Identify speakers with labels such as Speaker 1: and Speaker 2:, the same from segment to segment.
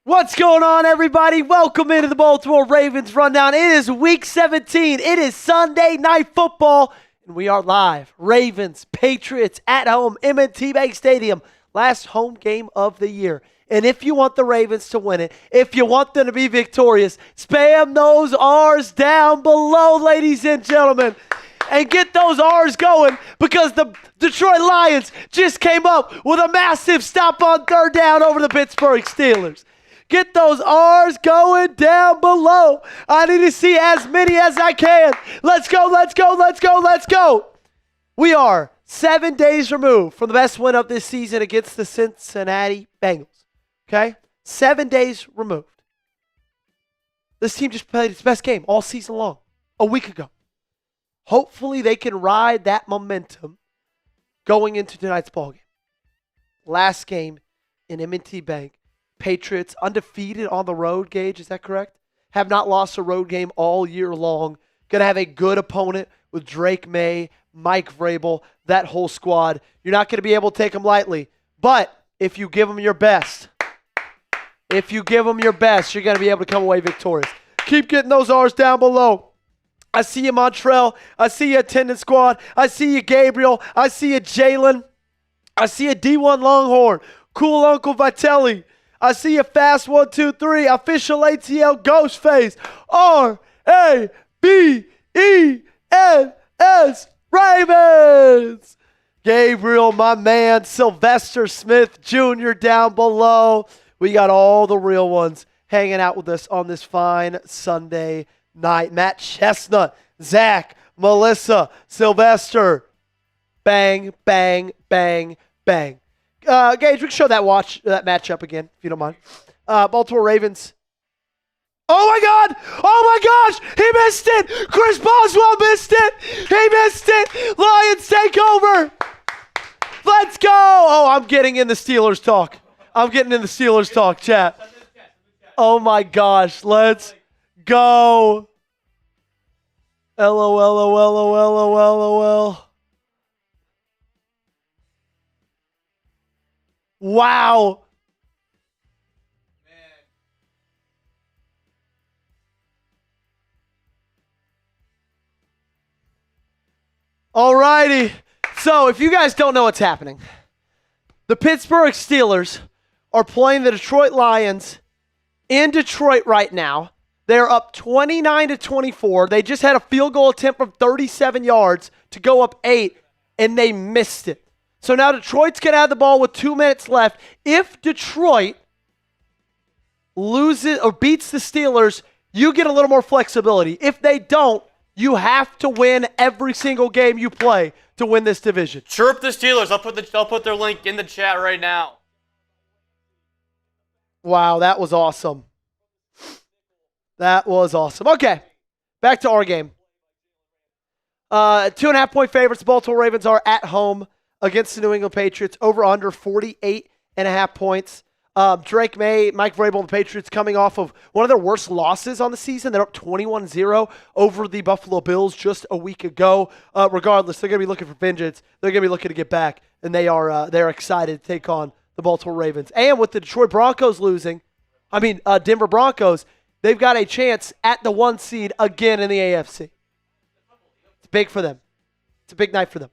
Speaker 1: What's going on, everybody? Welcome into the Baltimore Ravens Rundown. It is Week 17. It is Sunday Night Football, and we are live. Ravens, Patriots at home, M&T Bank Stadium. Last home game of the year. And if you want the Ravens to win it, if you want them to be victorious, spam those R's down below, ladies and gentlemen. And get those R's going because the Detroit Lions just came up with a massive stop on third down over the Pittsburgh Steelers. Get those R's going down below. I need to see as many as I can. Let's go, let's go, let's go, let's go. We are 7 days removed from the best win of this season against the Cincinnati Bengals. Okay? 7 days removed. This team just played its best game all season long, a week ago. Hopefully they can ride that momentum going into tonight's ballgame. Last game in M&T Bank. Patriots undefeated on the road, Gage, is that correct? Have not lost a road game all year long. Going to have a good opponent with Drake May, Mike Vrabel, that whole squad. You're not going to be able to take them lightly. But if you give them your best, you're going to be able to come away victorious. Keep getting those R's down below. I see you, Montreal. I see you, attendance squad. I see you, Gabriel. I see you, Jalen. I see you, D1 Longhorn. Cool Uncle Vitelli. I see you, Fast 123. Official ATL Ghostface. R-A-B-E-N-S Ravens. Gabriel, my man. Sylvester Smith Jr. down below. We got all the real ones hanging out with us on this fine Sunday night. Matt Chestnut, Zach, Melissa, Sylvester. Bang, bang, bang, bang. Gage, we can show that matchup again, if you don't mind. Baltimore Ravens. Oh, my God. Oh, my gosh. He missed it. Chris Boswell missed it. He missed it. Lions take over. Let's go. Oh, I'm getting in the Steelers talk. Chat. Oh, my gosh. Let's go. LOL. Wow. Man. All righty. So if you guys don't know what's happening, the Pittsburgh Steelers are playing the Detroit Lions in Detroit right now. They're up 29-24. They just had a field goal attempt from 37 yards to go up 8, and they missed it. So now Detroit's going to have the ball with 2 minutes left. If Detroit loses or beats the Steelers, you get a little more flexibility. If they don't, you have to win every single game you play to win this division.
Speaker 2: Chirp the Steelers. I'll put their link in the chat right now.
Speaker 1: Wow, that was awesome. Okay, back to our game. 2.5-point favorites. Baltimore Ravens are at home against the New England Patriots. Over under 48.5 points. Drake May, Mike Vrabel, and the Patriots coming off of one of their worst losses on the season. They're up 21-0 over the Buffalo Bills just a week ago. Regardless, they're going to be looking for vengeance. They're going to be looking to get back, and they're excited to take on the Baltimore Ravens. And with the Denver Broncos, they've got a chance at the 1 seed again in the AFC. It's big for them. It's a big night for them.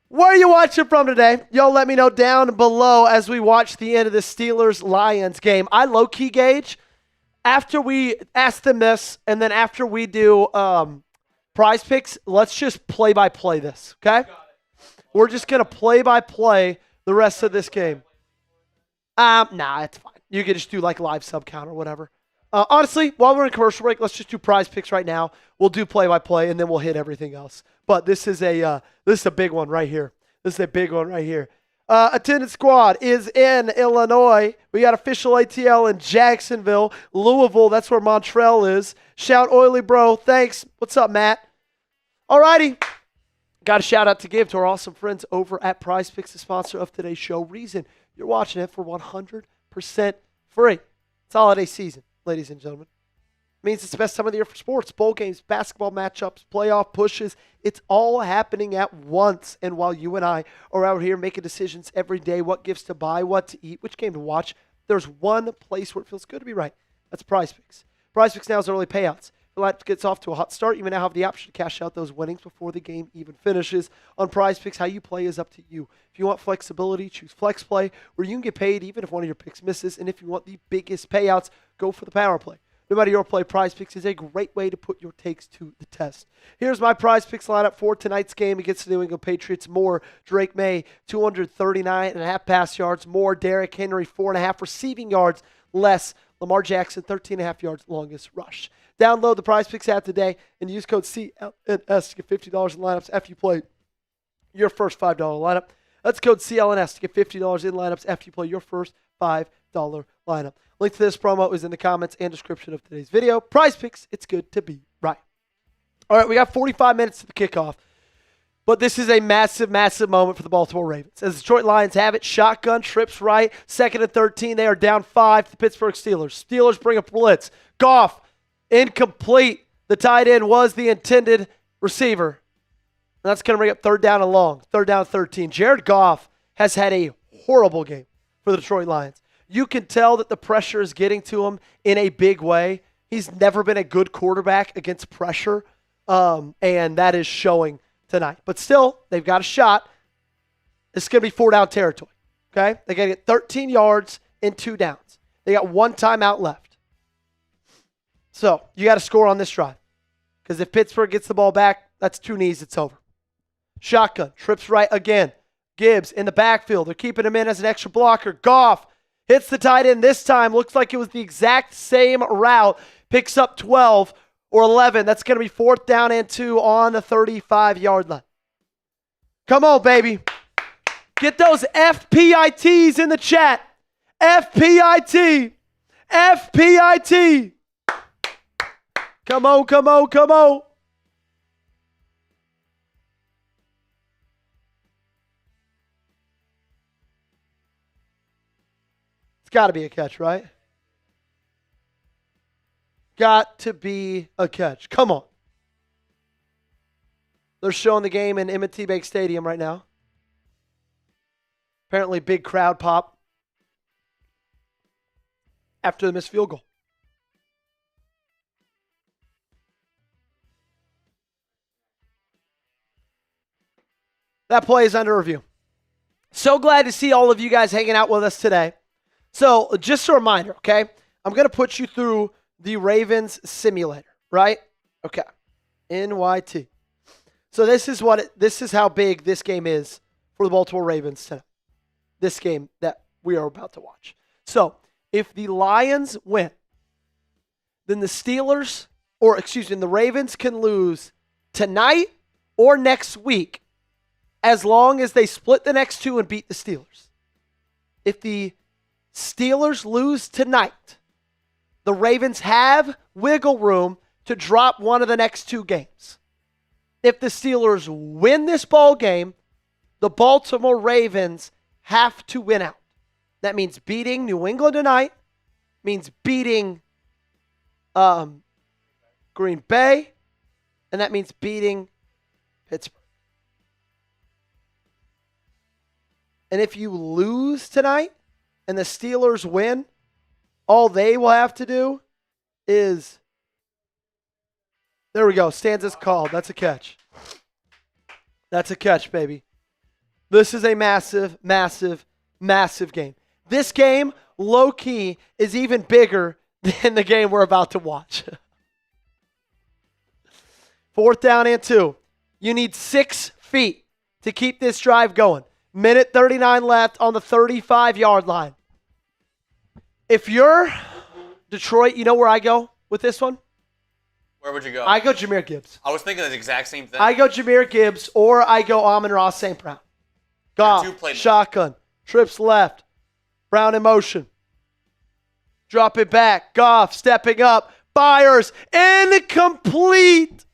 Speaker 1: Where are you watching from today? Y'all let me know down below as we watch the end of the Steelers-Lions game. I low-key Gage, after we ask them this, and then after we do prize picks, let's just play-by-play this, okay? We're just going to play-by-play the rest of this game. Nah, it's fine. You can just do like live sub count or whatever. Honestly, while we're in commercial break, let's just do prize picks right now. We'll do play-by-play, and then we'll hit everything else. But this is a big one right here. Attendance squad is in Illinois. We got official ATL in Jacksonville, Louisville. That's where Montreal is. Shout Oily Bro. Thanks. What's up, Matt? All righty. Got a shout out to give to our awesome friends over at Prize Picks, the sponsor of today's show. Reason you're watching it for 100% free. It's holiday season, ladies and gentlemen. Means it's the best time of the year for sports, bowl games, basketball matchups, playoff pushes. It's all happening at once. And while you and I are out here making decisions every day, what gifts to buy, what to eat, which game to watch, there's one place where it feels good to be right. That's Prize Picks. Prize Picks now is early payouts. If the lineup gets off to a hot start, you may now have the option to cash out those winnings before the game even finishes. On Prize Picks, how you play is up to you. If you want flexibility, choose Flex Play, where you can get paid even if one of your picks misses. And if you want the biggest payouts, go for the Power Play. No matter your play, Prize Picks is a great way to put your takes to the test. Here's my Prize Picks lineup for tonight's game against the New England Patriots. More Drake May, 239.5 pass yards. More Derrick Henry, 4.5 receiving yards. Less Lamar Jackson, 13.5 yards longest rush. Download the Prize Picks app today and use code CLNS to get $50 in lineups after you play your first $5 lineup. That's code CLNS to get $50 in lineups after you play your first $5 lineup. Link to this promo is in the comments and description of today's video. Prize Picks, it's good to be right. All right, we got 45 minutes to the kickoff, but this is a massive, massive moment for the Baltimore Ravens. As the Detroit Lions have it, shotgun, trips right, 2nd and 13. They are down 5 to the Pittsburgh Steelers. Steelers bring a blitz. Goff, incomplete. The tight end was the intended receiver. And that's going to bring up 3rd down and long, 3rd down 13. Jared Goff has had a horrible game for the Detroit Lions. You can tell that the pressure is getting to him in a big way. He's never been a good quarterback against pressure, and that is showing tonight. But still, they've got a shot. It's going to be 4-down territory, okay? They got to get 13 yards in 2 downs. They got 1 timeout left. So you got to score on this drive, because if Pittsburgh gets the ball back, that's 2 knees, it's over. Shotgun, trips right again. Gibbs in the backfield. They're keeping him in as an extra blocker. Goff hits the tight end this time. Looks like it was the exact same route. Picks up 12 or 11. That's going to be 4th down and 2 on the 35-yard line. Come on, baby. Get those FPITs in the chat. FPIT. FPIT. Come on, come on, come on. Got to be a catch, right? Got to be a catch. Come on. They're showing the game in M&T Bank Stadium right now. Apparently big crowd pop after the missed field goal. That play is under review. So glad to see all of you guys hanging out with us today. So just a reminder, okay? I'm going to put you through the Ravens simulator, right? Okay. NYT. So this is how big this game is for the Baltimore Ravens tonight. This game that we are about to watch. So if the Lions win, then the Ravens can lose tonight or next week as long as they split the next 2 and beat the Steelers. If the Steelers lose tonight, the Ravens have wiggle room to drop one of the next 2 games. If the Steelers win this ball game, the Baltimore Ravens have to win out. That means beating New England tonight, means beating Green Bay, and that means beating Pittsburgh. And if you lose tonight and the Steelers win, all they will have to do is, there we go, stanza's called. That's a catch. That's a catch, baby. This is a massive, massive, massive game. This game, low-key, is even bigger than the game we're about to watch. 4th down and 2. You need 6 feet to keep this drive going. Minute 39 left on the 35-yard line. If you're Detroit, you know where I go with this one?
Speaker 2: Where would you go?
Speaker 1: I go Jahmyr Gibbs.
Speaker 2: I was thinking the exact same thing.
Speaker 1: I go Jahmyr Gibbs, or I go Amon-Ra St. Brown. Goff, shotgun, trips left, Brown in motion. Drop it back, Goff stepping up, fires, incomplete.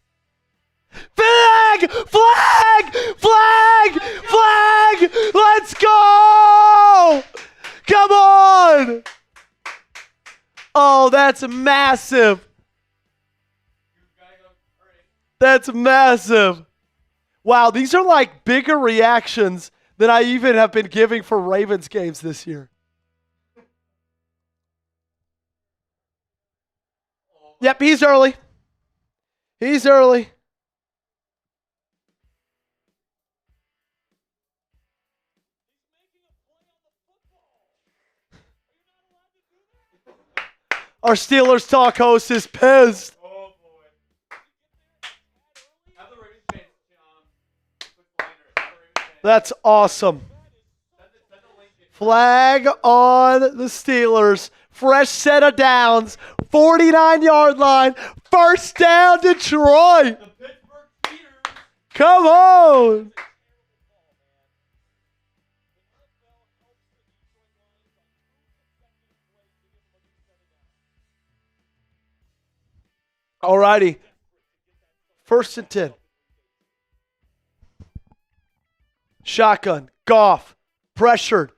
Speaker 1: Flag! Flag! Flag! Flag! Let's go! Come on! Oh, that's massive. That's massive. Wow, these are like bigger reactions than I even have been giving for Ravens games this year. Yep, he's early. He's early. Our Steelers talk host is pissed.
Speaker 2: Oh, boy. Have the Ravens fans, put blinders.
Speaker 1: That's awesome. Flag on the Steelers. Fresh set of downs. 49-yard line. First down, Detroit.
Speaker 2: The Pittsburgh Cheaters.
Speaker 1: Come on. Alrighty. First and 10. Shotgun. Goff. Pressured.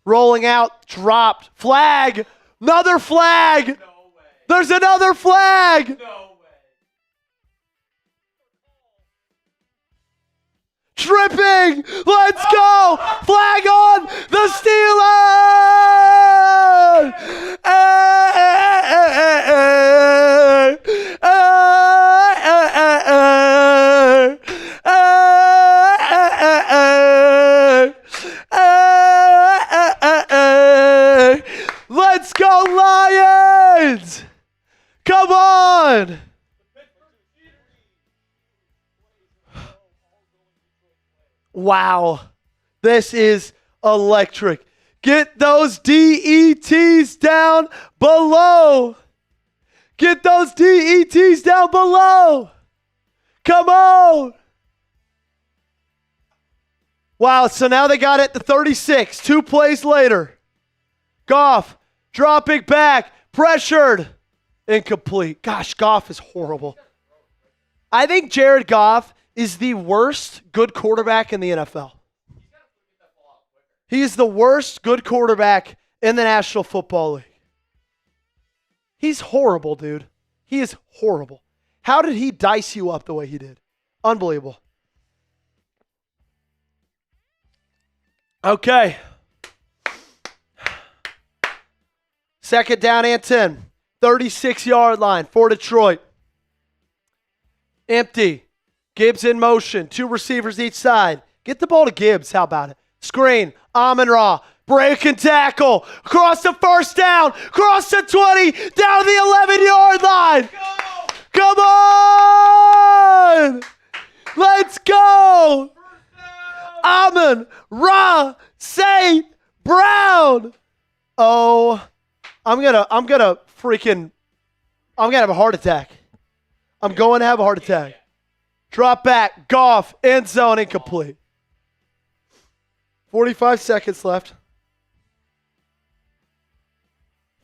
Speaker 1: Rolling out. Dropped. Flag. Another flag.
Speaker 2: No way.
Speaker 1: There's another flag.
Speaker 2: No way.
Speaker 1: Tripping. Let's go. Flag on the Steelers. Let's go, Lions. Come on. Wow. This is electric. Get those DETs down below. Get those DETs down below. Come on. Wow, so now they got it to 36. 2 plays later. Goff dropping back. Pressured. Incomplete. Gosh, Goff is horrible. I think Jared Goff is the worst good quarterback in the NFL. He is the worst good quarterback in the National Football League. He's horrible, dude. He is horrible. How did he dice you up the way he did? Unbelievable. Okay. Second down and 10. 36-yard line for Detroit. Empty. Gibbs in motion. 2 receivers each side. Get the ball to Gibbs. How about it? Screen. Amon-Ra. Break and tackle. Across the first down. Across the 20. Down to the 11-yard line.
Speaker 2: Go!
Speaker 1: Come on! Let's go! Amon-Ra St. Brown. Oh, I'm gonna have a heart attack. I'm going to have a heart attack. Drop back, Goff, end zone, incomplete. 45 seconds left.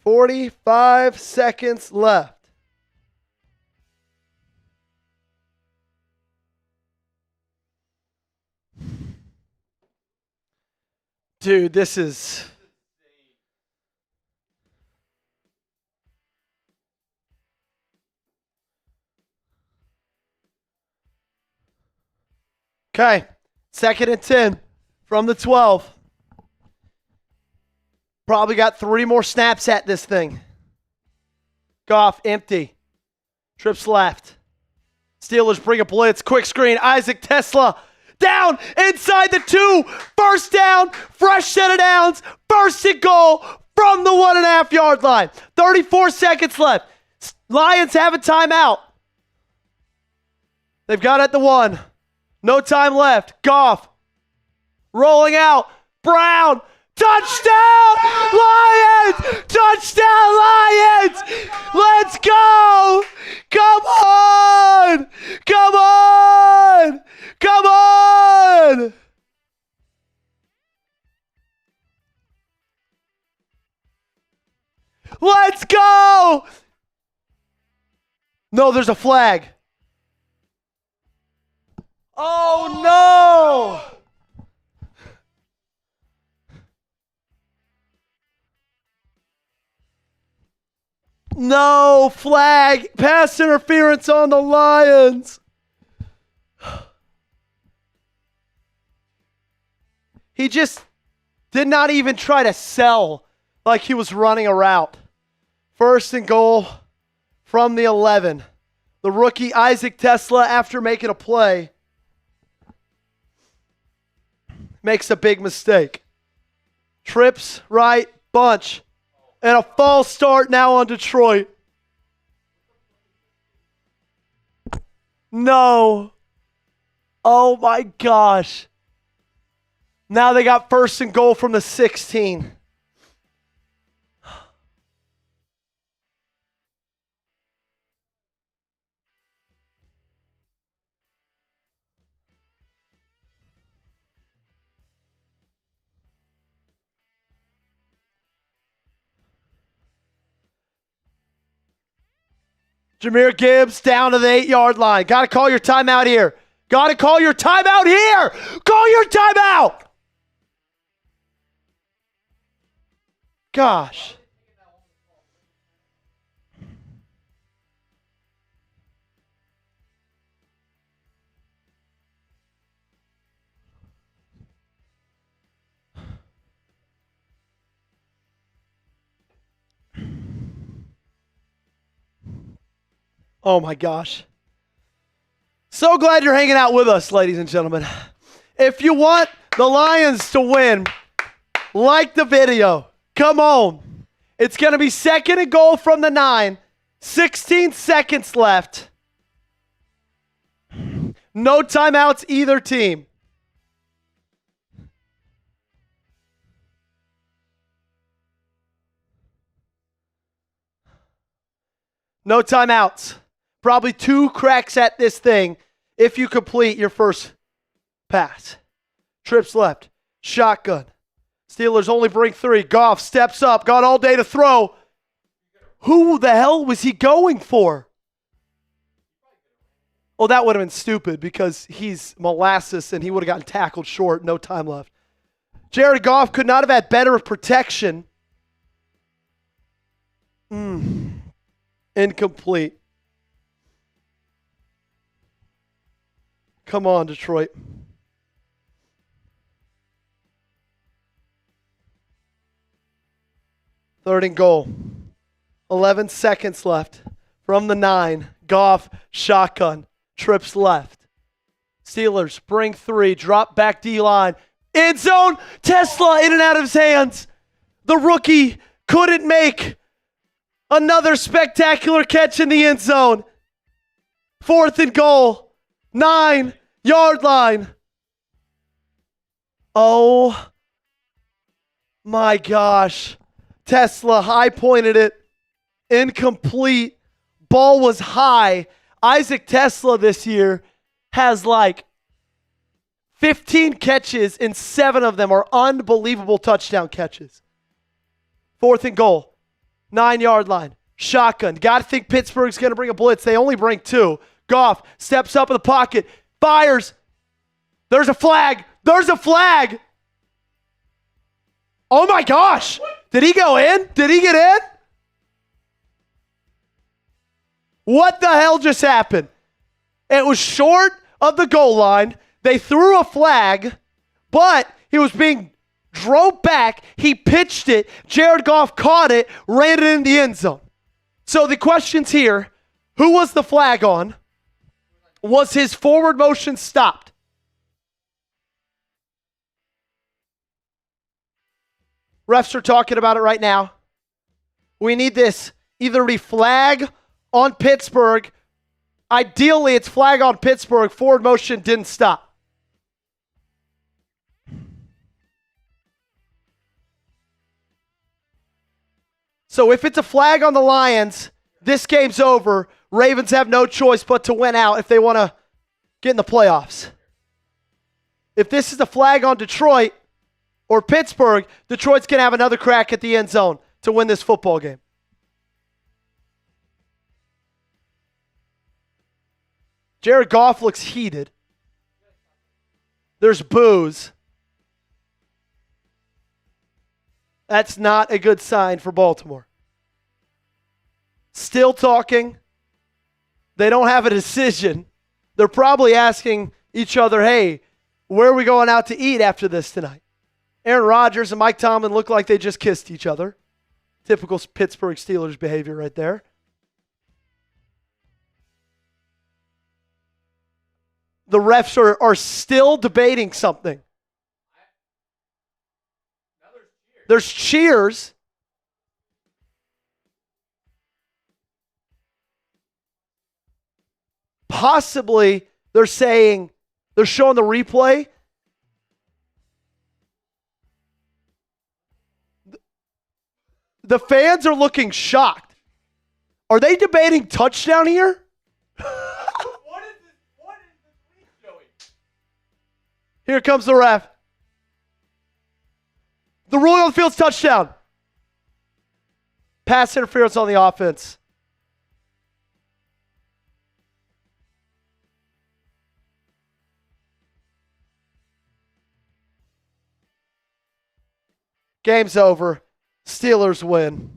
Speaker 1: 45 seconds left. Dude, this is... Okay, 2nd and 10 from the 12. Probably got 3 more snaps at this thing. Goff, empty. Trips left. Steelers bring a blitz. Quick screen. Isaac Tesla down inside the 2. First down. Fresh set of downs. First and goal from the 1.5-yard line. 34 seconds left. Lions have a timeout. They've got it at the 1. No time left. Goff rolling out. Brown. Touchdown, Lions! Touchdown, Lions! Let's go! Come on! Come on! Come on! Let's go! No, there's a flag. Oh, no! No flag. Pass interference on the Lions. He just did not even try to sell like he was running a route. First and goal from the 11. The rookie Isaac Tesla, after making a play, makes a big mistake. Trips right, bunch, and a false start now on Detroit. No. Oh my gosh. Now they got first and goal from the 16. Jahmyr Gibbs down to the 8-yard line. Got to call your timeout here. Got to call your timeout here. Call your timeout. Gosh. Oh my gosh. So glad you're hanging out with us, ladies and gentlemen. If you want the Lions to win, like the video. Come on. It's going to be second and goal from the 9. 16 seconds left. No timeouts either team. No timeouts. Probably 2 cracks at this thing if you complete your first pass. Trips left. Shotgun. Steelers only bring 3. Goff steps up. Got all day to throw. Who the hell was he going for? Oh, that would have been stupid because he's molasses and he would have gotten tackled short. No time left. Jared Goff could not have had better protection. Incomplete. Come on, Detroit. Third and goal. 11 seconds left. From the 9. Goff, shotgun. Trips left. Steelers bring 3. Drop back D-line. End zone. Tesla in and out of his hands. The rookie couldn't make another spectacular catch in the end zone. 4th and goal. 9-yard line. Oh my gosh. Tesla high pointed it. Incomplete. Ball was high. Isaac Tesla this year has like 15 catches and 7 of them are unbelievable touchdown catches. 4th and goal. 9-yard line. Shotgun. Got to think Pittsburgh's going to bring a blitz. They only bring 2. Goff steps up in the pocket. Fires. There's a flag. There's a flag. Oh my gosh. Did he go in? Did he get in? What the hell just happened? It was short of the goal line. They threw a flag, but he was being drove back. He pitched it. Jared Goff caught it, ran it in the end zone. So the question's here. Who was the flag on? Was his forward motion stopped? Refs are talking about it right now. We need this either be flag on Pittsburgh. Ideally, it's flag on Pittsburgh. Forward motion didn't stop. So if it's a flag on the Lions, this game's over. Ravens have no choice but to win out if they want to get in the playoffs. If this is a flag on Detroit or Pittsburgh, Detroit's going to have another crack at the end zone to win this football game. Jared Goff looks heated. There's boos. That's not a good sign for Baltimore. Still talking. They don't have a decision. They're probably asking each other, hey, where are we going out to eat after this tonight? Aaron Rodgers and Mike Tomlin look like they just kissed each other. Typical Pittsburgh Steelers behavior right there. the refs are still debating something. There's cheers. Possibly they're showing the replay. The fans are looking shocked. Are they debating touchdown here?
Speaker 2: What is this tweet showing?
Speaker 1: Here comes the ref. The ruling on the field's touchdown. Pass interference on the offense. Game's over. Steelers win.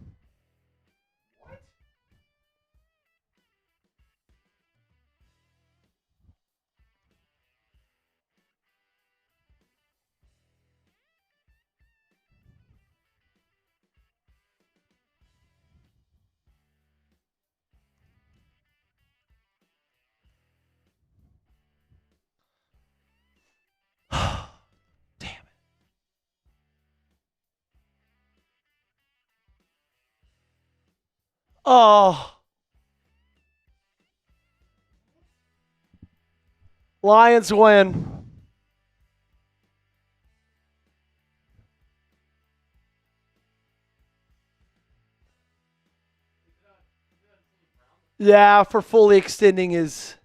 Speaker 1: Oh. Lions win. Yeah, for fully extending his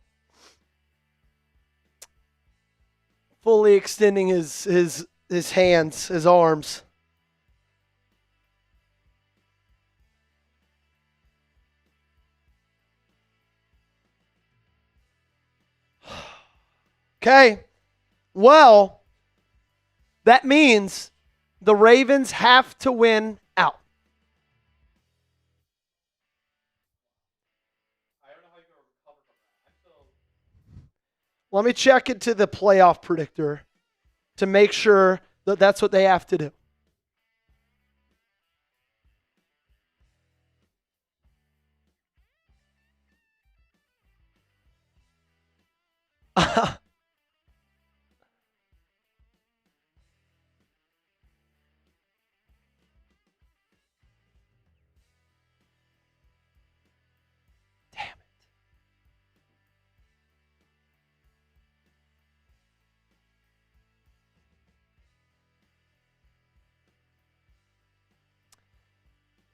Speaker 1: hands, his arms. Okay. Well, that means the Ravens have to win out. Let me check into the playoff predictor to make sure that that's what they have to do.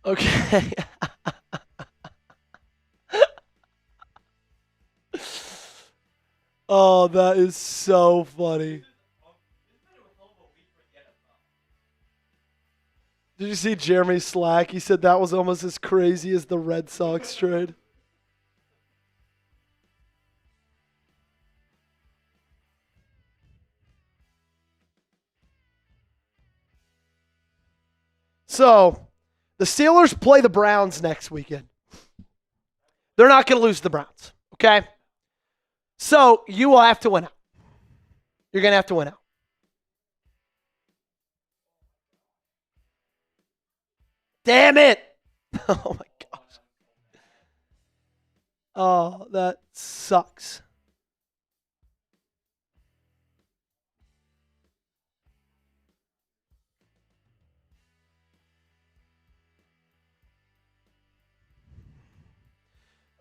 Speaker 1: Okay. Oh, that is so funny. Did you see Jeremy Slack? He said that was almost as crazy as the Red Sox trade. So, the Steelers play the Browns next weekend. They're not going to lose to the Browns, okay? So, you will have to win out. You're going to have to win out. Damn it! Oh, my gosh. Oh, that sucks.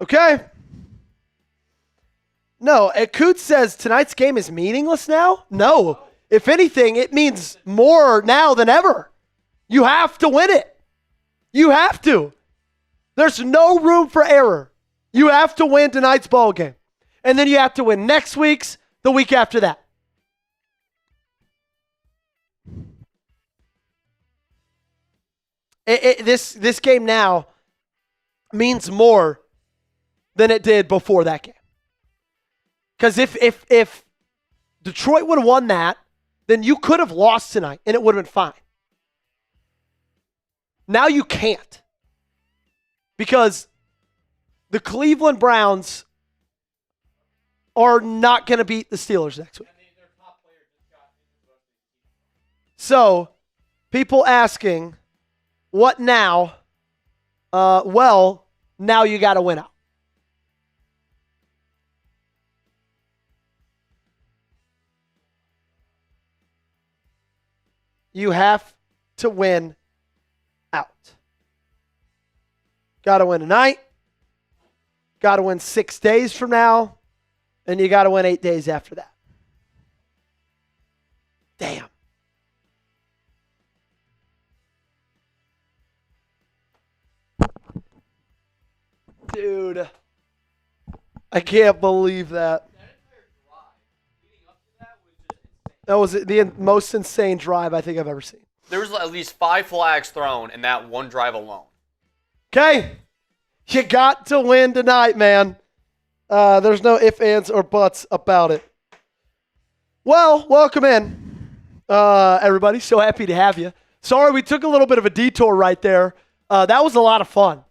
Speaker 1: Okay. No, Coots says tonight's game is meaningless now? No. If anything, it means more now than ever. You have to win it. You have to. There's no room for error. You have to win tonight's ball game. And then you have to win next week's, the week after that. This game now means more than it did before that game. Because if Detroit would have won that, then you could have lost tonight and it would have been fine. Now you can't. Because the Cleveland Browns are not going to beat the Steelers next week. So, people asking, what now? Well, now you got to win out. you have to win out. Got to win tonight. Got to win 6 days from now. And you got to win 8 days after that. Damn. Dude. I can't believe that. That was the most insane drive I think I've ever seen.
Speaker 2: There was at least 5 flags thrown in that one drive alone.
Speaker 1: Okay. You got to win tonight, man. There's no ifs, ands, or buts about it. Well, welcome in, everybody. So happy to have you. Sorry, we took a little bit of a detour right there. That was a lot of fun.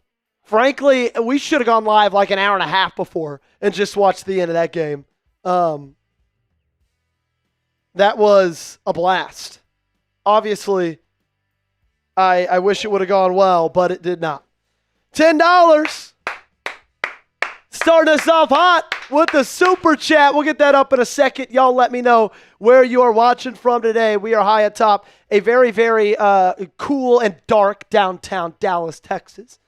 Speaker 1: Frankly, we should have gone live like an hour and a half before and just watched the end of that game. That was a blast. Obviously, I wish it would have gone well, but it did not. $10. Starting us off hot with the super chat. We'll get that up in a second. Y'all let me know where you are watching from today. We are high atop a very, very cool and dark downtown Dallas, Texas.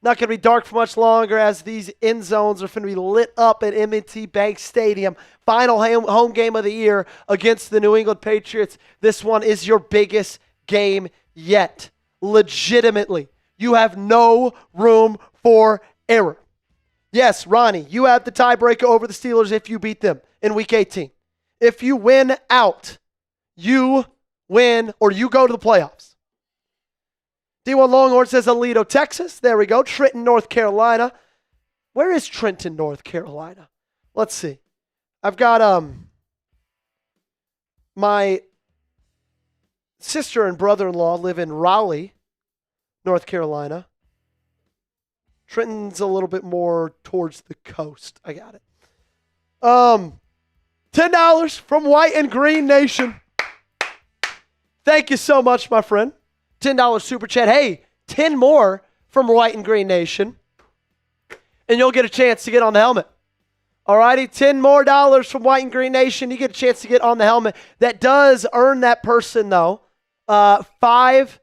Speaker 1: Not going to be dark for much longer as these end zones are going to be lit up at M&T Bank Stadium. Final home game of the year against the New England Patriots. This one is your biggest game yet. Legitimately. You have no room for error. Yes, Ronnie, you have the tiebreaker over the Steelers if you beat them in Week 18. If you win out, you win or you go to the playoffs. D1 Longhorn says Aledo, Texas. There we go. Trenton, North Carolina. Where is Trenton, North Carolina? Let's see. I've got my sister and brother-in-law live in Raleigh, North Carolina. Trenton's a little bit more towards the coast. I got it. $10 from White and Green Nation. Thank you so much, my friend. $10 super chat. Hey, 10 more from White and Green Nation, and you'll get a chance to get on the helmet. All righty, $10 more from White and Green Nation. You get a chance to get on the helmet. That does earn that person, though, 5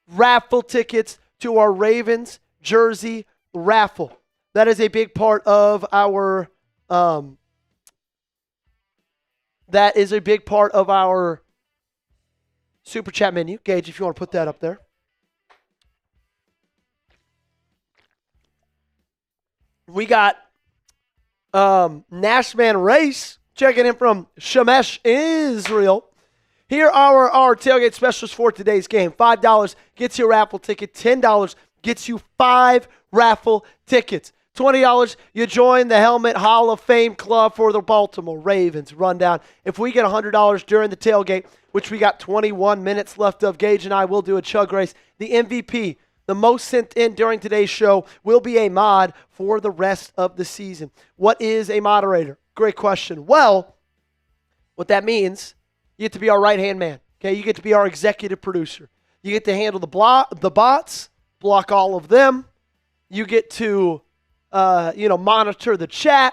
Speaker 1: raffle tickets to our Ravens jersey raffle. That is a big part of our super chat menu. Gage, if you want to put that up there. We got Nashman Race checking in from Shemesh, Israel. Here are our tailgate specials for today's game. $5 gets you a raffle ticket. $10 gets you 5 raffle tickets. $20, you join the Helmet Hall of Fame Club for the Baltimore Ravens rundown. If we get $100 during the tailgate, which we got 21 minutes left of, Gage and I will do a chug race. The MVP, the most sent in during today's show, will be a mod for the rest of the season. What is a moderator? Great question. Well, what that means, you get to be our right-hand man. Okay, you get to be our executive producer. You get to handle the bots, block all of them. You get to monitor the chat.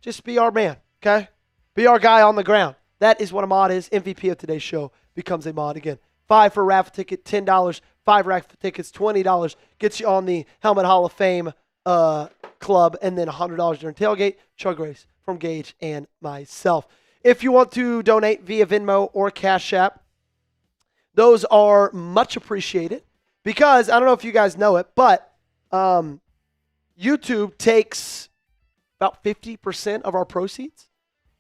Speaker 1: Just be our man, okay? Be our guy on the ground. That is what a mod is. MVP of today's show becomes a mod again. 5 for a raffle ticket, $10, 5 raffle tickets, $20 gets you on the Helmet Hall of Fame club, and then $100 during tailgate, chug race from Gage and myself. If you want to donate via Venmo or Cash App, those are much appreciated because, I don't know if you guys know it, but YouTube takes about 50% of our proceeds.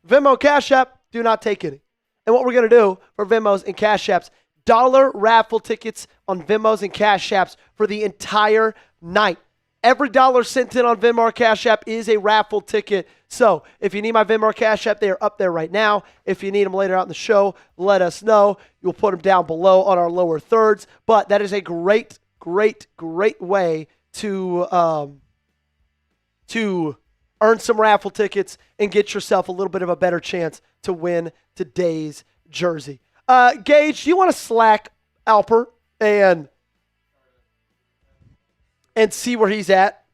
Speaker 1: Venmo, Cash App, do not take any. And what we're going to do for Venmos and Cash Apps, dollar raffle tickets on Venmos and Cash Apps for the entire night. Every dollar sent in on Venmo or Cash App is a raffle ticket. So if you need my Venmo or Cash App, they are up there right now. If you need them later out in the show, let us know. You'll put them down below on our lower thirds. But that is a great, great, great way to earn some raffle tickets and get yourself a little bit of a better chance to win today's jersey. Gage, do you want to slack Alper and see where he's at?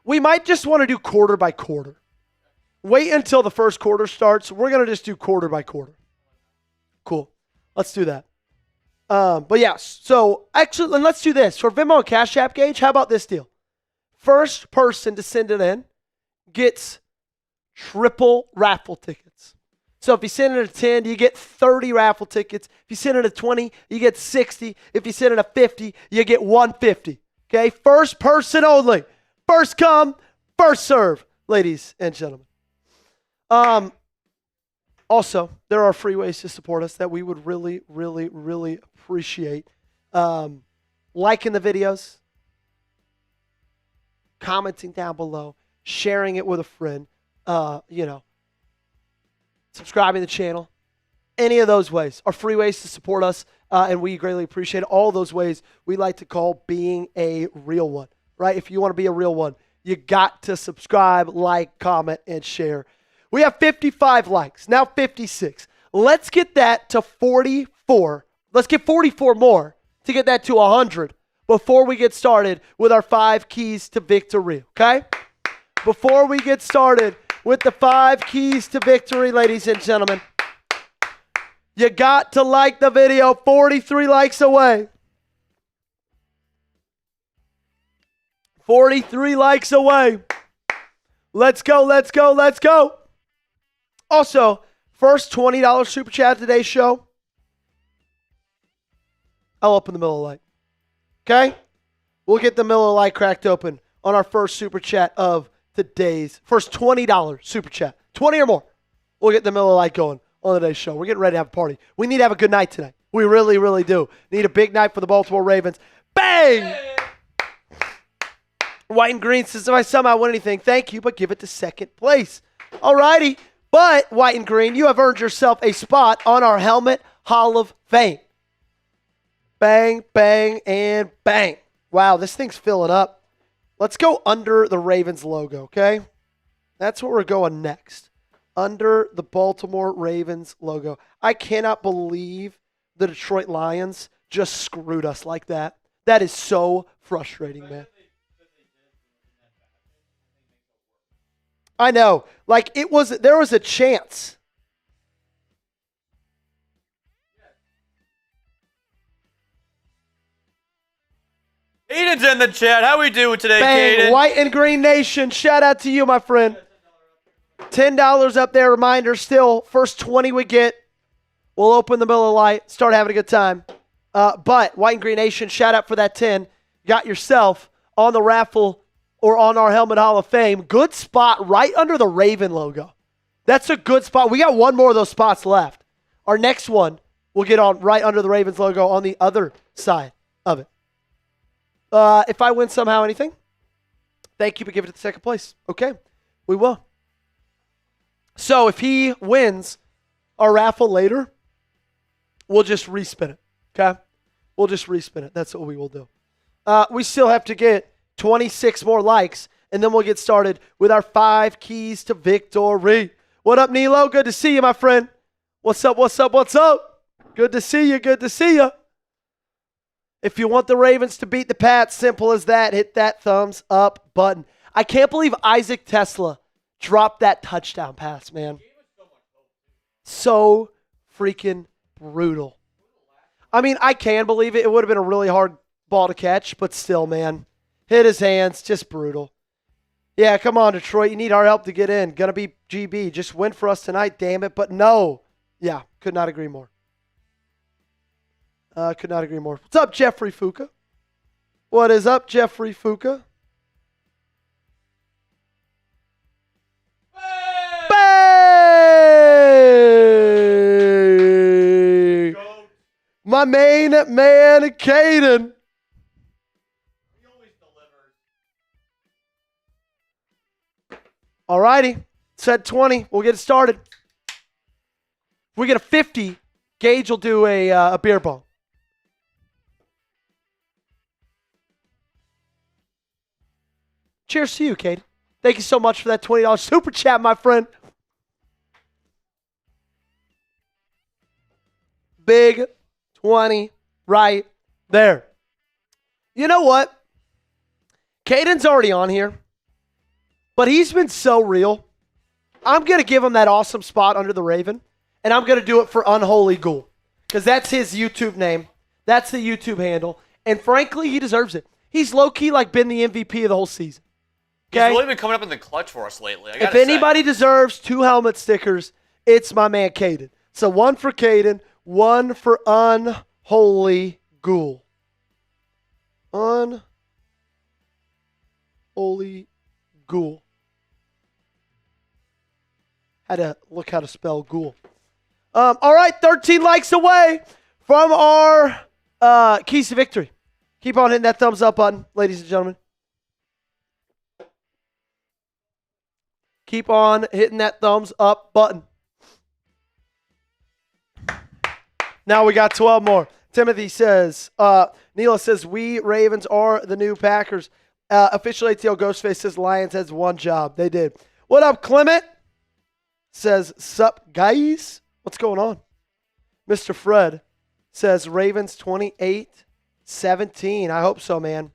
Speaker 1: We might just want to do quarter by quarter. Wait until the first quarter starts. We're going to just do quarter by quarter. Cool. Let's do that. But yeah, so actually, let's do this. For Venmo and Cash App Gauge, how about this deal? First person to send it in gets triple raffle tickets. So if you send it a 10, you get 30 raffle tickets. If you send it a 20, you get 60. If you send it a 50, you get 150. Okay, first person only. First come, first serve, ladies and gentlemen. Also, there are free ways to support us that we would really, really, really appreciate. Liking the videos, commenting down below, sharing it with a friend, subscribing to the channel. Any of those ways are free ways to support us, and we greatly appreciate all those ways we like to call being a real one, right? If you want to be a real one, you got to subscribe, like, comment, and share. We have 55 likes, now 56. Let's get that to 44. Let's get 44 more to get that to 100 before we get started with our 5 keys to victory, okay? Before we get started with the 5 keys to victory, ladies and gentlemen, you got to like the video. 43 likes away. 43 likes away. Let's go, let's go, let's go. Also, first $20 super chat of today's show, I'll open the Miller Lite. Okay? We'll get the Miller Lite cracked open on our first super chat of today's first $20 super chat. 20 or more. We'll get the Miller Lite going on today's show. We're getting ready to have a party. We need to have a good night tonight. We really, really do. Need a big night for the Baltimore Ravens. Bang! Hey! White and Green says, if I somehow win anything, thank you, but give it to second place. All righty. But, White and Green, you have earned yourself a spot on our Helmet Hall of Fame. Bang, bang, and bang. Wow, this thing's filling up. Let's go under the Ravens logo, okay? That's what we're going next. Under the Baltimore Ravens logo. I cannot believe the Detroit Lions just screwed us like that. That is so frustrating, man. I know. Like, there was a chance.
Speaker 2: Aiden's in the chat. How we doing today,
Speaker 1: Bang,
Speaker 2: Caden?
Speaker 1: White and Green Nation. Shout out to you, my friend. $10 up there. Reminder still, first 20 we get, we'll open the Miller Lite, start having a good time. But, White and Green Nation, shout out for that 10. Got yourself on the raffle or on our Helmet Hall of Fame. Good spot right under the Raven logo. That's a good spot. We got one more of those spots left. Our next one we'll get on right under the Ravens logo on the other side of it. If I win somehow anything, thank you, but give it to second place. Okay, we will. So if he wins our raffle later, we'll just respin it, okay? We'll just respin it. That's what we will do. We still have to get 26 more likes, and then we'll get started with our 5 keys to victory. What up, Nilo? Good to see you, my friend. What's up, what's up, what's up? Good to see you, good to see you. If you want the Ravens to beat the Pats, simple as that, hit that thumbs up button. I can't believe Isaac Tesla dropped that touchdown pass, man. So freaking brutal. I mean, I can believe it. It would have been a really hard ball to catch, but still, man. Hit his hands, just brutal. Yeah, come on, Detroit. You need our help to get in. Gonna be GB. Just win for us tonight, damn it. But no. Yeah, could not agree more. Could not agree more. What's up, Jeffrey Fuka? What is up, Jeffrey Fuka? Bang! My main man, Caden. All righty. Set 20. We'll get it started. If we get a 50, Gage will do a beer bong. Cheers to you, Kate. Thank you so much for that $20 super chat, my friend. Big 20 right there. You know what? Caden's already on here, but he's been so real. I'm going to give him that awesome spot under the Raven, and I'm going to do it for Unholy Ghoul because that's his YouTube name. That's the YouTube handle. And frankly, he deserves it. He's low-key been the MVP of the whole season. Okay?
Speaker 2: He's really been coming up in the clutch for us lately.
Speaker 1: If anybody deserves 2 helmet stickers, it's my man Caden. So 1 for Caden, 1 for Unholy Ghoul. Unholy Ghoul. Had to look how to spell ghoul. All right, 13 likes away from our keys to victory. Keep on hitting that thumbs up button, ladies and gentlemen. Keep on hitting that thumbs up button. Now we got 12 more. Timothy says, Neela says, we Ravens are the new Packers. Official ATL Ghostface says Lions has 1 job. They did. What up, Clement? Says, sup, guys? What's going on? Mr. Fred says Ravens 28-17. I hope so, man.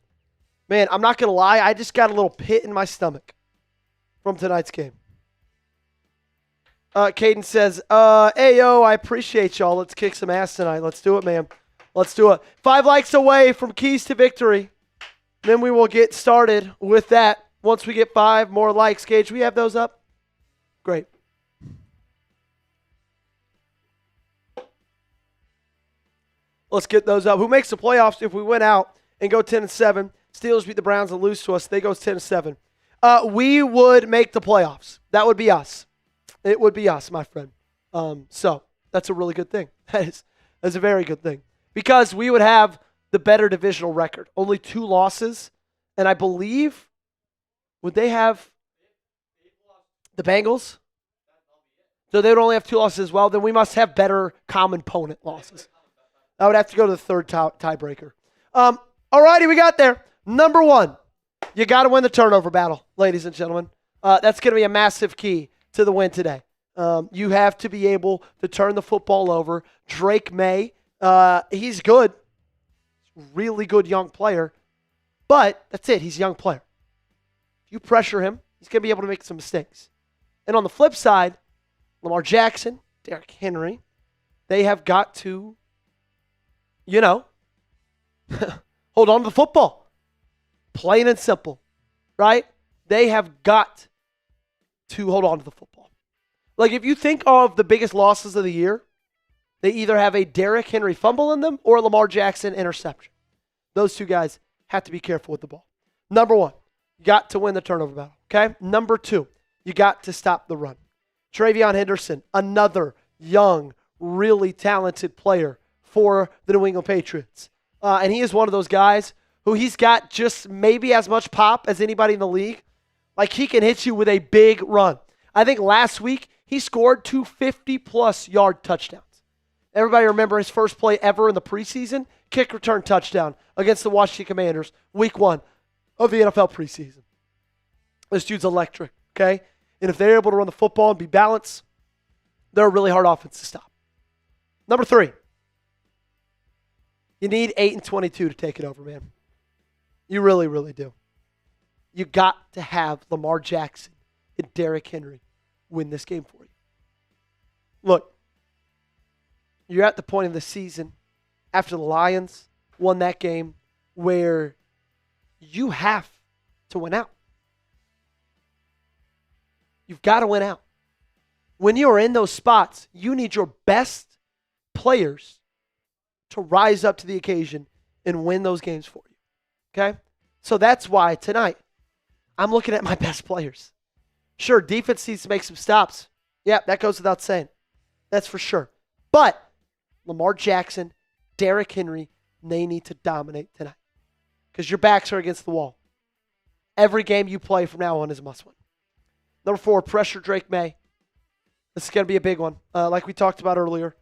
Speaker 1: Man, I'm not going to lie. I just got a little pit in my stomach from tonight's game. Caden says, Ayo, I appreciate y'all. Let's kick some ass tonight. Let's do it, man. Let's do it. 5 likes away from keys to victory. Then we will get started with that. Once we get 5 more likes, Gage, we have those up? Great. Let's get those up. Who makes the playoffs if we win out and go 10-7? Steelers beat the Browns and lose to us. They go 10-7. We would make the playoffs. That would be us. It would be us, my friend. So that's a really good thing. That's a very good thing. Because we would have the better divisional record. Only 2 losses. And I believe, would they have the Bengals? So they would only have 2 losses as well. Then we must have better common opponent losses. I would have to go to the third tiebreaker. All righty, we got there. Number 1, you got to win the turnover battle, ladies and gentlemen. That's going to be a massive key to the win today. You have to be able to turn the football over. Drake May, he's good. Really good young player. But that's it. He's a young player. If you pressure him, he's going to be able to make some mistakes. And on the flip side, Lamar Jackson, Derrick Henry, they have got to, hold on to the football. Plain and simple, right? They have got to hold on to the football. Like, if you think of the biggest losses of the year, they either have a Derrick Henry fumble in them or a Lamar Jackson interception. Those 2 guys have to be careful with the ball. Number 1, you got to win the turnover battle, okay? Number 2, you got to stop the run. Travion Henderson, another young, really talented player for the New England Patriots. And he is one of those guys who he's got just maybe as much pop as anybody in the league. Like, he can hit you with a big run. I think last week he scored 2 50-plus yard touchdowns. Everybody remember his first play ever in the preseason? Kick return touchdown against the Washington Commanders, week 1 of the NFL preseason. This dude's electric, okay? And if they're able to run the football and be balanced, they're a really hard offense to stop. Number 3. You need 8-22 to take it over, man. You really, really do. You got to have Lamar Jackson and Derrick Henry win this game for you. Look, you're at the point of the season after the Lions won that game where you have to win out. You've got to win out. When you are in those spots, you need your best players to rise up to the occasion and win those games for you. Okay? So that's why tonight I'm looking at my best players. Sure, defense needs to make some stops. Yeah, that goes without saying. That's for sure. But Lamar Jackson, Derrick Henry, they need to dominate tonight. Because your backs are against the wall. Every game you play from now on is a must-win. Number 4, pressure Drake May. This is going to be a big one. Like we talked about earlier,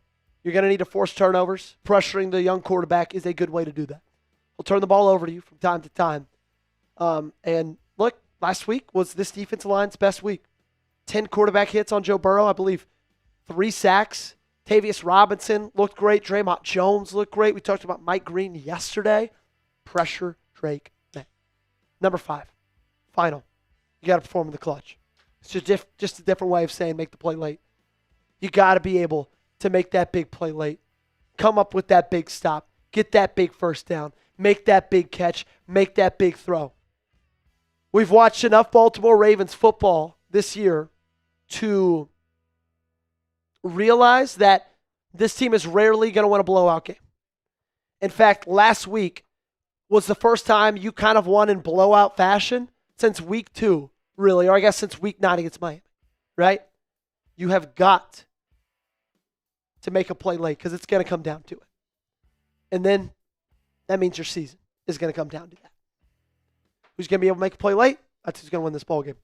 Speaker 1: you're going to need to force turnovers. Pressuring the young quarterback is a good way to do that. He'll turn the ball over to you from time to time. And look, last week was this defensive line's best week. 10 quarterback hits on Joe Burrow, I believe 3 sacks. Tavius Robinson looked great. Dre'Mont Jones looked great. We talked about Mike Green yesterday. Pressure Drake May. Number 5, final. You got to perform in the clutch. It's just a different way of saying make the play late. You got to be able to make that big play late. Come up with that big stop. get that big first down, make that big catch, make that big throw. We've watched enough Baltimore Ravens football this year to realize that this team is rarely going to win a blowout game. In fact, last week was the first time you kind of won in blowout fashion since week 2, really, or I guess since week 9 against Miami, right? You have got to make a play late because it's going to come down to it. And then that means your season is going to come down to that. Who's going to be able to make a play late? That's who's going to win this ball game.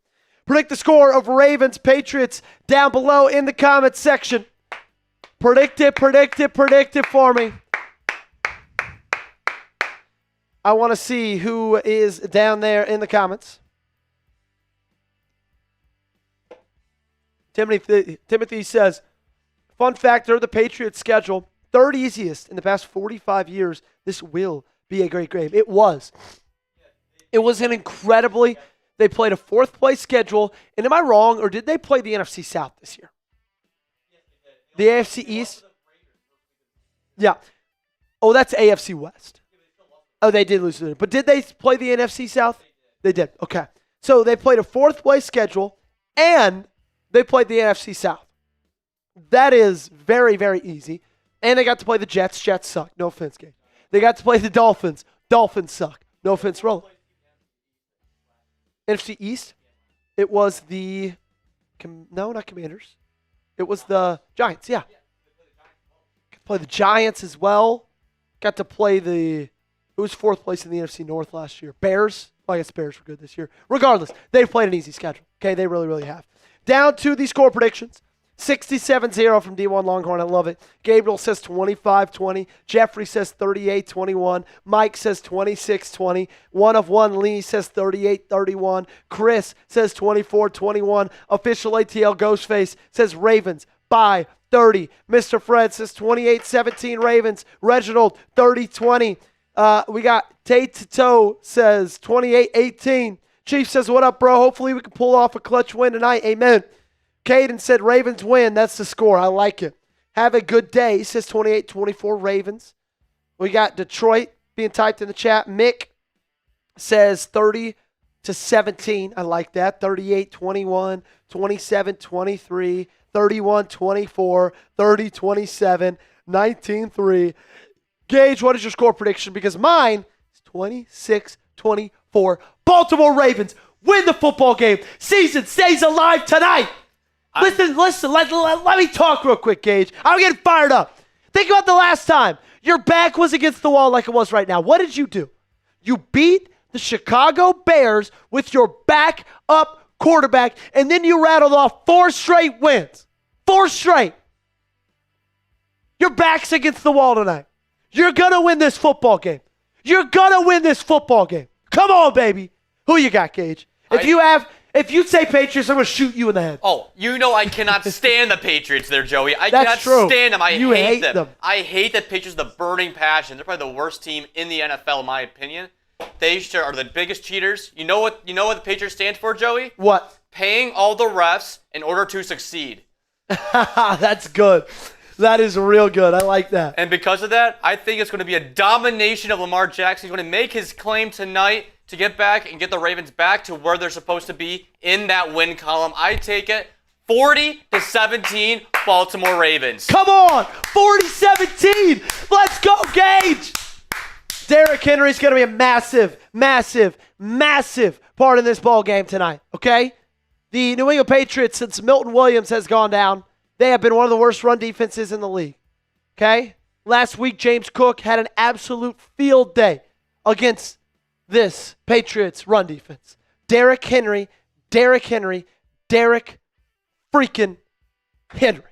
Speaker 1: Predict the score of Ravens Patriots down below in the comments section. Predict it for me. I want to see who is down there in the comments. Timothy says, fun fact, they're the Patriots schedule. Third easiest in the past 45 years. This will be a great game. It was. It was an incredibly, they played a fourth place schedule. And am I wrong, or did they play the NFC South this year? The AFC East? Yeah. Oh, that's AFC West. Oh, they did lose to it. But did they play the NFC South? They did. Okay. So they played a fourth place schedule, and they played the NFC South. That is very, very easy. And they got to play the Jets. Jets suck. No offense, Gabe. They got to play the Dolphins. Dolphins suck. No offense, Roll. NFC East? It was the, no, not Commanders. It was the Giants, yeah. Got to play the Giants as well. Got to play who was fourth place in the NFC North last year? Bears? Well, I guess the Bears were good this year. Regardless, they've played an easy schedule. Okay, they really, really have. Down to the score predictions. 67-0 from D1 Longhorn. I love it. Gabriel says 25-20. Jeffrey says 38-21. Mike says 26-20. One of one Lee says 38-31. Chris says 24-21. Official ATL Ghostface says Ravens by 30. Mr. Fred says 28-17 Ravens. Reginald 30-20. We got Tate to Toe says 28-18. Chief says, what up, bro? Hopefully we can pull off a clutch win tonight. Amen. Caden said Ravens win. That's the score. I like it. Have a good day. He says 28-24 Ravens. We got Detroit being typed in the chat. Mick says 30-17. I like that. 38-21, 27-23, 31-24, 30-27, 19-3. Gage, what is your score prediction? Because mine is 26-24. Baltimore Ravens win the football game. Season stays alive tonight. Listen, let me talk real quick, Gage. I'm getting fired up. Think about the last time your back was against the wall like it was right now. What did you do? You beat the Chicago Bears with your back-up quarterback, and then you rattled off 4 straight wins. 4 straight. Your back's against the wall tonight. You're going to win this football game. You're going to win this football game. Come on, baby. Who you got, Gage? If you say Patriots, I'm going to shoot you in the head.
Speaker 2: Oh, you know I cannot stand the Patriots there, Joey. I
Speaker 1: That's
Speaker 2: cannot
Speaker 1: true.
Speaker 2: stand them. I
Speaker 1: You
Speaker 2: hate
Speaker 1: hate them.
Speaker 2: I hate the Patriots, the burning passion. They're probably the worst team in the NFL, in my opinion. They are the biggest cheaters. You know what the Patriots stands for, Joey?
Speaker 1: What?
Speaker 2: Paying all the refs in order to succeed.
Speaker 1: That's good. That is real good. I like that.
Speaker 2: And because of that, I think it's going to be a domination of Lamar Jackson. He's going to make his claim tonight to get back and get the Ravens back to where they're supposed to be in that win column. I take it 40-17 Baltimore Ravens.
Speaker 1: Come on. 40-17. Let's go, Gage. Derrick Henry's going to be a massive, massive, massive part in this ball game tonight, okay? The New England Patriots, since Milton Williams has gone down, they have been one of the worst run defenses in the league, okay? Last week, James Cook had an absolute field day against this Patriots run defense. Derrick Henry, Derrick freaking Henry.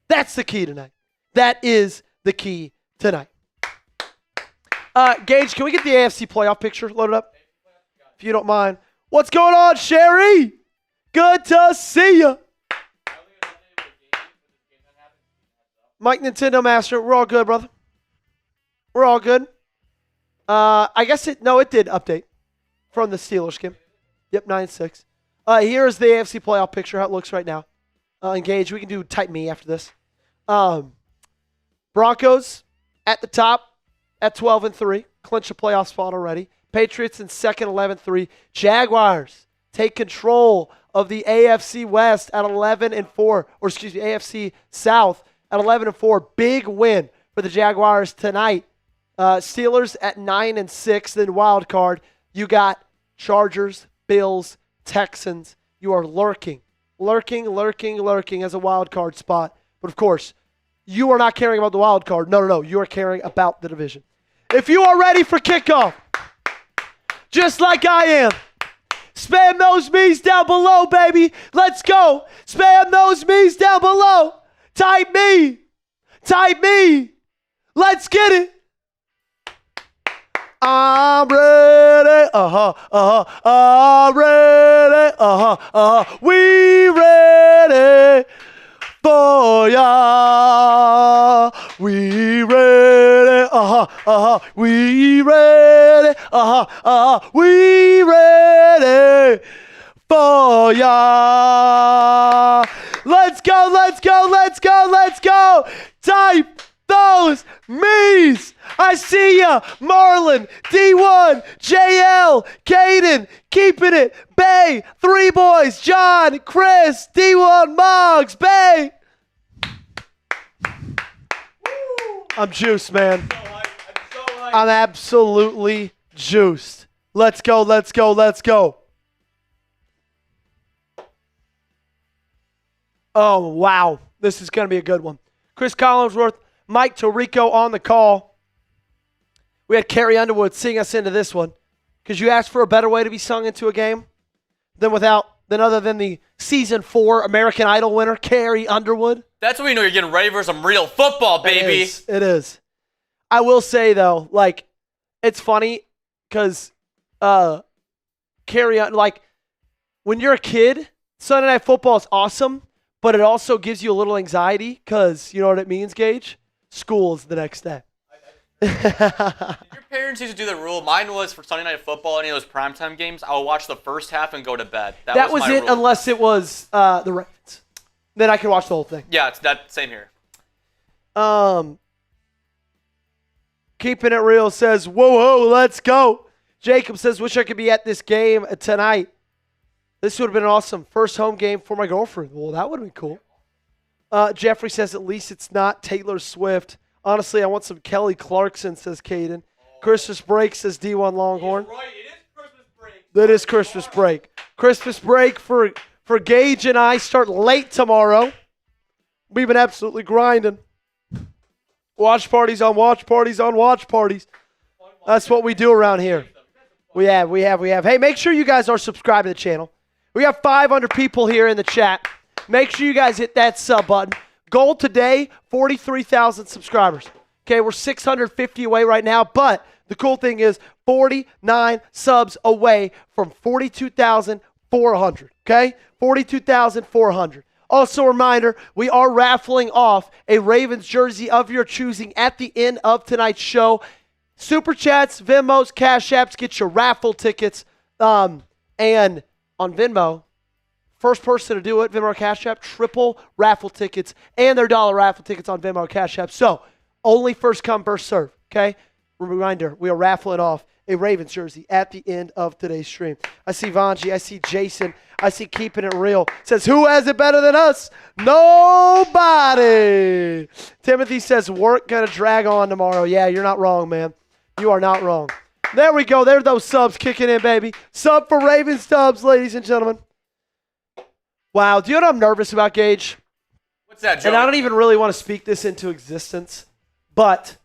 Speaker 1: That's the key tonight. That is the key tonight. Gage, can we get the AFC playoff picture loaded up? If you don't mind. What's going on, Sherry? Good to see you. Mike Nintendo Master, we're all good, brother. We're all good. I guess it did update from the Steelers game. Yep, 9-6. Here is the AFC playoff picture, how it looks right now. Engage, we can do type me after this. Broncos at the top, at 12-3, clinch a playoff spot already. Patriots in second, 11-3. Jaguars take control of the AFC West at 11-4, or excuse me, AFC South at 11-4. Big win for the Jaguars tonight. Steelers at 9-6. Then wild card, you got Chargers, Bills, Texans. You are lurking as a wild card spot. But of course, you are not caring about the wild card. No. You are caring about the division. If you are ready for kickoff, just like I am, spam those me's down below, baby. Let's go. Spam those me's down below. Type me. Let's get it. I'm ready. I'm ready. We ready for ya. We ready. We ready. We ready for ya. Let's go. Type those me's. I see ya. Marlon, D1, JL, Caden, keeping it. Bay, 3 boys, John, Chris, D1, Moggs, Bay. I'm juiced, man. I'm absolutely juiced. Let's go. Oh, wow. This is going to be a good one. Chris Collinsworth, Mike Tirico on the call. We had Carrie Underwood sing us into this one because you asked for a better way to be sung into a game than other than the season 4 American Idol winner, Carrie Underwood.
Speaker 2: That's when you know you're getting ready for some real football, baby.
Speaker 1: It is. I will say, though, like, it's funny because Carrie, like, when you're a kid, Sunday Night Football is awesome, but it also gives you a little anxiety because, you know what it means, Gage? School is the next day.
Speaker 2: Your parents used to do the rule. Mine was for Sunday Night Football, any of those primetime games, I would watch the first half and go to bed. That was it, rule.
Speaker 1: Unless it was the Ravens. Then I could watch the whole thing.
Speaker 2: Yeah, it's that same here.
Speaker 1: Keeping it real says, whoa, let's go. Jacob says, wish I could be at this game tonight. This would have been an awesome first home game for my girlfriend. Well, that would have been cool. Jeffrey says, at least it's not Taylor Swift. Honestly, I want some Kelly Clarkson, says Caden. Christmas break, says D1 Longhorn.
Speaker 2: Right, it is Christmas break.
Speaker 1: That is Christmas break. Christmas break for Gage and I start late tomorrow. We've been absolutely grinding. Watch parties on watch parties on watch parties. That's what we do around here. We have. Hey, make sure you guys are subscribed to the channel. We got 500 people here in the chat. Make sure you guys hit that sub button. Goal today, 43,000 subscribers. Okay, we're 650 away right now, but the cool thing is 49 subs away from 42,400. Okay, 42,400. Also a reminder, we are raffling off a Ravens jersey of your choosing at the end of tonight's show. Super Chats, Venmos, Cash Apps, get your raffle tickets. And on Venmo, first person to do it, Venmo or Cash App, triple raffle tickets and their $1 raffle tickets on Venmo or Cash App. So, only first come, first serve, okay? Reminder, we are raffling off a Ravens jersey at the end of today's stream. I see Vanji, I see Jason, I see Keeping It Real. Says, who has it better than us? Nobody. Timothy says, work gonna drag on tomorrow. Yeah, you're not wrong, man. You are not wrong. There we go. There are those subs kicking in, baby. Sub for Ravens subs, ladies and gentlemen. Wow. Do you know what I'm nervous about, Gage?
Speaker 2: What's that, Joe?
Speaker 1: And I don't even really want to speak this into existence, but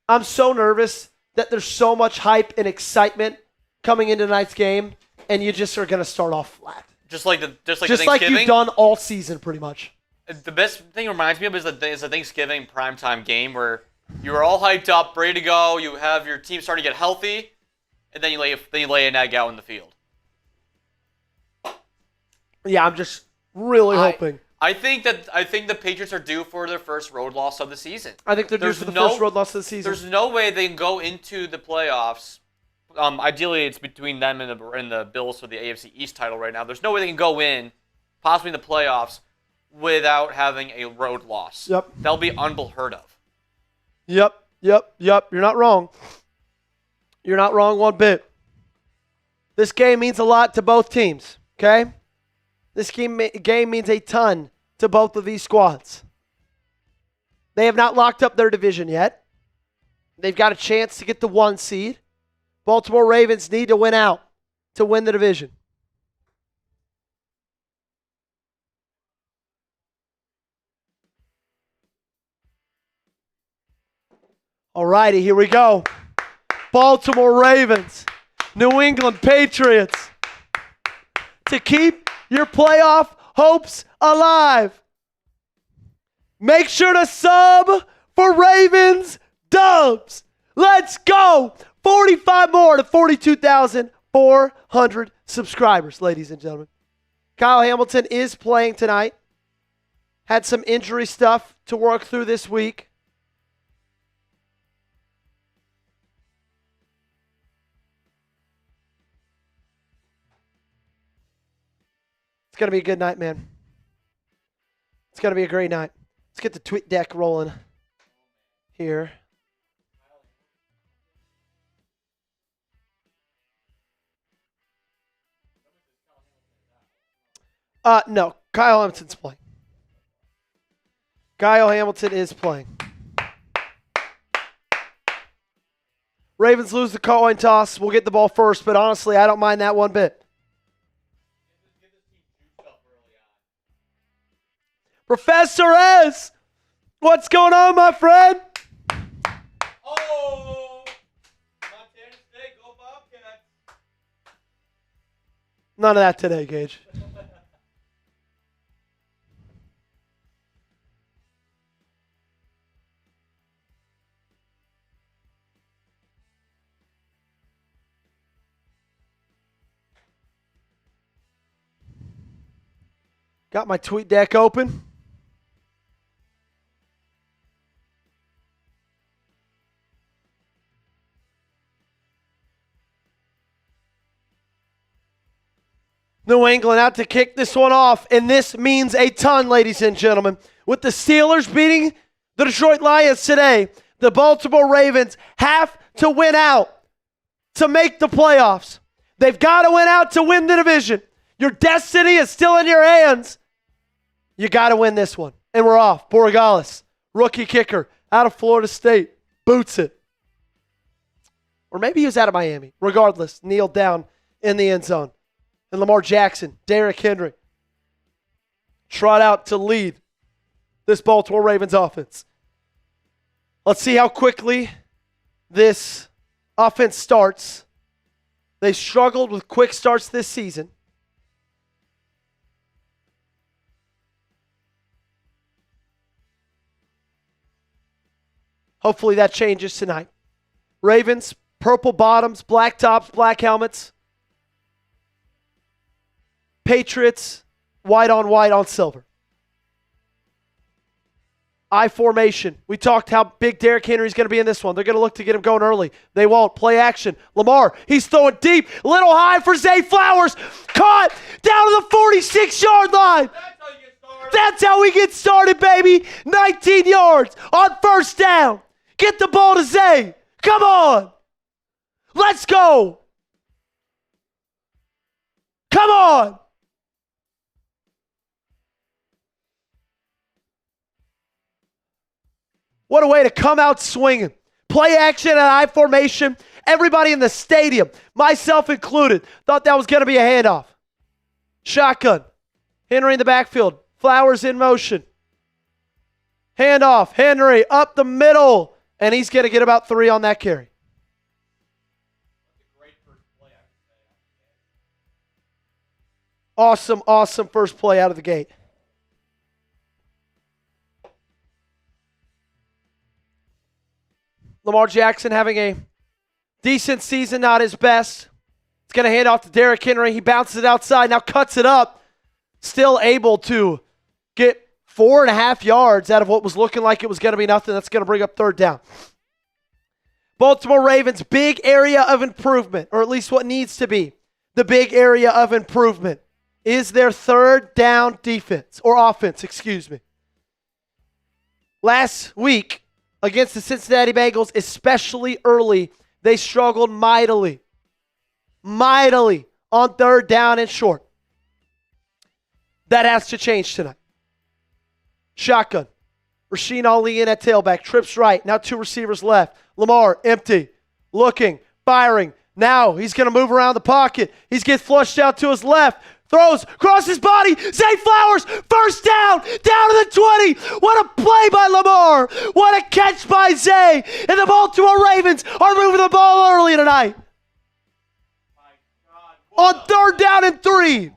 Speaker 1: I'm so nervous that there's so much hype and excitement coming into tonight's game, and you just are going to start off flat.
Speaker 2: Just like
Speaker 1: Just like you've done all season, pretty much.
Speaker 2: The best thing it reminds me of is the Thanksgiving primetime game where you are all hyped up, ready to go. You have your team starting to get healthy, and then you lay an egg out in the field.
Speaker 1: Yeah, I'm just really hoping.
Speaker 2: I think the Patriots are due for their first road loss of the season.
Speaker 1: I think they're due for the first road loss of the season.
Speaker 2: There's no way they can go into the playoffs. Ideally, it's between them and the Bills for the AFC East title right now. There's no way they can go in, possibly in the playoffs, without having a road loss.
Speaker 1: Yep.
Speaker 2: That'll be unheard of.
Speaker 1: Yep. Yep. You're not wrong. You're not wrong one bit. This game means a lot to both teams, okay? This game means a ton to both of these squads. They have not locked up their division yet. They've got a chance to get the 1 seed. Baltimore Ravens need to win out to win the division. All righty, here we go. Baltimore Ravens, New England Patriots. To keep your playoff hopes alive, make sure to sub for Ravens Dubs. Let's go. 45 more to 42,400 subscribers, ladies and gentlemen. Kyle Hamilton is playing tonight. Had some injury stuff to work through this week. It's going to be a good night, man. It's going to be a great night. Let's get the tweet deck rolling here. No, Kyle Hamilton's playing. Kyle Hamilton is playing. Ravens lose the coin toss. We'll get the ball first, but honestly, I don't mind that one bit. Professor S, what's going on, my friend?
Speaker 2: Oh, Montana State, go Bobcats.
Speaker 1: None of that today, Gage. Got my tweet deck open. New England out to kick this one off, and this means a ton, ladies and gentlemen. With the Steelers beating the Detroit Lions today, the Baltimore Ravens have to win out to make the playoffs. They've got to win out to win the division. Your destiny is still in your hands. You got to win this one. And we're off. Borregales, rookie kicker, out of Florida State, boots it. Or maybe he was out of Miami. Regardless, kneeled down in the end zone. And Lamar Jackson, Derrick Henry, trot out to lead this Baltimore Ravens offense. Let's see how quickly this offense starts. They struggled with quick starts this season. Hopefully that changes tonight. Ravens, purple bottoms, black tops, black helmets. Patriots, white on silver. I formation. We talked how big Derrick Henry's going to be in this one. They're going to look to get him going early. They won't. Play action. Lamar, he's throwing deep. Little high for Zay Flowers. Caught down to the 46-yard line. That's how we get started, baby. 19 yards on first down. Get the ball to Zay. Come on. Let's go. Come on. What a way to come out swinging. Play action at I formation. Everybody in the stadium, myself included, thought that was going to be a handoff. Shotgun. Henry in the backfield. Flowers in motion. Handoff. Henry up the middle. And he's going to get about 3 on that carry. Awesome first play out of the gate. Lamar Jackson having a decent season, not his best. It's going to hand off to Derrick Henry. He bounces it outside, now cuts it up. Still able to get 4.5 yards out of what was looking like it was going to be nothing. That's going to bring up third down. Baltimore Ravens, big area of improvement, or at least what needs to be the big area of improvement, is their third down defense, or offense, excuse me. Last week, against the Cincinnati Bengals, especially early, they struggled mightily on third down and short. That has to change tonight. Shotgun. Rashod Ali in at tailback. Trips right. Now 2 receivers left. Lamar empty. Looking. Firing. Now he's going to move around the pocket. He's gets flushed out to his left. Throws. Across his body. Zay Flowers. First down. Down to the 20. What a play by Lamar. What a catch by Zay. And the Baltimore Ravens are moving the ball early tonight. On third down and 3.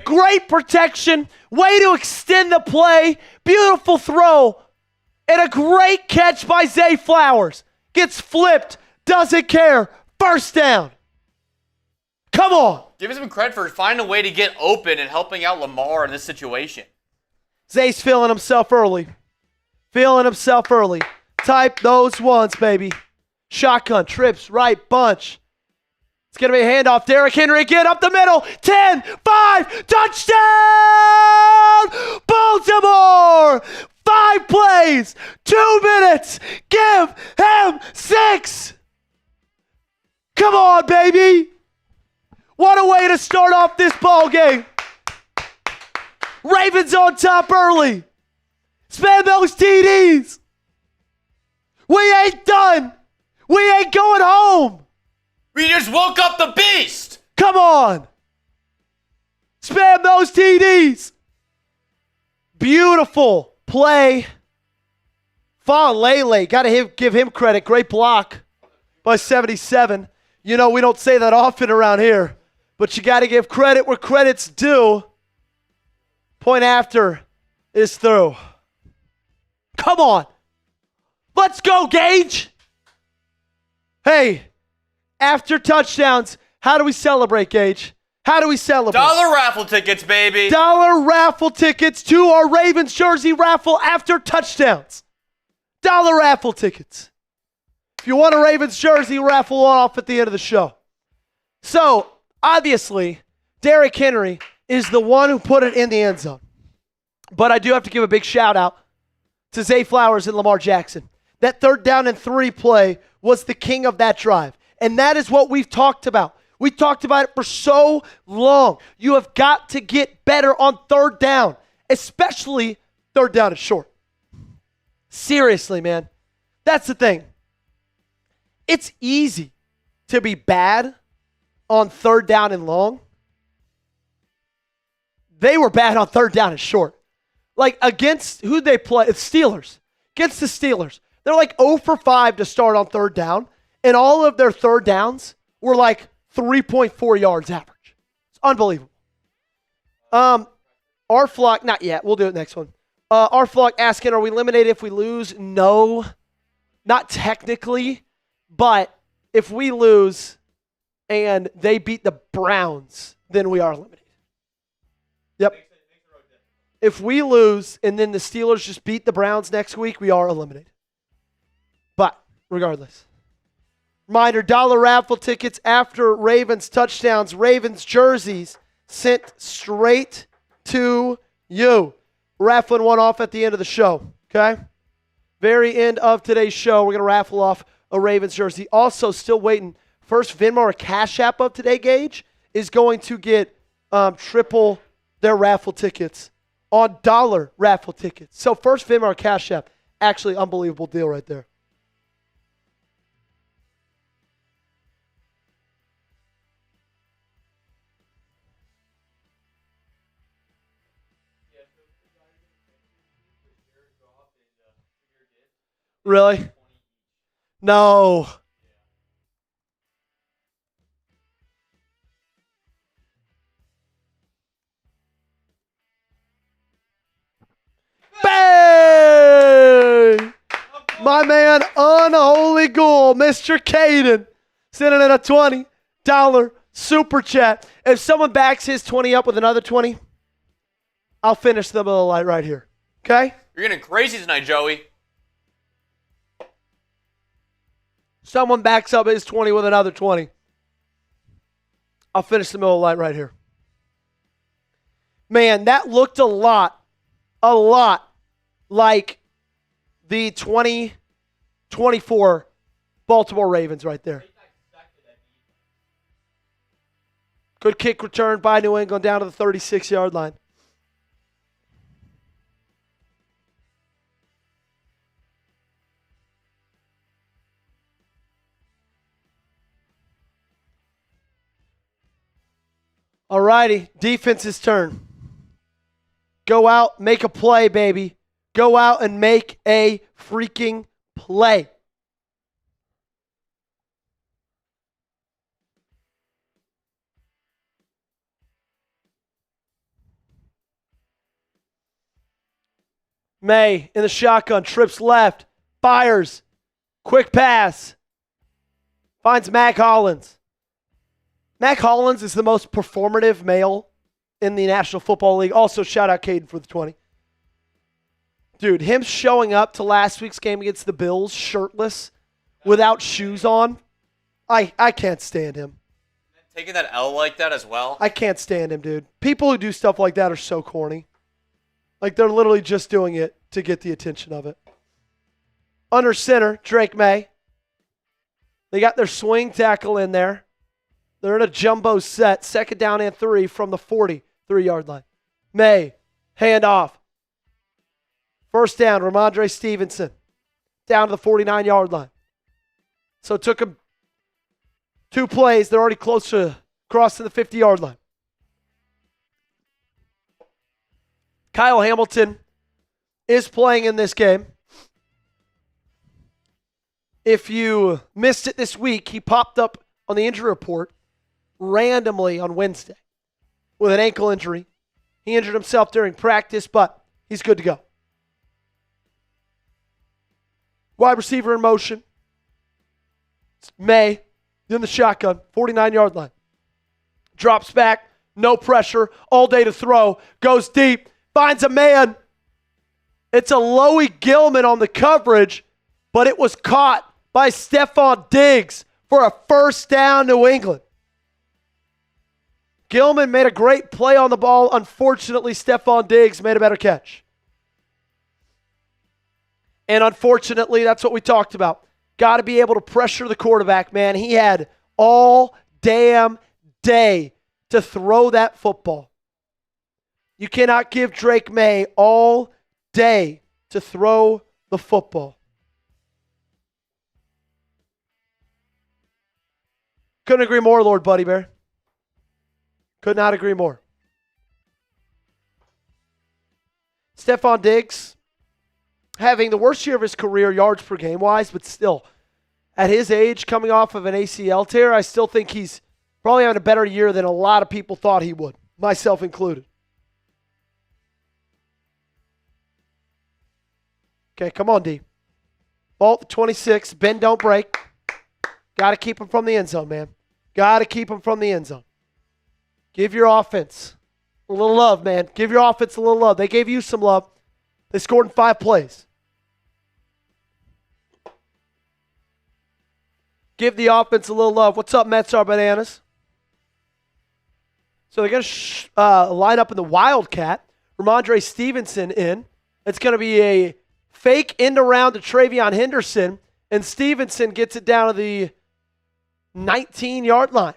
Speaker 1: Great protection. Way to extend the play. Beautiful throw. And a great catch by Zay Flowers. Gets flipped. Doesn't care. First down. Come on.
Speaker 2: Give him some credit for finding a way to get open and helping out Lamar in this situation.
Speaker 1: Zay's feeling himself early. Type those ones, baby. Shotgun. Trips right. Bunch. It's going to be a handoff. Derrick Henry again up the middle. 10, 5, touchdown! Baltimore! 5 plays, 2 minutes. Give him 6. Come on, baby. What a way to start off this ball game. Ravens on top early. Spam those TDs. We ain't done. We ain't going home.
Speaker 2: We just woke up the beast.
Speaker 1: Come on. Spam those TDs. Beautiful play. Lele, got to give him credit. Great block by 77. You know, we don't say that often around here, but you got to give credit where credit's due. Point after is through. Come on. Let's go, Gage. Hey. After touchdowns, how do we celebrate, Gage? How do we celebrate?
Speaker 2: Dollar raffle tickets, baby.
Speaker 1: Dollar raffle tickets to our Ravens jersey raffle after touchdowns. Dollar raffle tickets. If you want a Ravens jersey, raffle one off at the end of the show. So, obviously, Derrick Henry is the one who put it in the end zone. But I do have to give a big shout out to Zay Flowers and Lamar Jackson. That third down and 3 play was the king of that drive. And that is what we've talked about. We talked about it for so long. You have got to get better on third down, especially third down and short. Seriously, man. That's the thing. It's easy to be bad on third down and long. They were bad on third down and short. Like against who they play? It's Steelers. Against the Steelers. They're like 0 for 5 to start on third down. And all of their third downs were like 3.4 yards average. It's unbelievable. Our flock, not yet. We'll do it next one. Our flock asking, are we eliminated if we lose? No, not technically. But if we lose and they beat the Browns, then we are eliminated. Yep. If we lose and then the Steelers just beat the Browns next week, we are eliminated. But regardless. Reminder, dollar raffle tickets after Ravens touchdowns. Ravens jerseys sent straight to you. Raffling one off at the end of the show, okay? Very end of today's show, we're going to raffle off a Ravens jersey. Also, still waiting. First Venmo or Cash App of today, Gage, is going to get triple their raffle tickets on dollar raffle tickets. So first Venmo or Cash App, actually unbelievable deal right there. Really? No. Bang! My man, Unholy Ghoul, Mr. Caden, sending in a $20 super chat. If someone backs his 20 up with another 20, I'll finish the middle light right here. Okay?
Speaker 2: You're getting crazy tonight, Joey.
Speaker 1: Someone backs up his 20 with another 20. I'll finish the middle light right here. Man, that looked a lot like the 2024 Baltimore Ravens right there. Good kick return by New England down to the 36-yard line. All righty, defense's turn. Go out, make a play, baby. Go out and make a freaking play. May in the shotgun, trips left, fires, quick pass, finds Mac Hollins. Mac Hollins is the most performative male in the National Football League. Also, shout out Caden for the 20. Dude, him showing up to last week's game against the Bills shirtless, without shoes on, I can't stand him.
Speaker 2: Taking that L like that as well.
Speaker 1: I can't stand him, dude. People who do stuff like that are so corny. Like, they're literally just doing it to get the attention of it. Under center, Drake May. They got their swing tackle in there. They're in a jumbo set, 2nd down and 3 from the 43-yard line. May, hand off. 1st down, Ramondre Stevenson, down to the 49-yard line. So it took him 2 plays. They're already close to crossing the 50-yard line. Kyle Hamilton is playing in this game. If you missed it this week, he popped up on the injury report randomly on Wednesday with an ankle injury. He injured himself during practice, but he's good to go. Wide receiver in motion. It's May in the shotgun, 49-yard line. Drops back, no pressure, all day to throw, goes deep, finds a man. It's a Loey Gilman on the coverage, but it was caught by Stephon Diggs for a 1st down, New England. Gilman made a great play on the ball. Unfortunately, Stephon Diggs made a better catch. And unfortunately, that's what we talked about. Got to be able to pressure the quarterback, man. He had all damn day to throw that football. You cannot give Drake May all day to throw the football. Couldn't agree more, Lord Buddy Bear. Could not agree more. Stephon Diggs having the worst year of his career yards per game wise, but still, at his age, coming off of an ACL tear, I still think he's probably having a better year than a lot of people thought he would, myself included. Okay, come on, D. Ball at the 26. Bend, don't break. Got to keep him from the end zone, man. Got to keep him from the end zone. Give your offense a little love, man. Give your offense a little love. They gave you some love. They scored in 5 plays. Give the offense a little love. What's up, Mets are bananas? So they're going to line up in the Wildcat. Ramondre Stevenson in. It's going to be a fake end around to Travion Henderson, and Stevenson gets it down to the 19-yard line.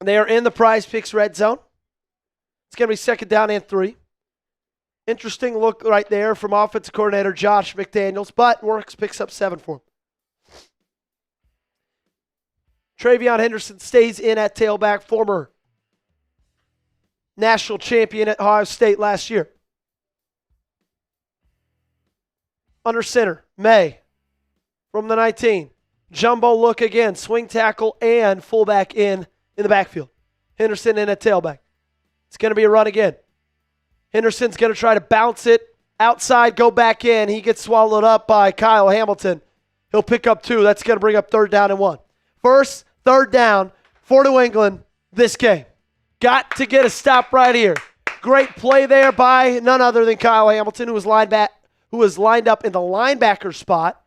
Speaker 1: They are in the Prize Picks red zone. It's going to be 2nd down and 3. Interesting look right there from offensive coordinator Josh McDaniels, but Works picks up 7 for him. Travion Henderson stays in at tailback, former national champion at Ohio State last year. Under center, May from the 19. Jumbo look again, swing tackle and fullback in the backfield. Henderson in at tailback. It's going to be a run again. Henderson's going to try to bounce it outside, go back in. He gets swallowed up by Kyle Hamilton. He'll pick up 2. That's going to bring up 3rd down and 1. First, 3rd down for New England this game. Got to get a stop right here. Great play there by none other than Kyle Hamilton, who was lined up in the linebacker spot.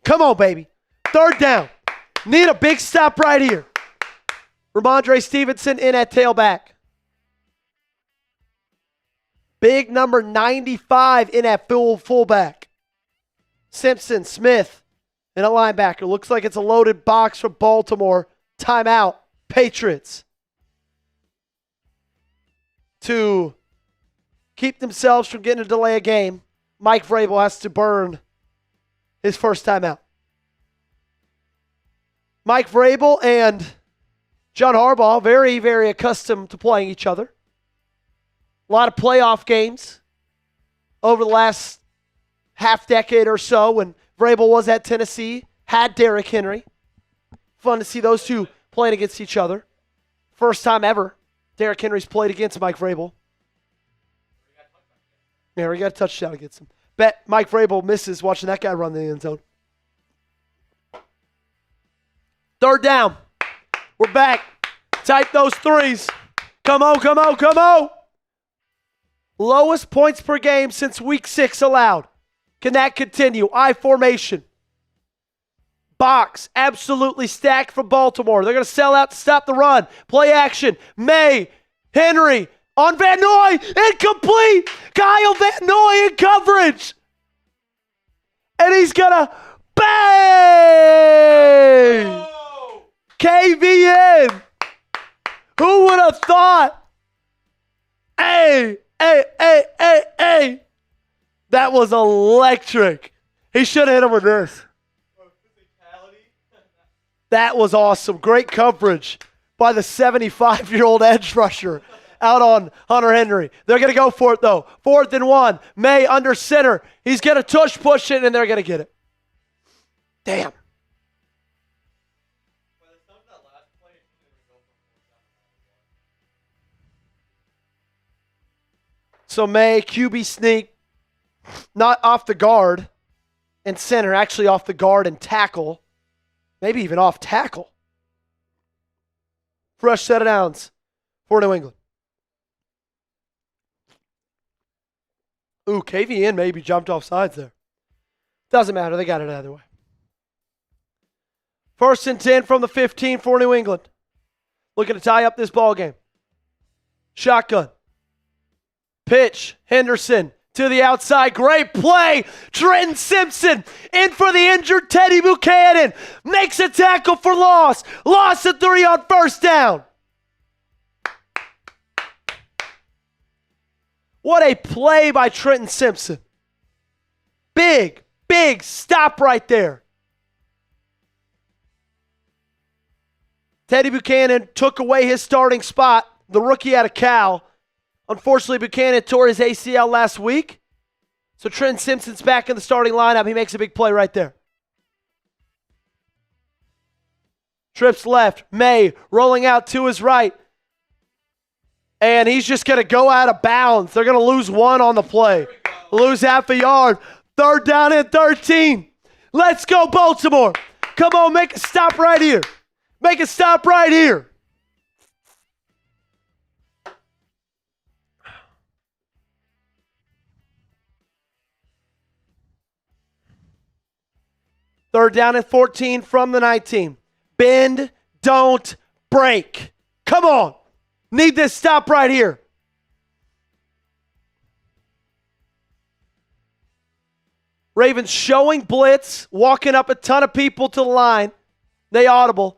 Speaker 1: Come on, baby. 3rd down. Need a big stop right here. Ramondre Stevenson in at tailback. Big number 95 in at fullback. Simpson, Smith in a linebacker. Looks like it's a loaded box for Baltimore. Timeout. Patriots. To keep themselves from getting a delay a game, Mike Vrabel has to burn his first timeout. Mike Vrabel and John Harbaugh, very, very accustomed to playing each other. A lot of playoff games over the last half decade or so when Vrabel was at Tennessee, had Derrick Henry. Fun to see those two playing against each other. First time ever Derrick Henry's played against Mike Vrabel. Yeah, we got a touchdown against him. Bet Mike Vrabel misses watching that guy run the end zone. Third down. We're back. Type those threes. Come on, come on, come on. Lowest points per game since week 6 allowed. Can that continue? I formation. Box absolutely stacked for Baltimore. They're going to sell out to stop the run. Play action. May, Henry, on Van Noy, incomplete. Kyle Van Noy in coverage. And he's going to bang. Oh. KVN. Who would have thought? Hey. That was electric. He should have hit him with this. That was awesome. Great coverage by the 75-year-old edge rusher out on Hunter Henry. They're going to go for it, though. 4th and 1. May under center. He's going to push it, and they're going to get it. Damn. So May, QB sneak, not off the guard and center, actually off the guard and tackle. Maybe even off tackle. Fresh set of downs for New England. Ooh, KVN maybe jumped off sides there. Doesn't matter. They got it either way. 1st and 10 from the 15 for New England. Looking to tie up this ball game. Shotgun. Pitch. Henderson to the outside. Great play. Trenton Simpson in for the injured Teddy Buchanan. Makes a tackle for loss. Loss of 3 on first down. What a play by Trenton Simpson. Big stop right there. Teddy Buchanan took away his starting spot. The rookie out of Cal. Unfortunately, Buchanan tore his ACL last week. So Trenton Simpson's back in the starting lineup. He makes a big play right there. Trips left. May rolling out to his right. And he's just going to go out of bounds. They're going to lose 1 on the play. Lose half a yard. 3rd down and 13. Let's go, Baltimore. Come on, make a stop right here. Make a stop right here. Third down and 14 from the 19. Bend, don't break. Come on. Need this stop right here. Ravens showing blitz, walking up a ton of people to the line. They audible.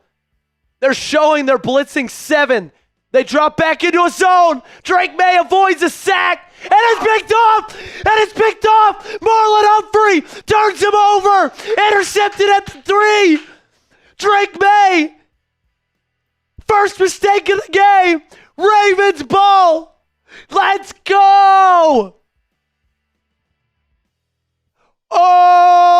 Speaker 1: They're showing they're blitzing 7. They drop back into a zone. Drake May avoids a sack. And it's picked off. Marlon Humphrey turns him over. Intercepted at the 3. Drake May. First mistake of the game. Ravens ball. Let's go. Oh.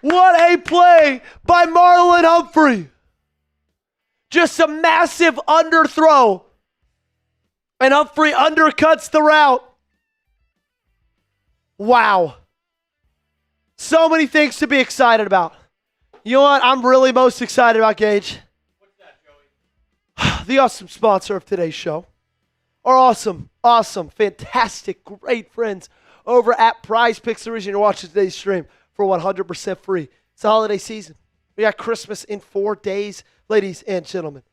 Speaker 1: What a play by Marlon Humphrey. Just a massive underthrow. And Humphrey undercuts the route. Wow. So many things to be excited about. You know what I'm really most excited about, Gage?
Speaker 2: What's that, Joey?
Speaker 1: The awesome sponsor of today's show. Our awesome, fantastic, great friends over at Prize Picks, the reason you're watching today's stream. for 100% free. It's the holiday season. We got Christmas in 4 days, ladies and gentlemen.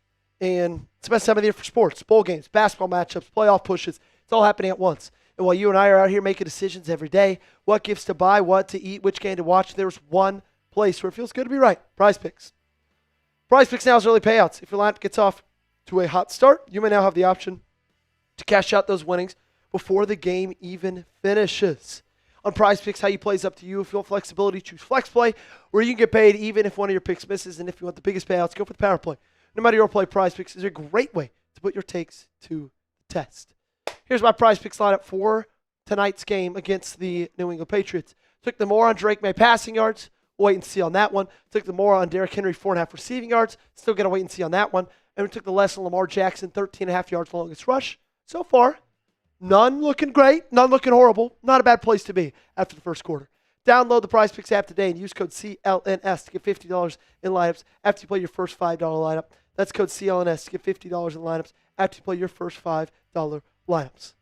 Speaker 1: And it's the best time of the year for sports, bowl games, basketball matchups, playoff pushes. It's all happening at once. And while you and I are out here making decisions every day, what gifts to buy, what to eat, which game to watch, there's one place where it feels good to be right. Prize Picks. Prize Picks now is early payouts. If your lineup gets off to a hot start, you may now have the option to cash out those winnings before the game even finishes. On Prize Picks, how you play is up to you. If you want flexibility, choose Flex Play, where you can get paid even if one of your picks misses. And if you want the biggest payouts, go for the Power Play. No matter your play, Prize Picks is a great way to put your takes to the test. Here's my Prize Picks lineup for tonight's game against the New England Patriots. Took the more on Drake May passing yards. Wait and see on that one. Took the more on Derrick Henry, 4.5 receiving yards. Still got to wait and see on that one. And we took the less on Lamar Jackson, 13.5 yards for longest rush. So far, none looking great, none looking horrible. Not a bad place to be after the first quarter. Download the Prize Picks app today and use code CLNS to get $50 in lineups after you play your first $5 lineup. That's code CLNS to get $50 in lineups after you play your first $5 lineups.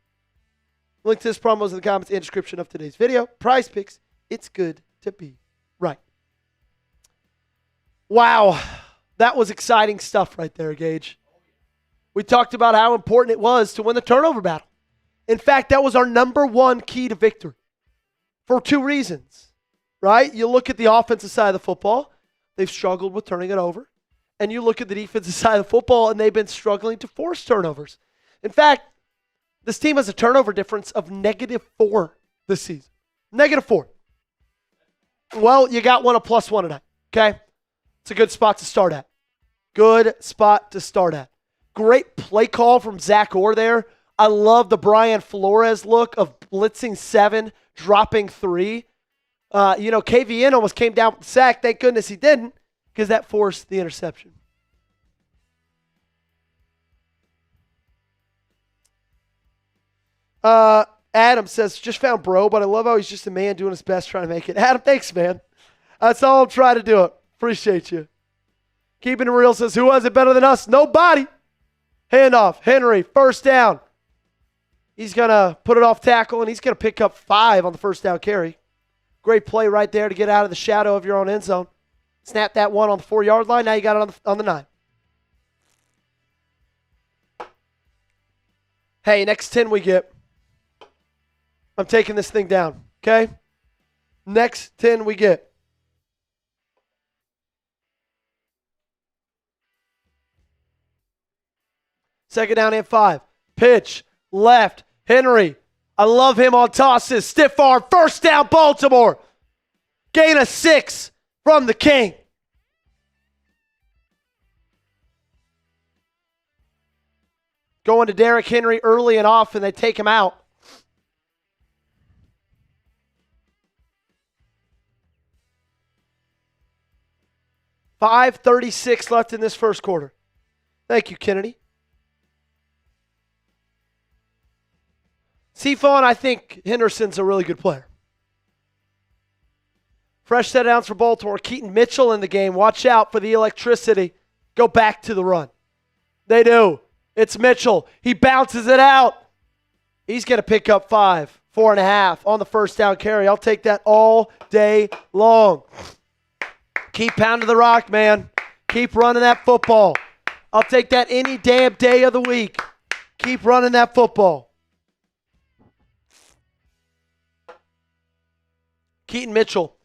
Speaker 1: Link to this promo is in the comments and description of today's video. Prize Picks, it's good to be right. Wow, that was exciting stuff right there, Gage. We talked about how important it was to win the turnover battle. In fact, that was our number one key to victory for two reasons, right? You look at the offensive side of the football, they've struggled with turning it over. And you look at the defensive side of the football, and they've been struggling to force turnovers. In fact, this team has a turnover difference of -4 this season. -4. Well, you got one a +1 tonight, okay? It's a good spot to start at. Good spot to start at. Great play call from Zach Orr there. I love the Brian Flores look of blitzing 7, dropping 3. KVN almost came down with the sack. Thank goodness he didn't, because that forced the interception. Adam says, just found bro, but I love how he's just a man doing his best trying to make it. Adam, thanks, man. That's all I'm trying to do. It. Appreciate you. Keeping it real says, who has it better than us? Nobody. Handoff. Henry, first down. He's going to put it off tackle, and he's going to pick up 5 on the first down carry. Great play right there to get out of the shadow of your own end zone. Snap that one on the 4-yard line. Now you got it on the 9. Hey, next 10 we get. I'm taking this thing down, okay? Next 10 we get. Second down and 5. Pitch, left, Henry. I love him on tosses. Stiff arm, first down, Baltimore. Gain of 6 from the King. Going to Derrick Henry early and often, they take him out. $5:36 left in this first quarter. Thank you, Kennedy. Seafawn, I think Henderson's a really good player. Fresh set downs for Baltimore. Keaton Mitchell in the game. Watch out for the electricity. Go back to the run. They do. It's Mitchell. He bounces it out. He's going to pick up 5, 4.5 on the first down carry. I'll take that all day long. Keep pounding the rock, man. Keep running that football. I'll take that any damn day of the week. Keep running that football. Keaton Mitchell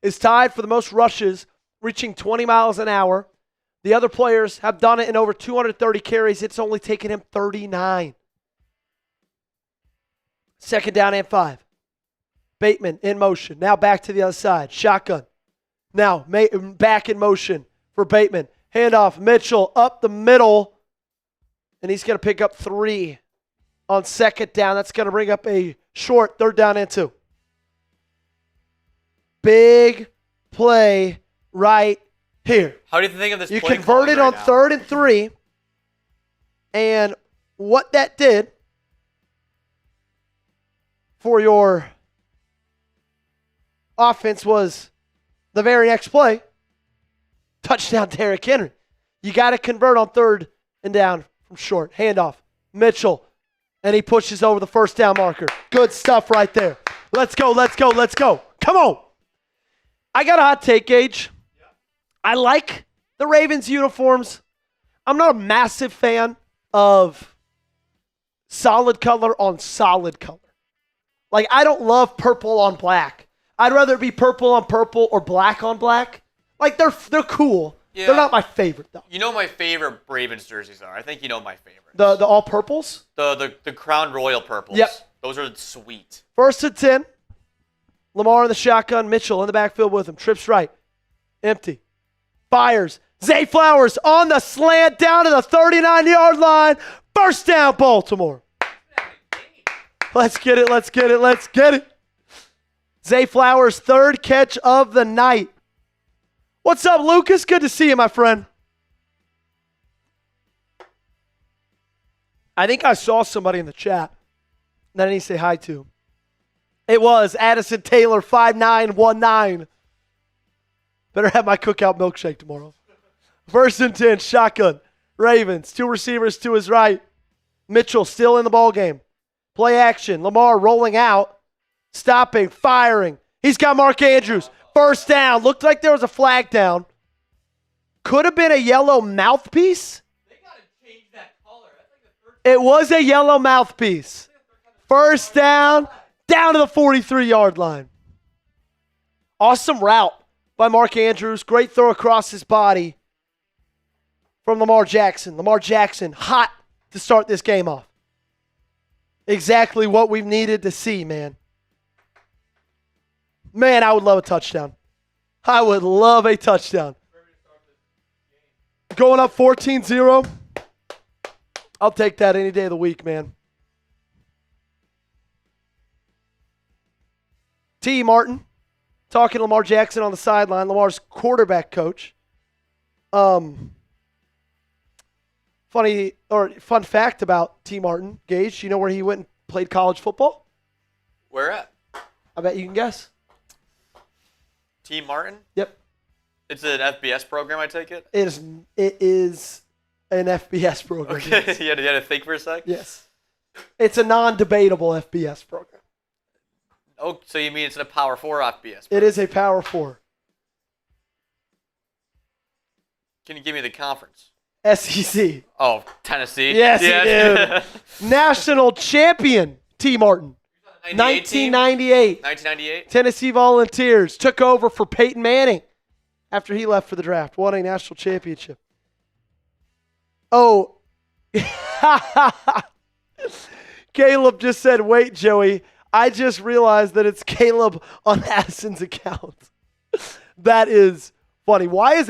Speaker 1: is tied for the most rushes, reaching 20 miles an hour. The other players have done it in over 230 carries. It's only taken him 39. Second down and 5. Bateman in motion. Now back to the other side. Shotgun. Now back in motion for Bateman. Handoff. Mitchell up the middle. And he's going to pick up 3 on second down. That's going to bring up a short third down and 2. Big play right here.
Speaker 2: How do you think of this
Speaker 1: You
Speaker 2: play
Speaker 1: converted
Speaker 2: calling
Speaker 1: on
Speaker 2: right now?
Speaker 1: 3rd and 3. And what that did for your offense was the very next play, touchdown Derrick Henry. You got to convert on 3rd and down from short. Handoff. Mitchell. And he pushes over the first down marker. Good stuff right there. Let's go, let's go, let's go. Come on. I got a hot take, Gage. I like the Ravens uniforms. I'm not a massive fan of solid color on solid color. Like, I don't love purple on black. I'd rather it be purple on purple or black on black. Like, they're cool. Yeah. They're not my favorite, though.
Speaker 2: You know my favorite Ravens jerseys are. I think you know my favorite.
Speaker 1: The all purples?
Speaker 2: The Crown Royal purples.
Speaker 1: Yep.
Speaker 2: Those are sweet.
Speaker 1: 1st and 10. Lamar in the shotgun. Mitchell in the backfield with him. Trips right. Empty. Fires. Zay Flowers on the slant down to the 39-yard line. First down, Baltimore. Let's get it. Let's get it. Let's get it. Zay Flowers' 3rd catch of the night. What's up, Lucas? Good to see you, my friend. I think I saw somebody in the chat that I need to say hi to. It was Addison Taylor, 5919. Better have my cookout milkshake tomorrow. 1st and 10, shotgun. Ravens, 2 receivers to his right. Mitchell still in the ball game. Play action. Lamar rolling out. Stopping, firing. He's got Mark Andrews. 1st down. Looked like there was a flag down. Could have been a yellow mouthpiece.
Speaker 2: They got to change that color. That's like the
Speaker 1: 3rd. It was a yellow mouthpiece. 1st down. Down to the 43-yard line. Awesome route by Mark Andrews. Great throw across his body from Lamar Jackson. Lamar Jackson, hot to start this game off. Exactly what we've needed to see, man. Man, I would love a touchdown. I would love a touchdown. Going up 14-0. I'll take that any day of the week, man. T. Martin talking to Lamar Jackson on the sideline, Lamar's quarterback coach. Fun fact about T. Martin, Gage, you know where he went and played college football?
Speaker 2: Where at?
Speaker 1: I bet you can guess.
Speaker 2: T. Martin?
Speaker 1: Yep.
Speaker 2: It's an FBS program, I take it?
Speaker 1: It is an FBS program.
Speaker 2: Okay,
Speaker 1: yes.
Speaker 2: you had to think for a sec?
Speaker 1: Yes. It's a non-debatable FBS program.
Speaker 2: Oh, so you mean it's in a Power 4 FBS program?
Speaker 1: It is a Power 4.
Speaker 2: Can you give me the conference?
Speaker 1: SEC.
Speaker 2: Oh, Tennessee?
Speaker 1: Yes, yeah. National champion, T. Martin. 1998.
Speaker 2: 1998?
Speaker 1: Tennessee Volunteers took over for Peyton Manning after he left for the draft. Won a national championship. Oh. Caleb just said, wait, Joey. I just realized that it's Caleb on Addison's account. That is funny. Why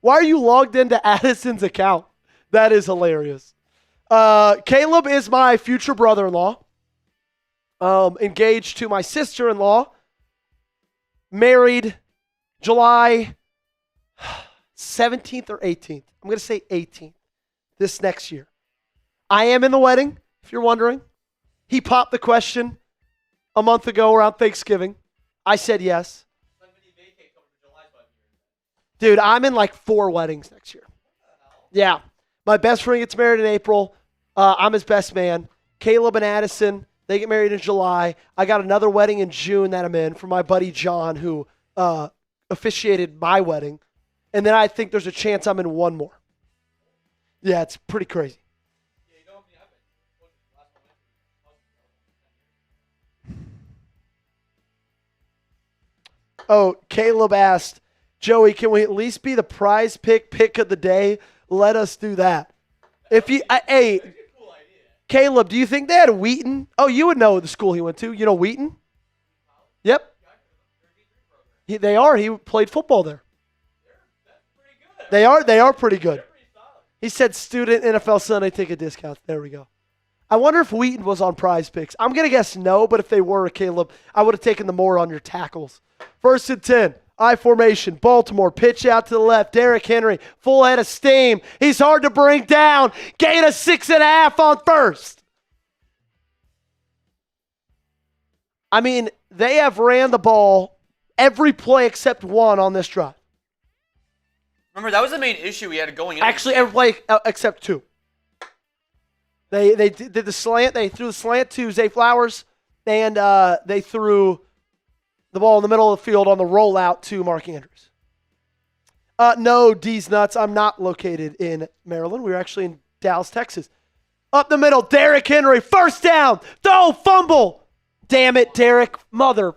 Speaker 1: are you logged into Addison's account? That is hilarious. Caleb is my future brother-in-law. Engaged to my sister-in-law. Married July 17th or 18th. I'm going to say 18th this next year. I am in the wedding, if you're wondering. He popped the question a month ago around Thanksgiving. I said yes. Dude, I'm in like 4 weddings next year. Yeah. My best friend gets married in April. I'm his best man. Caleb and Addison, they get married in July. I got another wedding in June that I'm in for my buddy John, who officiated my wedding. And then I think there's a chance I'm in one more. Yeah, it's pretty crazy. Oh, Caleb asked, Joey, can we at least be the prize pick of the day? Let us do that. Hey, Caleb, do you think they had Wheaton? Oh, you would know the school he went to. You know Wheaton? Yep. They are. He played football there. They are pretty good. He said student NFL Sunday ticket discounts. There we go. I wonder if Wheaton was on prize picks. I'm going to guess no, but if they were, Caleb, I would have taken the more on your tackles. 1st and 10, I formation. Baltimore, pitch out to the left. Derrick Henry, full head of steam. He's hard to bring down. Gain of 6.5 on first. I mean, they have ran the ball every play except one on this drive.
Speaker 2: Remember, that was the main issue we had going in.
Speaker 1: Actually, every play except 2. They did the slant. They threw the slant to Zay Flowers, and they threw The ball in the middle of the field on the rollout to Mark Andrews. No, D's nuts. I'm not located in Maryland. We're actually in Dallas, Texas. Up the middle, Derrick Henry. First down. Throw, fumble. Damn it, Derrick. Mother.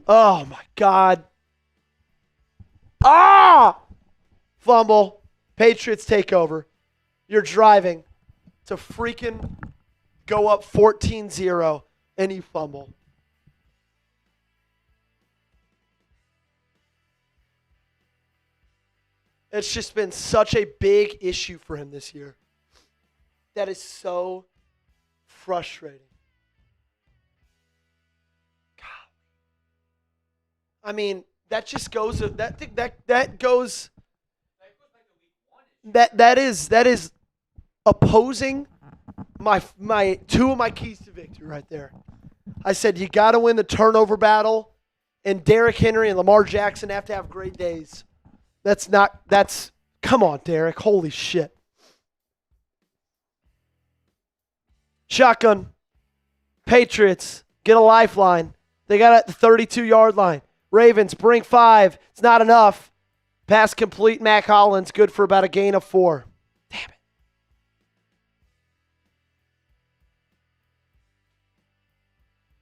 Speaker 1: Oh, my God. Fumble. Patriots take over. You're driving to freaking go up 14-0, and you fumble. It's just been such a big issue for him this year. That is so frustrating. God. I mean, that just goes. That goes. That is opposing my two of my keys to victory right there. I said you got to win the turnover battle, and Derrick Henry and Lamar Jackson have to have great days. Come on, Derrick. Holy shit. Shotgun. Patriots get a lifeline. They got it at the 32-yard line. Ravens bring 5. It's not enough. Pass complete. Mac Hollins good for about a gain of 4. Damn it.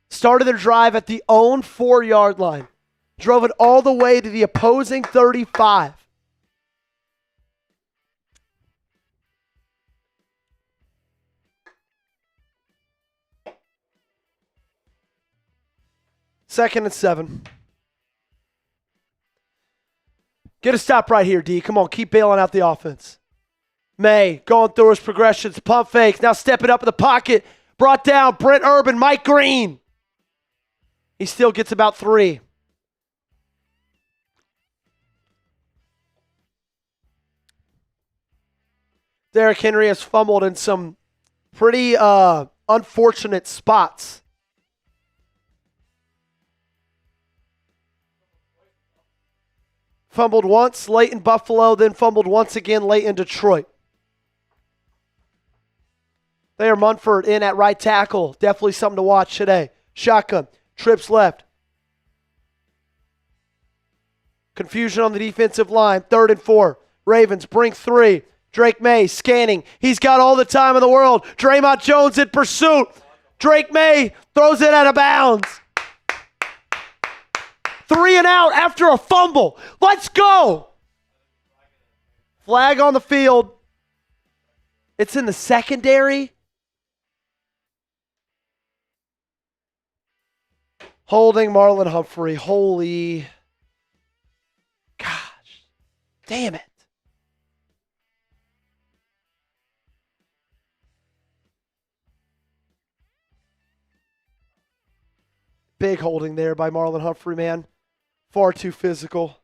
Speaker 1: Started their drive at the own 4-yard line. Drove it all the way to the opposing 35. Second and 7. Get a stop right here, D. Come on, keep bailing out the offense. May going through his progressions, pump fakes, now stepping up in the pocket. Brought down Brent Urban, Mike Green. He still gets about 3. Derrick Henry has fumbled in some pretty unfortunate spots. Fumbled once late in Buffalo, then fumbled once again late in Detroit. Thayer Munford in at right tackle. Definitely something to watch today. Shotgun. Trips left. Confusion on the defensive line. 3rd and 4. Ravens bring 3. Drake May scanning. He's got all the time in the world. Dre'Mont Jones in pursuit. Drake May throws it out of bounds. 3 and out after a fumble. Let's go. Flag on the field. It's in the secondary. Holding Marlon Humphrey. Holy gosh. Damn it. Big holding there by Marlon Humphrey, man. Far too physical.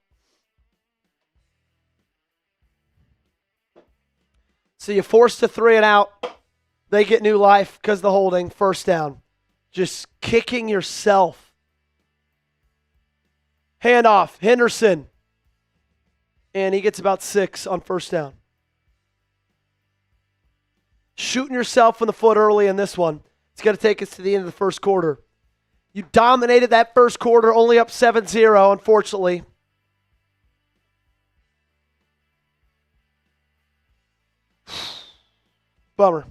Speaker 1: So you force the 3 and out. They get new life because of the holding. First down. Just kicking yourself. Handoff. Henderson. And he gets about 6 on first down. Shooting yourself in the foot early in this one. It's going to take us to the end of the first quarter. You dominated that first quarter, only up 7-0, unfortunately. Bummer.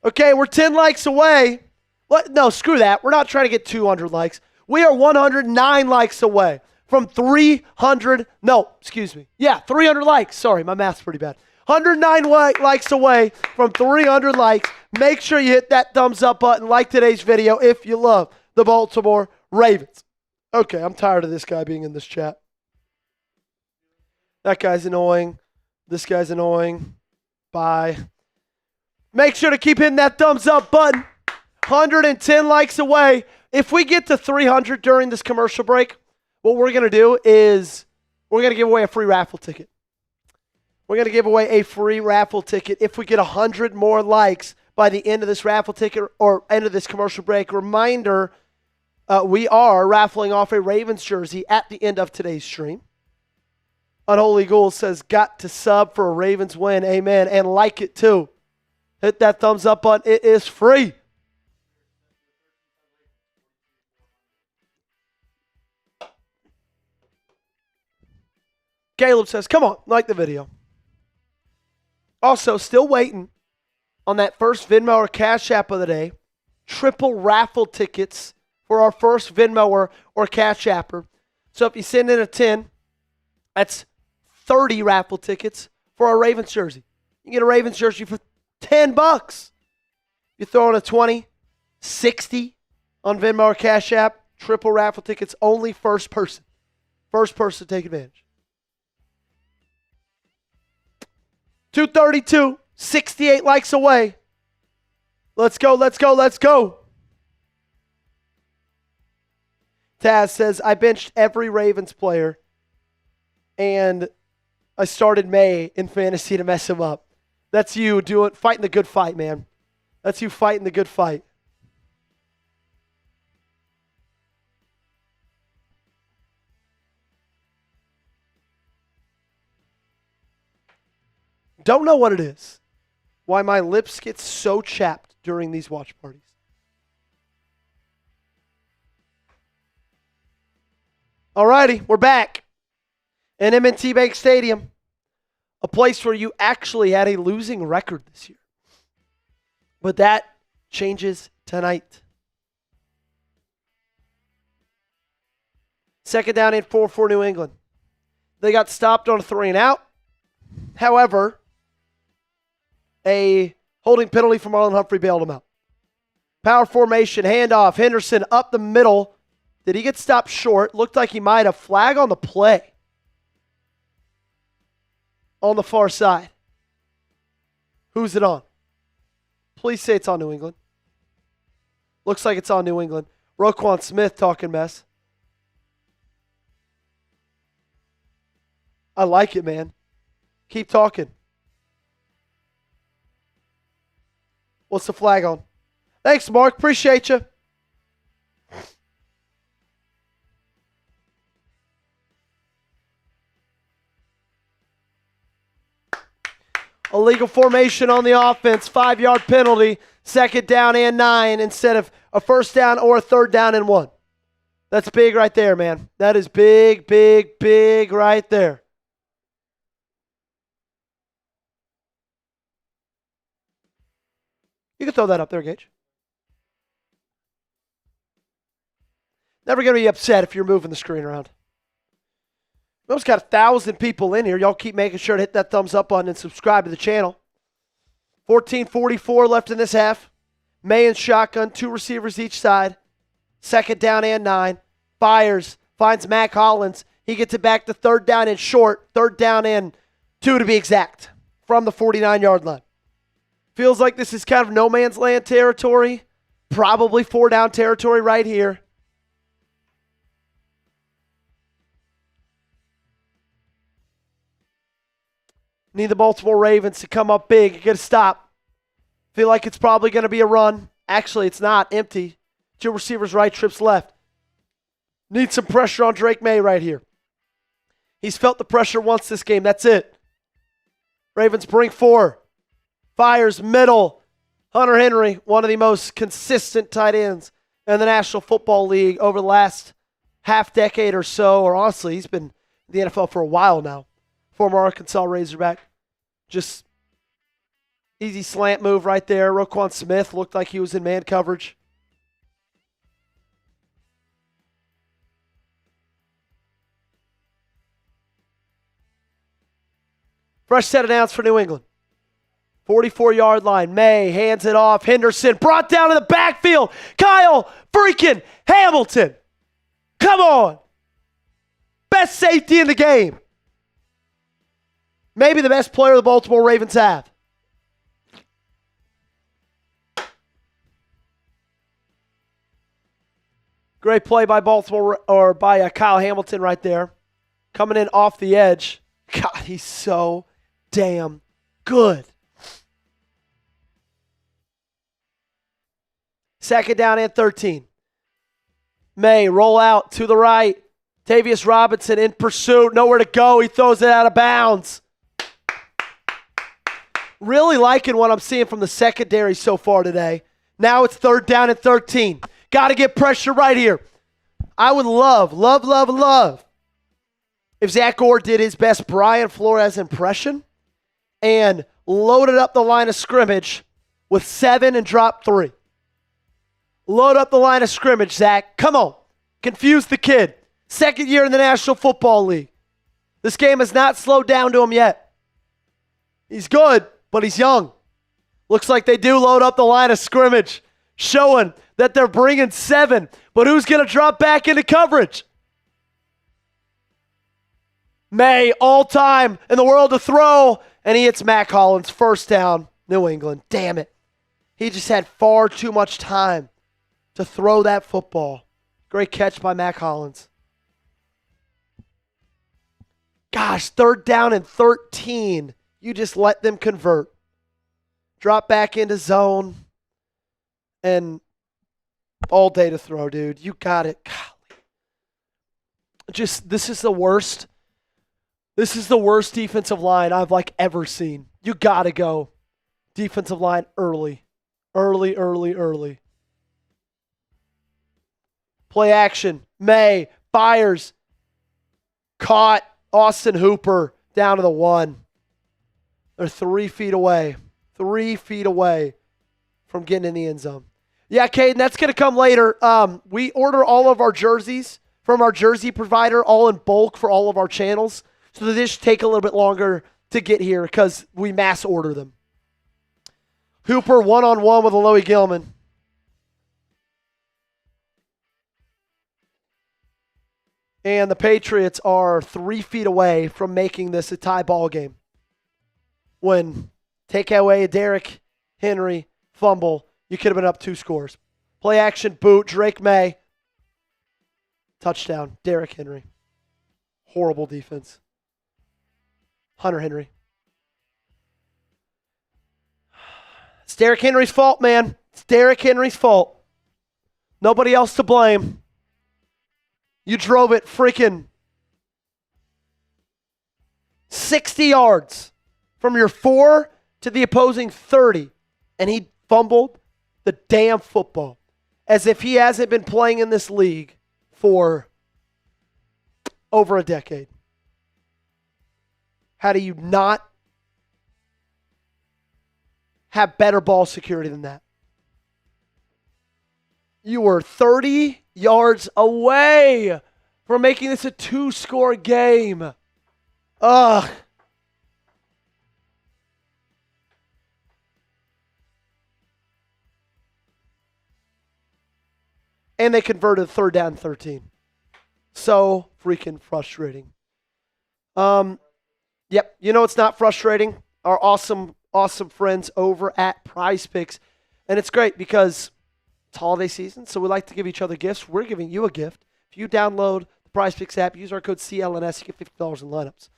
Speaker 1: Okay, we're 10 likes away. What? No, screw that. We're not trying to get 200 likes. We are 109 likes away from 300. No, excuse me. Yeah, 300 likes. Sorry, my math's pretty bad. 109 likes away from 300 likes. Make sure you hit that thumbs up button, like today's video if you love the Baltimore Ravens. Okay, I'm tired of this guy being in this chat. That guy's annoying. This guy's annoying. Bye. Make sure to keep hitting that thumbs up button. 110 likes away. If we get to 300 during this commercial break, what we're going to do is we're going to give away a free raffle ticket. We're going to give away a free raffle ticket if we get 100 more likes by the end of this raffle ticket or end of this commercial break. Reminder, we are raffling off a Ravens jersey at the end of today's stream. Unholy Ghoul says, got to sub for a Ravens win. Amen. And like it too. Hit that thumbs up button. It is free. Caleb says, come on, like the video. Also, still waiting on that first Venmo or Cash App of the day. Triple raffle tickets for our first Venmo or Cash Apper. So if you send in a 10, that's 30 raffle tickets for our Ravens jersey. You get a Ravens jersey for $10. You throw in a 20, 60 on Venmo or Cash App. Triple raffle tickets, only first person. First person to take advantage. 232, 68 likes away. Let's go, let's go, let's go. Taz says, I benched every Ravens player and I started May in fantasy to mess him up. That's you fighting the good fight, man. That's you fighting the good fight. Don't know what it is. Why my lips get so chapped during these watch parties. Alrighty, we're back. In M&T Bank Stadium. A place where you actually had a losing record this year. But that changes tonight. Second down and 4 for New England. They got stopped on a 3 and out. However, a holding penalty for Marlon Humphrey bailed him out. Power formation, handoff, Henderson up the middle. Did he get stopped short? Looked like he might have. Flag on the play. On the far side. Who's it on? Please say it's on New England. Looks like it's on New England. Roquan Smith talking mess. I like it, man. Keep talking. What's the flag on? Thanks, Mark. Appreciate you. Illegal formation on the offense. 5-yard penalty. Second down and 9 instead of a first down or a third down and 1. That's big right there, man. That is big, big, big right there. You can throw that up there, Gage. Never going to be upset if you're moving the screen around. We almost got 1,000 people in here. Y'all keep making sure to hit that thumbs up button and subscribe to the channel. 14:44 left in this half. May and shotgun, 2 receivers each side. Second down and 9. Fires, finds Mac Hollins. He gets it back to third down and short. Third down and 2 to be exact. From the 49-yard line. Feels like this is kind of no man's land territory. Probably 4-down territory right here. Need the Baltimore Ravens to come up big. Get a stop. Feel like it's probably going to be a run. Actually, it's not. Empty. 2 receivers right, trips left. Need some pressure on Drake May right here. He's felt the pressure once this game. That's it. Ravens bring 4. Fires middle. Hunter Henry, one of the most consistent tight ends in the National Football League over the last half decade or so. Or honestly, he's been in the NFL for a while now. Former Arkansas Razorback. Just easy slant move right there. Roquan Smith looked like he was in man coverage. Fresh set of downs for New England. 44-yard line. May hands it off. Henderson brought down to the backfield. Kyle freaking Hamilton. Come on. Best safety in the game. Maybe the best player the Baltimore Ravens have. Great play by Baltimore, or by Kyle Hamilton right there. Coming in off the edge. God, he's so damn good. Second down and 13. May roll out to the right. Tavius Robinson in pursuit. Nowhere to go. He throws it out of bounds. Really liking what I'm seeing from the secondary so far today. Now it's third down and 13. Got to get pressure right here. I would love if Zach Orr did his best Brian Flores impression and loaded up the line of scrimmage with 7 and dropped 3. Load up the line of scrimmage, Zach. Come on. Confuse the kid. Second year in the National Football League. This game has not slowed down to him yet. He's good, but he's young. Looks like they do load up the line of scrimmage, showing that they're bringing 7. But who's going to drop back into coverage? May, all time in the world to throw, and he hits Mac Hollins, first down, New England. Damn it. He just had far too much time to throw that football. Great catch by Mac Hollins. Gosh, third down and 13. You just let them convert. Drop back into zone. And all day to throw, dude. You got it. Golly. This is the worst. This is the worst defensive line I've ever seen. You got to go defensive line early. Early. Play action. May fires. Caught. Austin Hooper down to the 1. They're 3 feet away. 3 feet away from getting in the end zone. Yeah, Caden, that's going to come later. We order all of our jerseys from our jersey provider, all in bulk for all of our channels. So they just take a little bit longer to get here because we mass order them. Hooper one-on-one with Alohi Gilman. And the Patriots are 3 feet away from making this a tie ball game. When take away a Derrick Henry fumble, you could have been up 2 scores. Play action, boot, Drake May. Touchdown, Derrick Henry. Horrible defense. Hunter Henry. It's Derrick Henry's fault, man. It's Derrick Henry's fault. Nobody else to blame. You drove it freaking 60 yards from your 4 to the opposing 30, and he fumbled the damn football as if he hasn't been playing in this league for over a decade. How do you not have better ball security than that? You were 30 yards away from making this a 2-score game. Ugh. And they converted 3rd down 13. So freaking frustrating. Yep, you know it's not frustrating? Our awesome friends over at Prize Picks. And it's great because it's holiday season, so we like to give each other gifts. We're giving you a gift. If you download the Prize Picks app, use our code CLNS, you get $50 in lineups.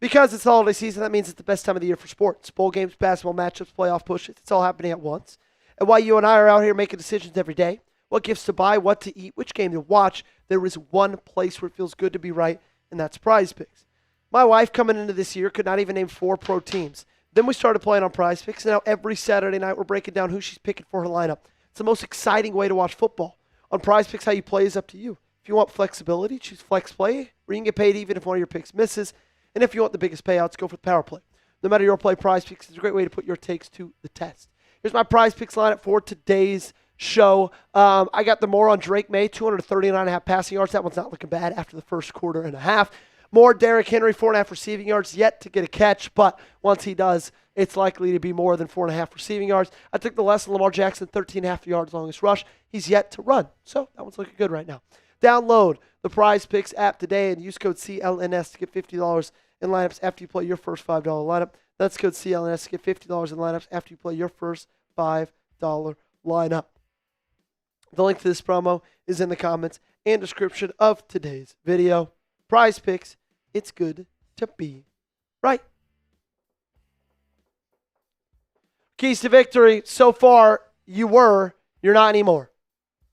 Speaker 1: Because it's the holiday season, that means it's the best time of the year for sports. Bowl games, basketball matchups, playoff pushes. It's all happening at once. And while you and I are out here making decisions every day, what gifts to buy, what to eat, which game to watch, there is one place where it feels good to be right, and that's Prize Picks. My wife, coming into this year, could not even name 4 pro teams. Then we started playing on Prize Picks, and now every Saturday night we're breaking down who she's picking for her lineup. It's the most exciting way to watch football. On Prize Picks, how you play is up to you. If you want flexibility, choose Flex Play, where you can get paid even if one of your picks misses. And if you want the biggest payouts, go for the Power Play. No matter your play, Prize Picks is a great way to put your takes to the test. Here's my Prize Picks lineup for today's show. I got the more on Drake May, 239.5 passing yards. That one's not looking bad after the first quarter and a half. More Derrick Henry, 4.5 receiving yards, yet to get a catch, but once he does, it's likely to be more than 4.5 receiving yards. I took the less on Lamar Jackson, 13.5 yards longest rush. He's yet to run, so that one's looking good right now. Download the Prize Picks app today and use code CLNS to get $50 in lineups after you play your first $5 lineup. That's code CLNS to get $50 in lineups after you play your first $5 lineup. The link to this promo is in the comments and description of today's video. Prize Picks, it's good to be right. Keys to victory, so far, you're not anymore.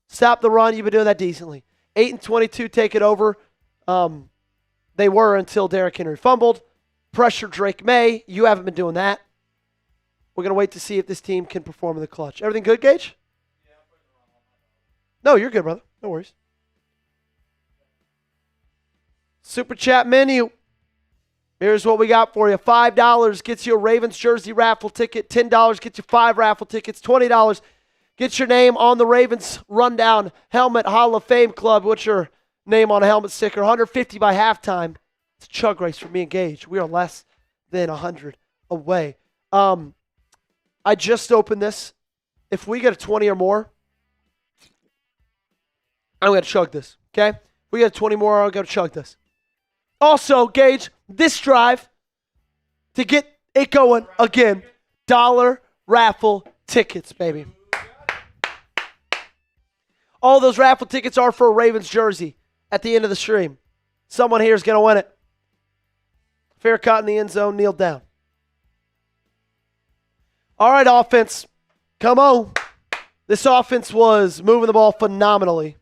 Speaker 1: Stop the run, you've been doing that decently. 8-22, take it over. They were until Derrick Henry fumbled. Pressure Drake May, you haven't been doing that. We're going to wait to see if this team can perform in the clutch. Everything good, Gage? Yeah, I'm putting it wrong. No, you're good, brother. No worries. Super chat menu. Here's what we got for you. $5 gets you a Ravens jersey raffle ticket. $10 gets you 5 raffle tickets. $20 gets your name on the Ravens Rundown Helmet Hall of Fame Club. What's your name on a helmet sticker? $150 by halftime. It's a chug race for me and Gage. We are less than 100 away. I just opened this. If we get a 20 or more, I'm going to chug this, okay? If we get a 20 more, I'm going to chug this. Also, Gage, this drive, to get it going again, dollar raffle tickets, baby. All those raffle tickets are for a Ravens jersey at the end of the stream. Someone here is going to win it. Fair caught in the end zone, kneel down. All right, offense. Come on. This offense was moving the ball phenomenally.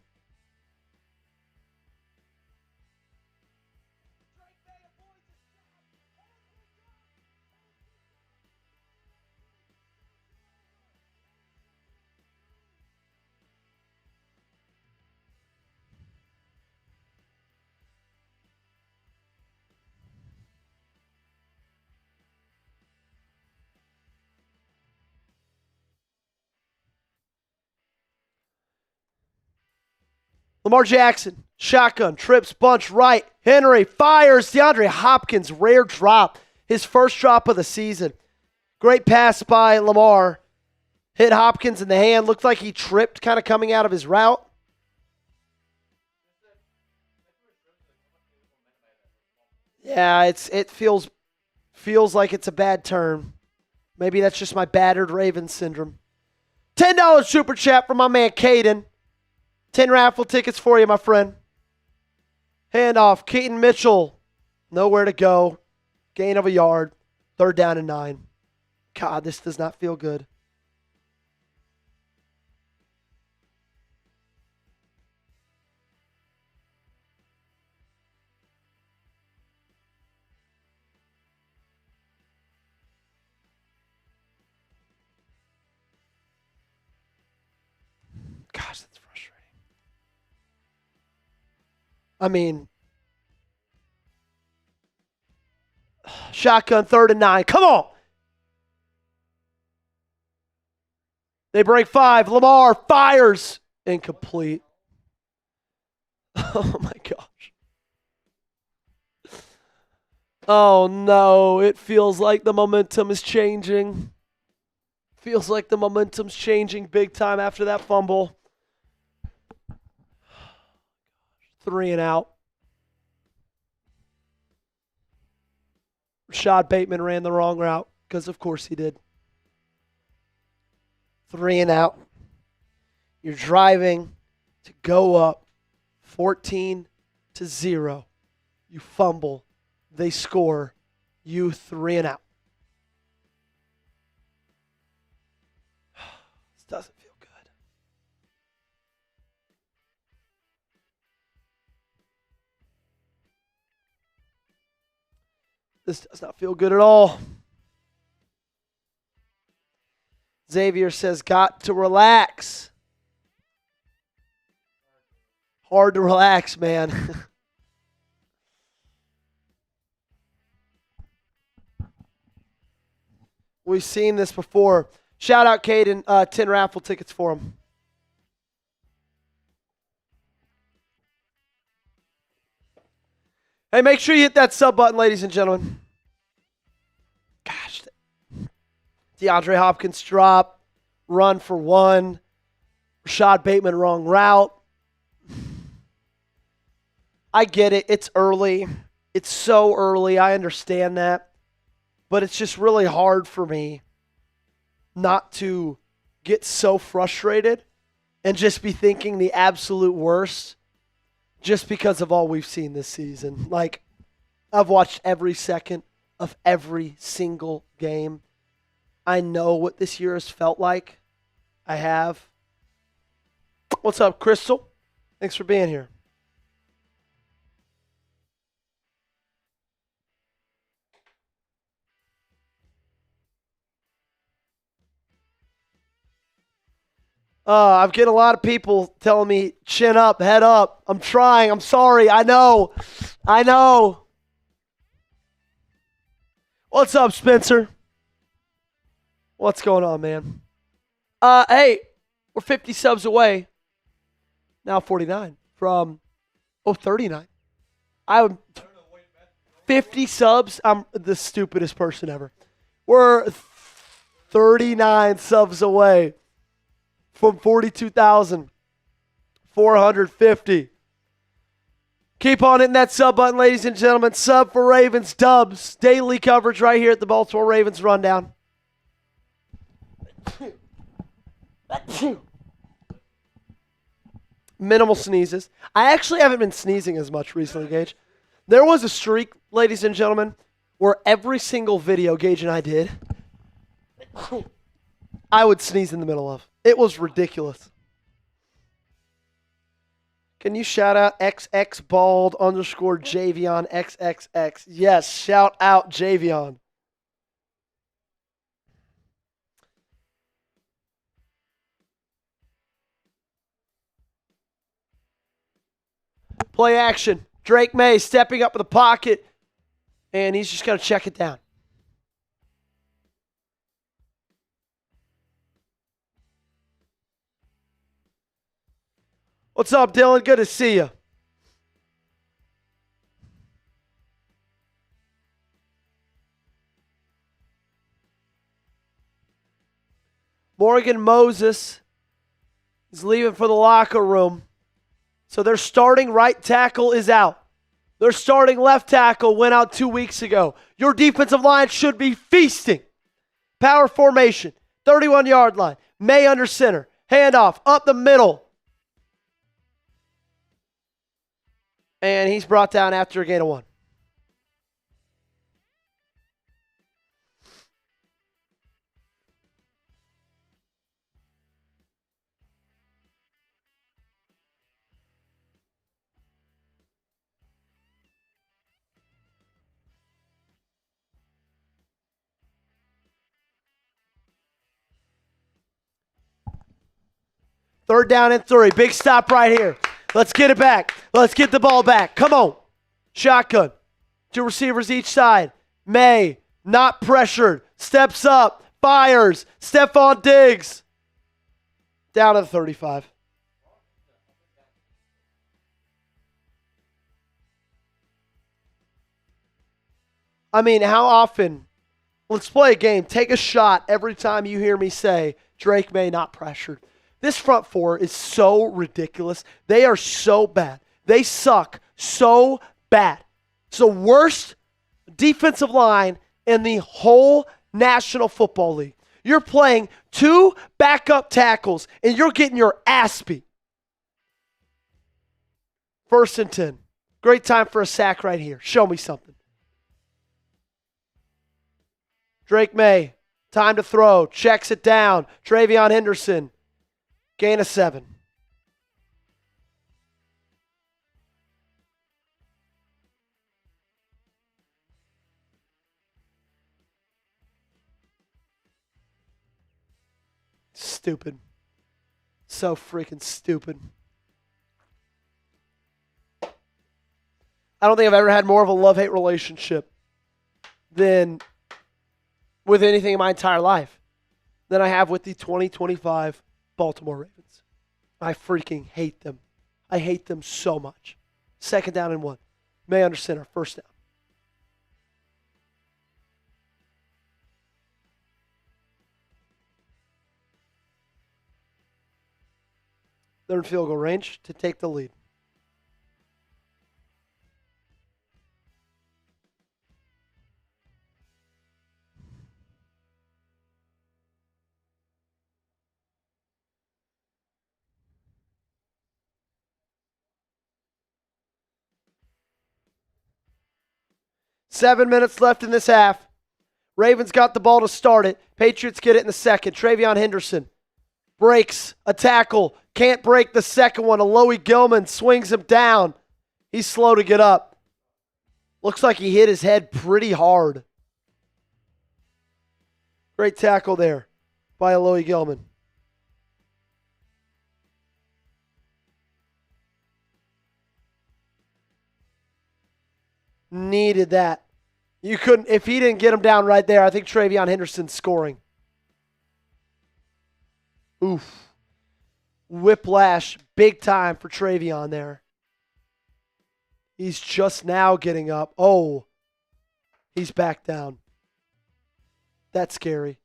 Speaker 1: Lamar Jackson, shotgun, trips, bunch right. Henry fires. DeAndre Hopkins, rare drop. His first drop of the season. Great pass by Lamar. Hit Hopkins in the hand. Looked like he tripped kind of coming out of his route. Yeah, it feels like it's a bad turn. Maybe that's just my battered Ravens syndrome. $10 super chat from my man Caden. 10 raffle tickets for you, my friend. Handoff. Keaton Mitchell. Nowhere to go. Gain of a yard. 3rd down and 9. God, this does not feel good. Gosh, that's frustrating. I mean, shotgun 3rd and 9. Come on. They break 5. Lamar fires. Incomplete. Oh, my gosh. Oh, no. It feels like the momentum is changing. Feels like the momentum's changing big time after that fumble. 3 and out. Rashod Bateman ran the wrong route because, of course, he did. 3 and out. You're driving to go up 14-0. You fumble. They score. You 3 and out. This doesn't feel good. This does not feel good at all. Xavier says, got to relax. Hard to relax, man. We've seen this before. Shout out Caden, 10 raffle tickets for him. Hey, make sure you hit that sub button, ladies and gentlemen. Gosh. DeAndre Hopkins drop. Run for 1. Rashod Bateman wrong route. I get it. It's early. It's so early. I understand that. But it's just really hard for me not to get so frustrated and just be thinking the absolute worst just because of all we've seen this season. Like, I've watched every second of every single game. I know what this year has felt like. I have. What's up, Crystal? Thanks for being here. I'm getting a lot of people telling me, chin up, head up. I'm trying. I'm sorry. I know. I know. What's up, Spencer? What's going on, man? Hey, we're 50 subs away. Now 49 from 39. I would 50 subs. I'm the stupidest person ever. We're 39 subs away from 42,450. Keep on hitting that sub button, ladies and gentlemen. Sub for Ravens Dubs. Daily coverage right here at the Baltimore Ravens Rundown. Minimal sneezes. I actually haven't been sneezing as much recently, Gage. There was a streak, ladies and gentlemen, where every single video Gage and I did, I would sneeze in the middle of. It was ridiculous. Can you shout out XX_bald_Javion XXX? Yes, shout out Javion. Play action. Drake May stepping up in the pocket, and he's just going to check it down. What's up, Dylan? Good to see you. Morgan Moses is leaving for the locker room. So their starting right tackle is out. Their starting left tackle went out 2 weeks ago. Your defensive line should be feasting. Power formation, 31-yard line. May under center. Handoff up the middle. And he's brought down after a gain of 1. Third down and 3. Big stop right here. Let's get it back. Let's get the ball back. Come on. Shotgun. 2 receivers each side. May, not pressured. Steps up. Fires. Stephon Diggs. Down to the 35. I mean, how often? Let's play a game. Take a shot every time you hear me say Drake May not pressured. This front four is so ridiculous. They are so bad. They suck so bad. It's the worst defensive line in the whole National Football League. You're playing 2 backup tackles, and you're getting your ass beat. 1st and 10. Great time for a sack right here. Show me something. Drake May, time to throw. Checks it down. Travion Henderson. Gain of 7. Stupid. So freaking stupid. I don't think I've ever had more of a love-hate relationship than with anything in my entire life than I have with the 2025 Baltimore Ravens. I freaking hate them. I hate them so much. 2nd down and 1. May under center. 1st down. They're in field goal range to take the lead. Seven minutes left in this half. Ravens got the ball to start it. Patriots get it in the second. Travion Henderson breaks a tackle. Can't break the second one. Alohi Gilman swings him down. He's slow to get up. Looks like he hit his head pretty hard. Great tackle there by Alohi Gilman. Needed that. You couldn't, if he didn't get him down right there, I think Travion Henderson's scoring. Oof. Whiplash, big time for Travion there. He's just now getting up. Oh, he's back down. That's scary.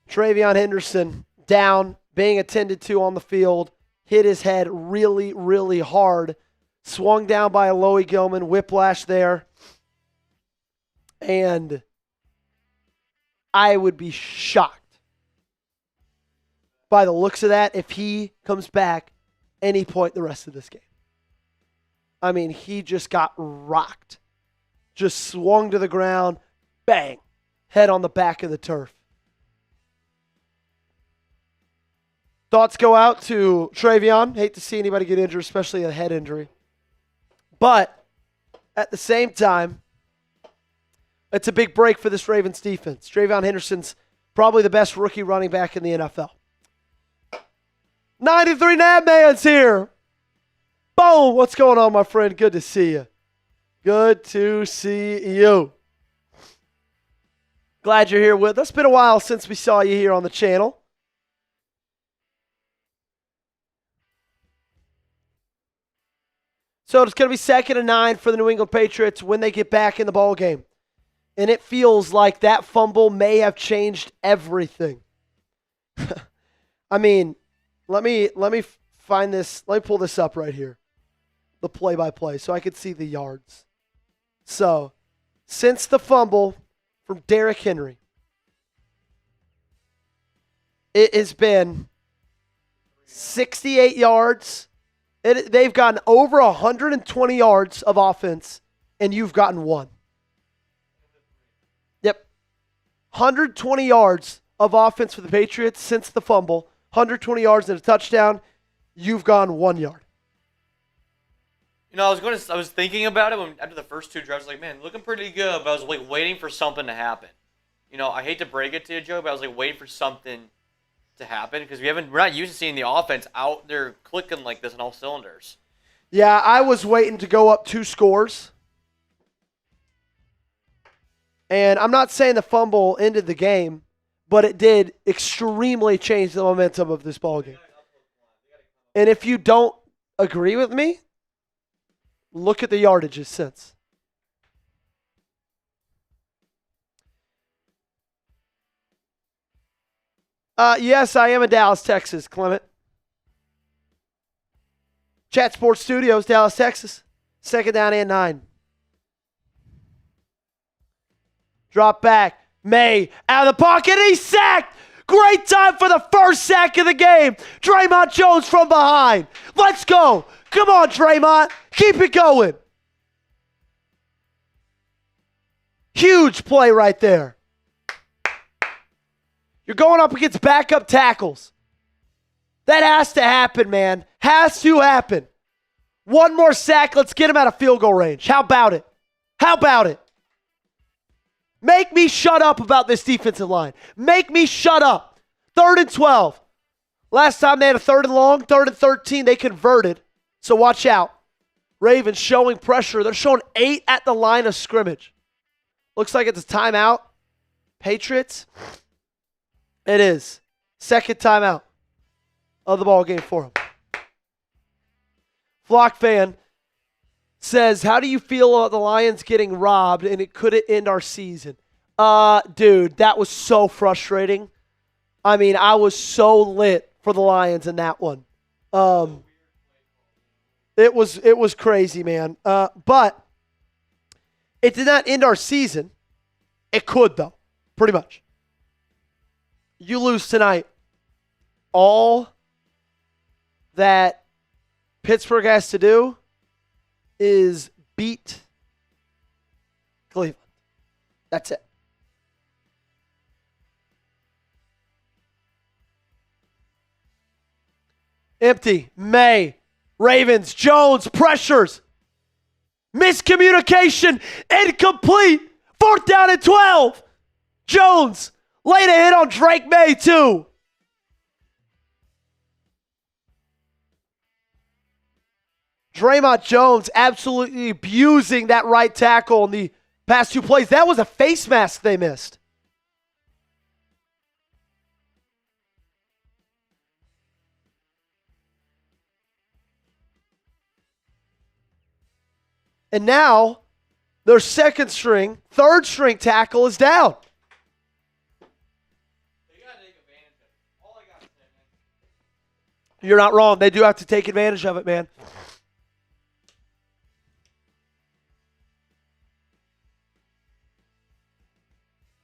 Speaker 1: Travion Henderson down, being attended to on the field, hit his head really, really hard. Swung down by a Loie Gilman, whiplash there. And I would be shocked by the looks of that if he comes back any point the rest of this game. I mean, he just got rocked. Just swung to the ground, bang, head on the back of the turf. Thoughts go out to Travion. Hate to see anybody get injured, especially a head injury. But at the same time, it's a big break for this Ravens defense. Travion Henderson's probably the best rookie running back in the NFL. 93 Nab Man's here. Boom. What's going on, my friend? Good to see you. Good to see you. Glad you're here with us. Been a while since we saw you here on the channel. So it's going to be 2nd and 9 for the New England Patriots when they get back in the ball game. And it feels like that fumble may have changed everything. I mean, let me find this. Let me pull this up right here. The play-by-play so I could see the yards. So, since the fumble from Derrick Henry, it has been 68 yards. They've gotten over 120 yards of offense, and you've gotten 1. Yep. 120 yards of offense for the Patriots since the fumble. 120 yards and a touchdown. You've gone 1 yard.
Speaker 2: You know, I was thinking about it after the first 2 drives. Like, man, looking pretty good, but I was waiting for something to happen. You know, I hate to break it to you, Joe, but I was waiting for something to happen because we're not used to seeing the offense out there clicking like this on all cylinders.
Speaker 1: Yeah, I was waiting to go up 2 scores. And I'm not saying the fumble ended the game, but it did extremely change the momentum of this ballgame. And if you don't agree with me, look at the yardages since. Yes, I am in Dallas, Texas, Clement. Chat Sports Studios, Dallas, Texas. 2nd down and 9. Drop back. May out of the pocket. He's sacked. Great time for the first sack of the game. Dre'Mont Jones from behind. Let's go. Come on, Dre'Mont. Keep it going. Huge play right there. You're going up against backup tackles. That has to happen, man. Has to happen. 1 more sack. Let's get him out of field goal range. How about it? How about it? Make me shut up about this defensive line. Make me shut up. 3rd and 12. Last time they had a 3rd and long, 3rd and 13. They converted. So watch out. Ravens showing pressure. They're showing 8 at the line of scrimmage. Looks like it's a timeout. Patriots. It is. 2nd timeout of the ball game for him. Flock fan says, how do you feel about the Lions getting robbed and it could end our season? Dude, that was so frustrating. I mean, I was so lit for the Lions in that one. It was crazy, man. But it did not end our season. It could, though, pretty much. You lose tonight. All that Pittsburgh has to do is beat Cleveland. That's it. Empty. May. Ravens. Jones. Pressures. Miscommunication. Incomplete. 4th down and 12. Jones. Laid a hit on Drake May, too. Dre'Mont Jones absolutely abusing that right tackle in the past 2 plays. That was a face mask they missed. And now their second string, third string tackle is down. You're not wrong. They do have to take advantage of it, man.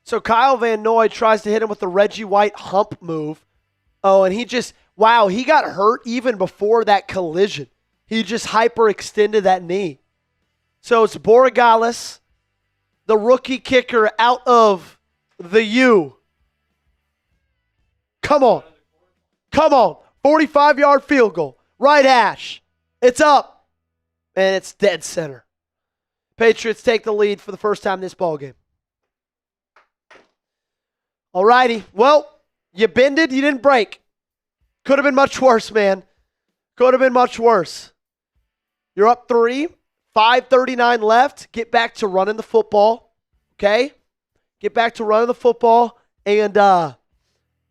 Speaker 1: So Kyle Van Noy tries to hit him with the Reggie White hump move. Oh, and he got hurt even before that collision. He just hyperextended that knee. So it's Borregales, the rookie kicker out of the U. Come on. 45-yard field goal. Right hash. It's up. And it's dead center. Patriots take the lead for the first time in this ballgame. All righty. Well, you bended, you didn't break. Could have been much worse, man. Could have been much worse. You're up 3. 5:39 left. Get back to running the football. Okay? Get back to running the football and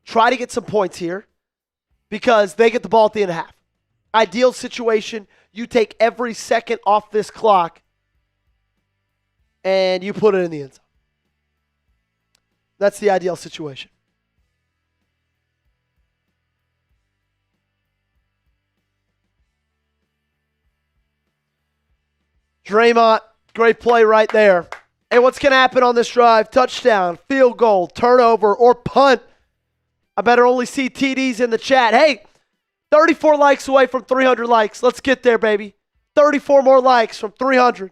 Speaker 1: try to get some points here because they get the ball at the end of half. Ideal situation, you take every second off this clock and you put it in the end zone. That's the ideal situation. Dre'Mont, great play right there. And what's going to happen on this drive? Touchdown, field goal, turnover, or punt. I better only see TDs in the chat. Hey, 34 likes away from 300 likes. Let's get there, baby. 34 more likes from 300.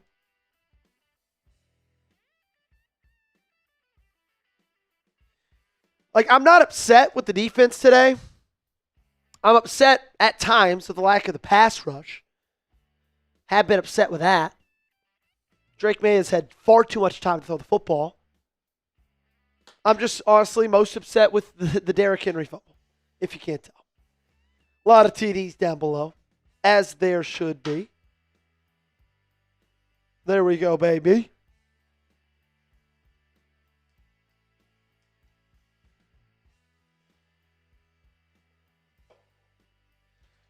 Speaker 1: I'm not upset with the defense today. I'm upset at times with the lack of the pass rush. Have been upset with that. Drake May has had far too much time to throw the football. I'm just honestly most upset with the Derrick Henry fumble, if you can't tell. A lot of TDs down below, as there should be. There we go, baby.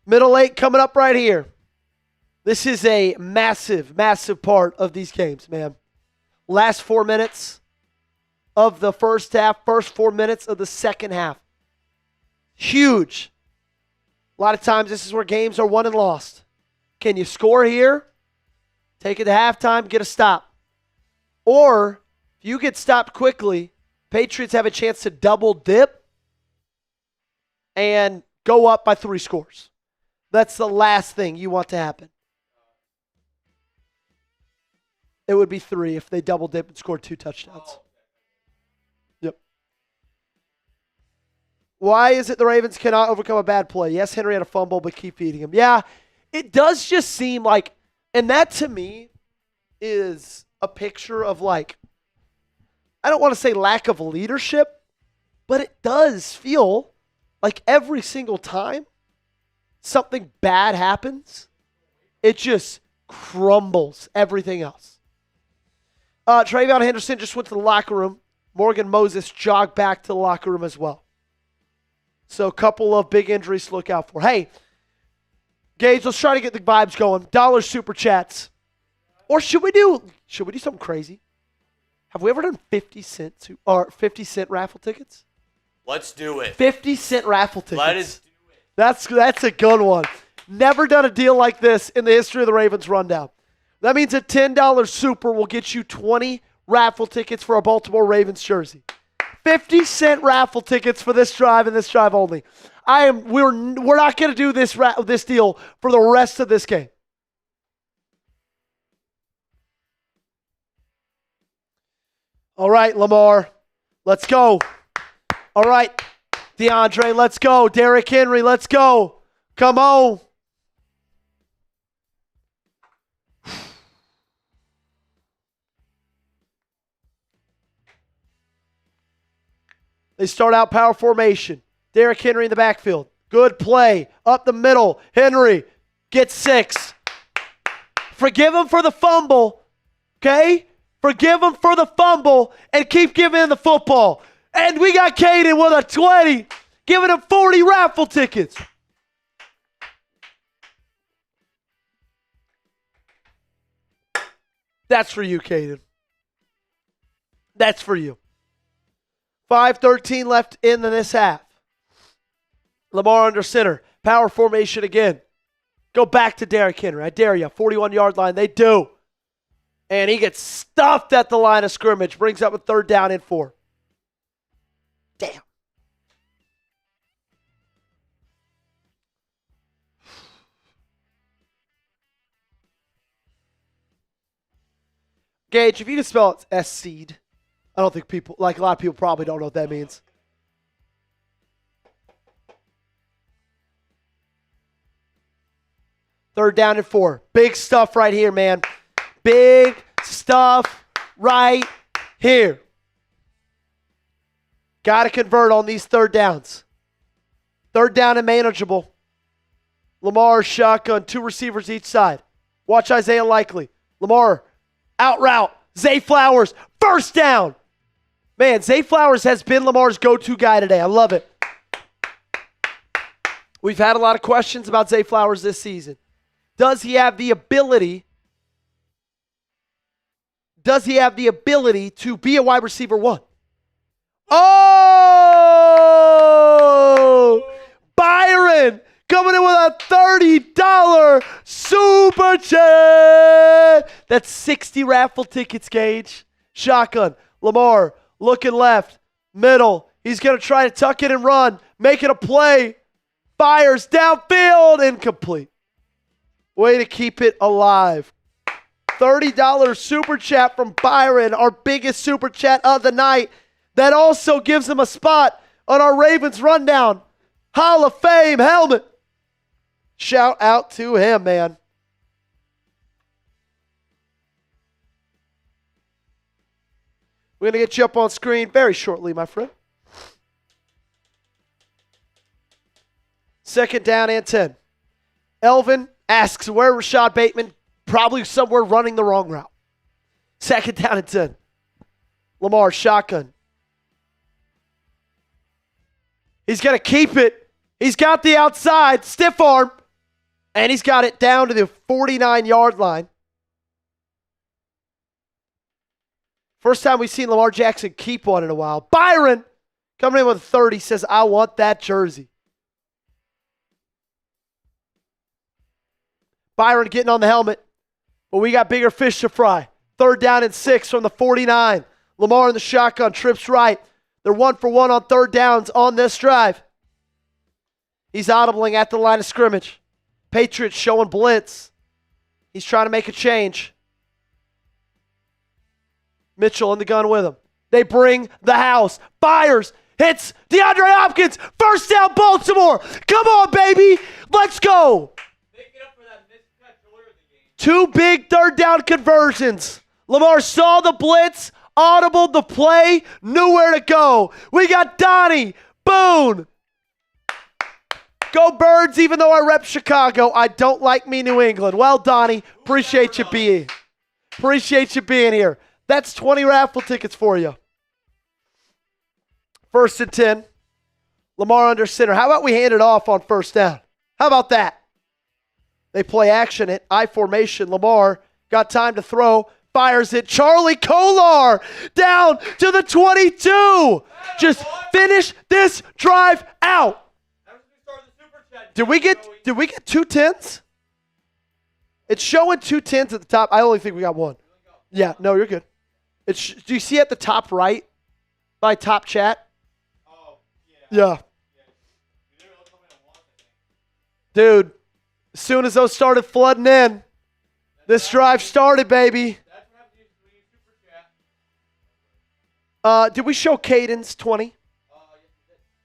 Speaker 1: Middle 8 coming up right here. This is a massive, massive part of these games, man. Last 4 minutes of the first half, first 4 minutes of the second half. Huge. A lot of times this is where games are won and lost. Can you score here? Take it to halftime, get a stop. Or if you get stopped quickly, Patriots have a chance to double dip and go up by 3 scores. That's the last thing you want to happen. It would be 3 if they double dip and scored 2 touchdowns. Yep. Why is it the Ravens cannot overcome a bad play? Yes, Henry had a fumble, but keep feeding him. Yeah, it does just seem like, and that to me is a picture of I don't want to say lack of leadership, but it does feel like every single time something bad happens, it just crumbles everything else. Travion Henderson just went to the locker room. Morgan Moses jogged back to the locker room as well. So a couple of big injuries to look out for. Hey, Gage, let's try to get the vibes going. Dollar super chats. Or should we do something crazy? Have we ever done 50 cent raffle tickets?
Speaker 2: Let's do it.
Speaker 1: 50-cent raffle tickets.
Speaker 2: Let us do it.
Speaker 1: That's a good one. Never done a deal like this in the history of the Ravens Rundown. That means a $10 super will get you 20 raffle tickets for a Baltimore Ravens jersey. 50-cent raffle tickets for this drive and this drive only. We're not going to do this deal for the rest of this game. All right, Lamar, let's go. All right, DeAndre, let's go. Derrick Henry, let's go. Come on. They start out power formation. Derrick Henry in the backfield. Good play. Up the middle. Henry gets 6. Forgive him for the fumble, okay? Forgive him for the fumble and keep giving him the football. And we got Caden with a 20, giving him 40 raffle tickets. That's for you, Caden. That's for you. 5:13 left in this half. Lamar under center. Power formation again. Go back to Derrick Henry. I dare you. 41-yard line. They do. And he gets stuffed at the line of scrimmage. Brings up a 3rd down and 4. Damn. Gage, if you can spell it S-seed, I don't think people, like a lot of people probably don't know what that means. Third down and 4. Big stuff right here, man. Big stuff right here. Got to convert on these 3rd downs. 3rd down and manageable. Lamar shotgun, 2 receivers each side. Watch Isaiah Likely. Lamar out route. Zay Flowers, 1st down. Man, Zay Flowers has been Lamar's go-to guy today. I love it. We've had a lot of questions about Zay Flowers this season. Does he have the ability? Does he have the ability to be a wide receiver 1? Oh! Byron coming in with a $30 super chat. That's 60 raffle tickets, Gage. Shotgun. Lamar looking left. Middle. He's going to try to tuck it and run. Making a play. Fires downfield. Incomplete. Way to keep it alive. $30 super chat from Byron, our biggest super chat of the night. That also gives him a spot on our Ravens rundown. Hall of Fame helmet. Shout out to him, man. We're going to get you up on screen very shortly, my friend. 2nd down and 10. Elvin asks where Rashod Bateman, probably somewhere running the wrong route. 2nd down and 10. Lamar shotgun. He's going to keep it. He's got the outside, stiff arm, and he's got it down to the 49-yard line. First time we've seen Lamar Jackson keep one in a while. Byron coming in with a 30 says, I want that jersey. Byron getting on the helmet, but we got bigger fish to fry. 3rd down and 6 from the 49. Lamar in the shotgun, trips right. They're 1 for 1 on 3rd downs on this drive. He's audibling at the line of scrimmage. Patriots showing blitz. He's trying to make a change. Mitchell in the gun with him. They bring the house. Fires. Hits DeAndre Hopkins. 1st down Baltimore. Come on, baby. Let's go. 2 big 3rd down conversions. Lamar saw the blitz, audibled the play, knew where to go. We got Donnie Boone. Go Birds, even though I rep Chicago. I don't like me New England. Well, Donnie, appreciate you being here. That's 20 raffle tickets for you. 1st and 10. Lamar under center. How about we hand it off on 1st down? How about that? They play action at I formation. Lamar got time to throw. Fires it. Charlie Kolar down to the 22. Just finish this drive out. Did we get 2 10s? It's showing 2 10s at the top. I only think we got 1. Yeah, no, you're good. Do you see at the top right? By top chat?
Speaker 2: Oh,
Speaker 1: yeah. Dude, as soon as those started flooding in, this drive started, baby. Did we show Caden's 20?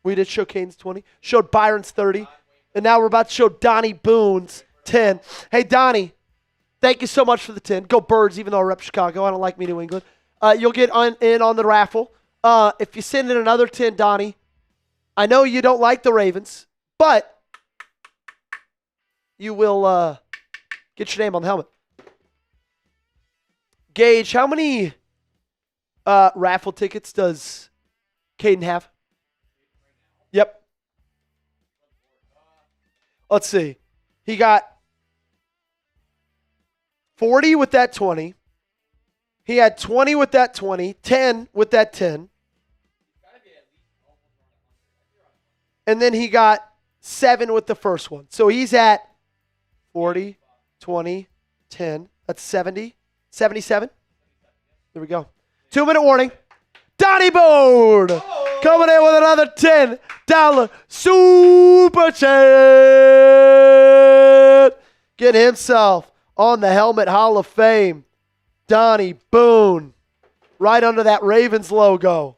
Speaker 1: We did show Caden's 20. Showed Byron's 30. And now we're about to show Donnie Boone's 10. Hey, Donnie, thank you so much for the 10. Go Birds, even though I rep Chicago. I don't like me New England. You'll get in on the raffle. If you send in another 10, Donnie, I know you don't like the Ravens, but you will get your name on the helmet. Gage, how many raffle tickets does Caden have? Yep. Let's see. He got 40 with that 20. He had 20 with that 20, 10 with that 10. And then he got 7 with the first one. So he's at 40, 20, 10. That's 70. 77. There we go. 2-minute warning. Donnie Boone coming in with another $10 super chat. Getting himself on the Helmet Hall of Fame. Donnie Boone. Right under that Ravens logo.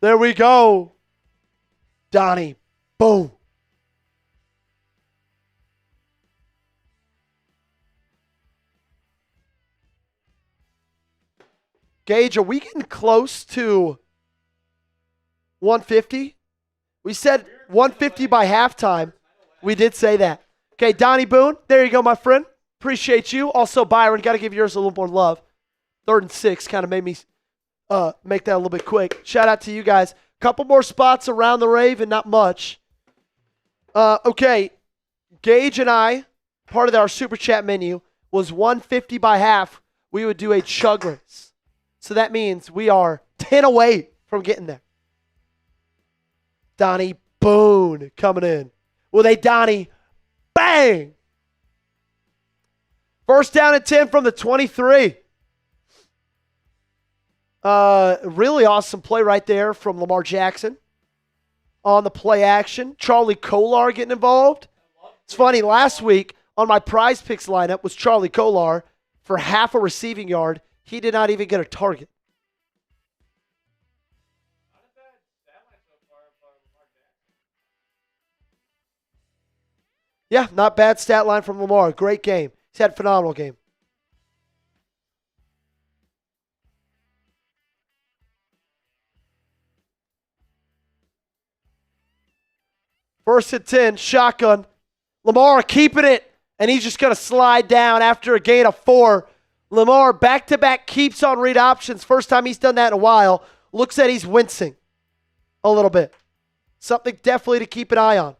Speaker 1: There we go. Donnie Boone. Gage, are we getting close to 150? We said 150 by halftime. We did say that. Okay, Donnie Boone, there you go, my friend. Appreciate you. Also, Byron, got to give yours a little more love. 3rd and 6 kind of made me make that a little bit quick. Shout out to you guys. Couple more spots around the Raven, not much. Okay, Gage and I, part of our super chat menu was 150 by half. We would do a chug race. So that means we are 10 away from getting there. Donnie Boone coming in with a Donnie bang. First down and 10 from the 23. Really awesome play right there from Lamar Jackson on the play action. Charlie Kolar getting involved. It's funny, last week on my prize picks lineup was Charlie Kolar for half a receiving yard. He did not even get a target. Yeah, not bad stat line from Lamar. Great game. He's had a phenomenal game. First and 10, shotgun. Lamar keeping it, and he's just going to slide down after a gain of 4. Lamar back-to-back keeps on read options. First time he's done that in a while. Looks like he's wincing a little bit. Something definitely to keep an eye on.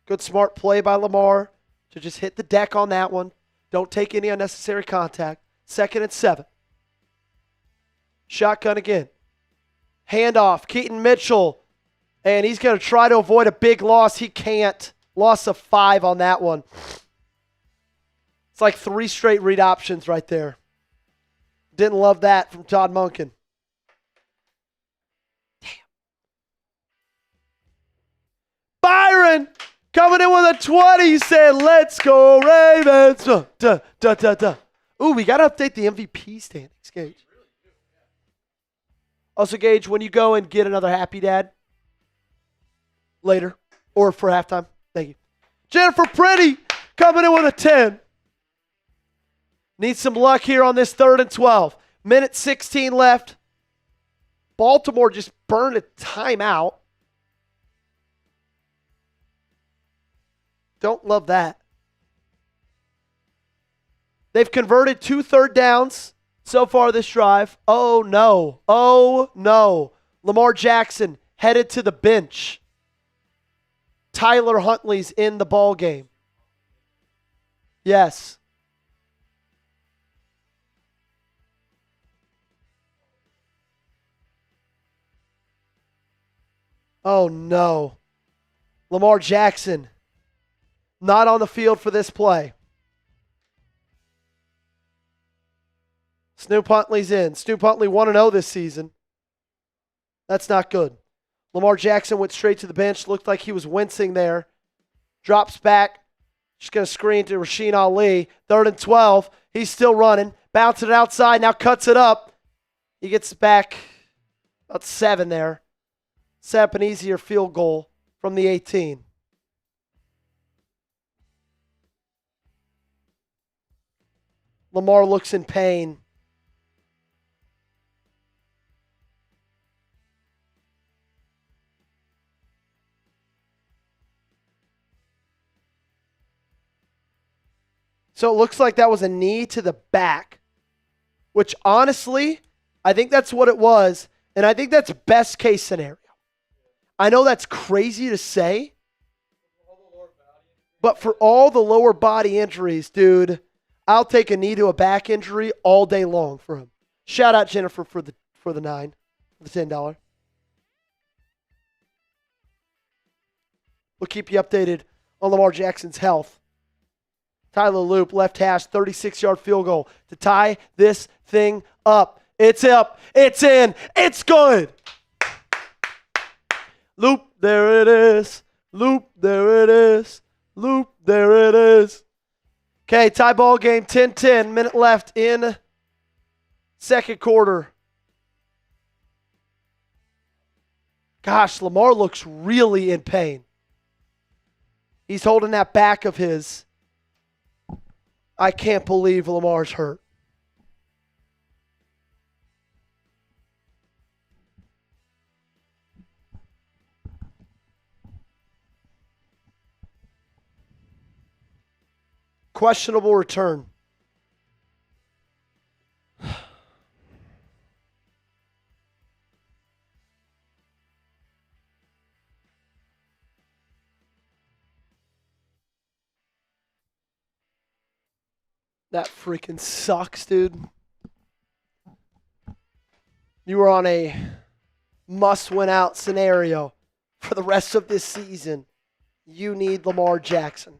Speaker 1: Good smart play by Lamar to just hit the deck on that one. Don't take any unnecessary contact. 2nd and 7. Shotgun again. Handoff. Keaton Mitchell. And he's going to try to avoid a big loss. He can't. Loss of 5 on that one. It's like 3 straight read options right there. Didn't love that from Todd Monken. Damn. Byron coming in with a 20. He said, let's go Ravens. Ooh, we got to update the MVP standings, Gage. Also, Gage, when you go and get another Happy Dad later or for halftime, thank you. Jennifer Pretty coming in with a 10. Needs some luck here on this 3rd and 12. Minute 16 left. Baltimore just burned a timeout. Don't love that. They've converted 2 third downs so far this drive. Oh, no. Oh, no. Lamar Jackson headed to the bench. Tyler Huntley's in the ball game. Yes. Oh, no. Lamar Jackson not on the field for this play. Snoop Huntley's in. Snoop Huntley 1-0 this season. That's not good. Lamar Jackson went straight to the bench. Looked like he was wincing there. Drops back. Just going to screen to Rasheen Ali. 3rd and 12. He's still running. Bouncing it outside. Now cuts it up. He gets back about 7 there. Set up an easier field goal from the 18. Lamar looks in pain. So it looks like that was a knee to the back, which honestly, I think that's what it was. And I think that's best case scenario. I know that's crazy to say, but for all the lower body injuries, dude, I'll take a knee to a back injury all day long for him. Shout out Jennifer for the $9, for the $10. We'll keep you updated on Lamar Jackson's health. Tyler Loop, left hash, 36-yard field goal to tie this thing up. It's up. It's in. It's good. Loop, there it is. Loop, there it is. Loop, there it is. Okay, tie ball game, 10-10. Minute left in second quarter. Gosh, Lamar looks really in pain. He's holding that back of his. I can't believe Lamar's hurt. Questionable return. That freaking sucks, dude. You were on a must-win-out scenario for the rest of this season. You need Lamar Jackson.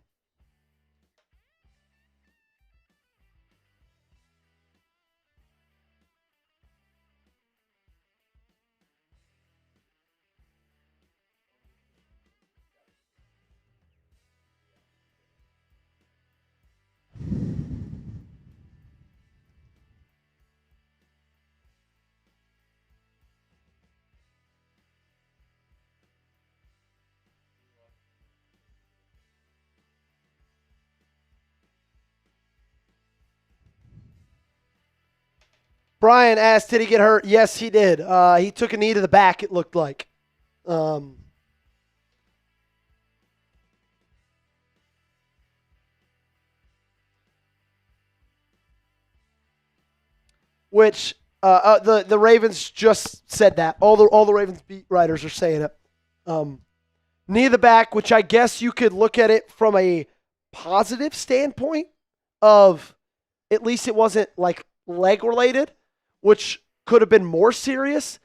Speaker 1: Brian asked, did he get hurt? Yes, he did. He took a knee to the back, it looked like. Which the Ravens just said that. All the Ravens beat writers are saying it. Knee to the back, which I guess you could look at it from a positive standpoint of at least it wasn't like leg related, which could have been more serious.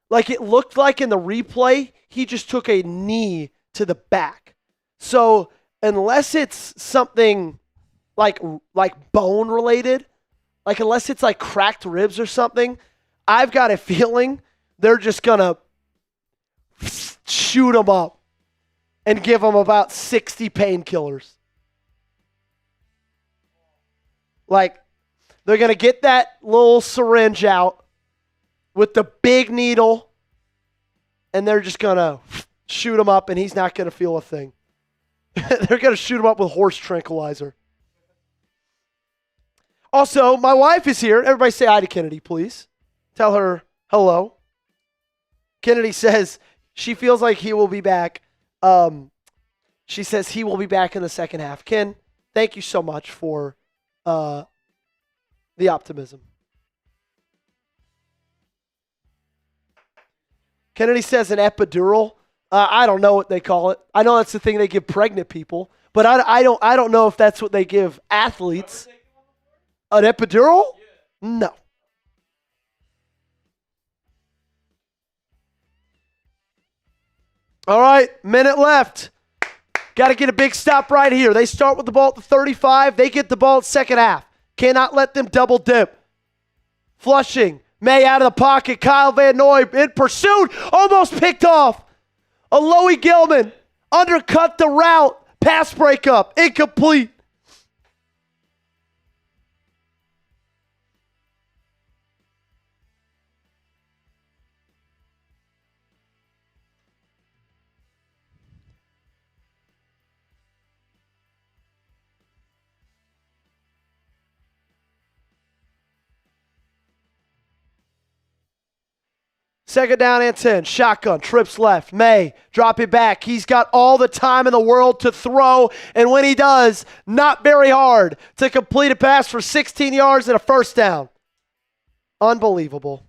Speaker 1: Like it looked like in the replay, he just took a knee to the back. So unless it's something like bone related, like unless it's like cracked ribs or something, I've got a feeling they're just going to shoot him up and give him about 60 painkillers. Like, they're going to get that little syringe out with the big needle, and they're just going to shoot him up, and he's not going to feel a thing. They're going to shoot him up with horse tranquilizer. Also, my wife is here. Everybody say hi to Kennedy, please. Tell her hello. Kennedy says she feels like he will be back. She says he will be back in the second half. Ken, thank you so much for the optimism. Kennedy says an epidural. I don't know what they call it. I know that's the thing they give pregnant people, but I don't know if that's what they give athletes. An epidural? Yeah. No. All right, minute left. Got to get a big stop right here. They start with the ball at the 35. They get the ball at second half. Cannot let them double dip. Flushing. May out of the pocket. Kyle Van Noy in pursuit. Almost picked off. Alohi Gilman undercut the route. Pass breakup. Incomplete. Second down and 10. Shotgun. Trips left. May. Drop it back. He's got all the time in the world to throw. And when he does, not very hard to complete a pass for 16 yards and a first down. Unbelievable.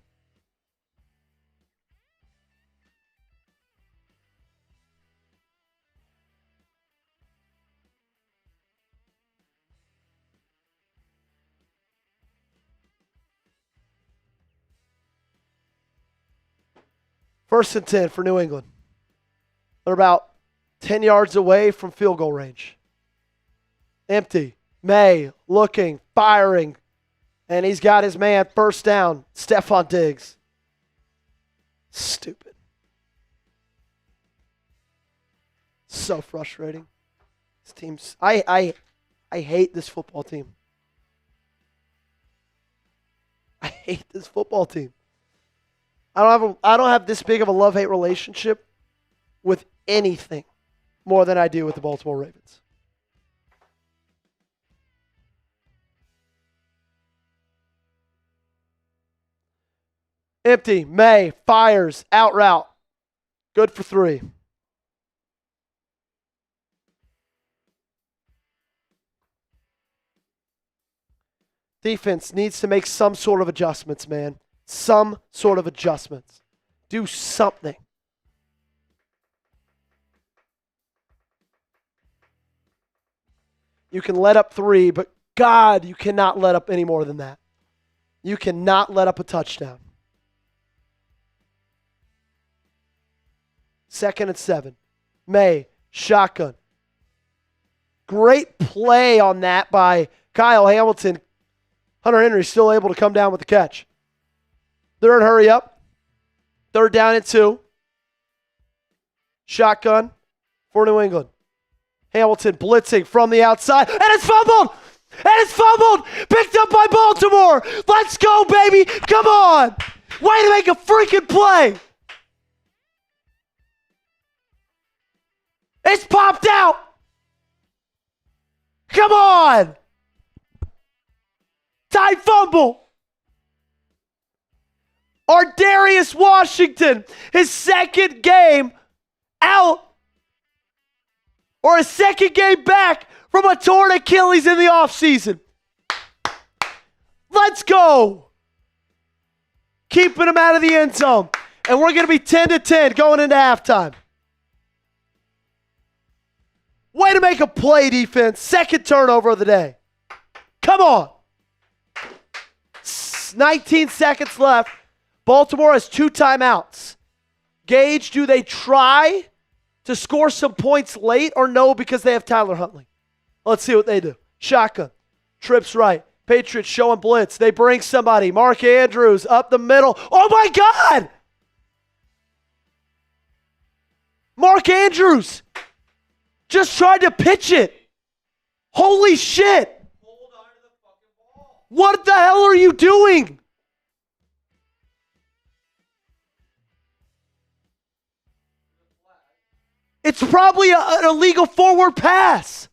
Speaker 1: First and 10 for New England. They're about 10 yards away from field goal range. Empty. May looking, firing, and he's got his man first down. Stephon Diggs. Stupid. So frustrating. This team's I hate this football team. I hate this football team. I don't have this big of a love-hate relationship with anything more than I do with the Baltimore Ravens. Empty. May fires out route. Good for 3. Defense needs to make some sort of adjustments, man. Some sort of adjustments. Do something. You can let up 3, but God, you cannot let up any more than that. You cannot let up a touchdown. Second and 7. May, shotgun. Great play on that by Kyle Hamilton. Hunter Henry still able to come down with the catch. They're in hurry up. Third down and 2. Shotgun for New England. Hamilton blitzing from the outside. And it's fumbled! And it's fumbled! Picked up by Baltimore! Let's go, baby! Come on! Way to make a freaking play! It's popped out! Come on! Tight fumble! Darius Washington, his second game out, or his second game back from a torn Achilles in the offseason. Let's go. Keeping him out of the end zone. And we're going to be 10-10 going into halftime. Way to make a play, defense. Second turnover of the day. Come on. 19 seconds left. Baltimore has 2 timeouts. Gage, do they try to score some points late or no because they have Tyler Huntley? Let's see what they do. Shotgun. Trips right. Patriots showing blitz. They bring somebody. Mark Andrews up the middle. Oh, my God! Mark Andrews just tried to pitch it. Holy shit. What the hell are you doing? It's probably an illegal forward pass.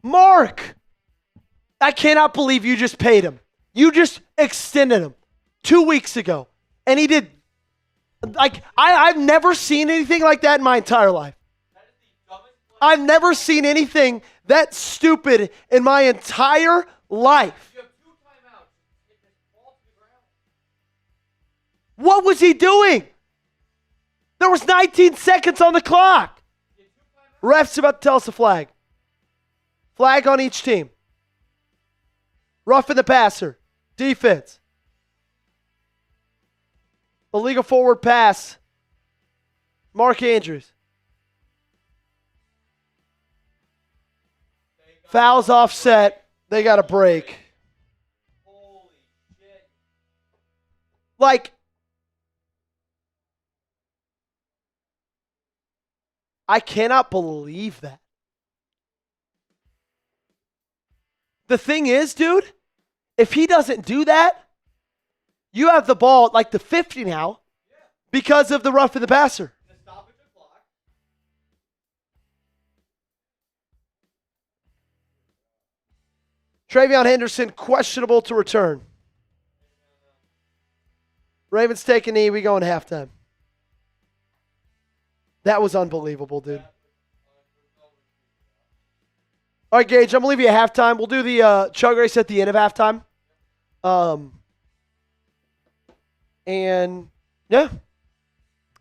Speaker 1: Mark, I cannot believe you just paid him. You just extended him 2 weeks ago. And he did, I've never seen anything like that in my entire life. I've never seen anything that stupid in my entire life. What was he doing? There was 19 seconds on the clock. Ref's about to tell us a flag. Flag on each team. Roughing the passer. Defense. Illegal forward pass. Mark Andrews. Fouls offset. They got a break. Holy shit. I cannot believe that. The thing is, dude, if he doesn't do that, you have the ball at the 50 now because of the roughing the passer. Travion Henderson, questionable to return. Ravens take a knee. We go in halftime. That was unbelievable, dude. All right, Gage, I'm going to leave you at halftime. We'll do the chug race at the end of halftime. And, yeah.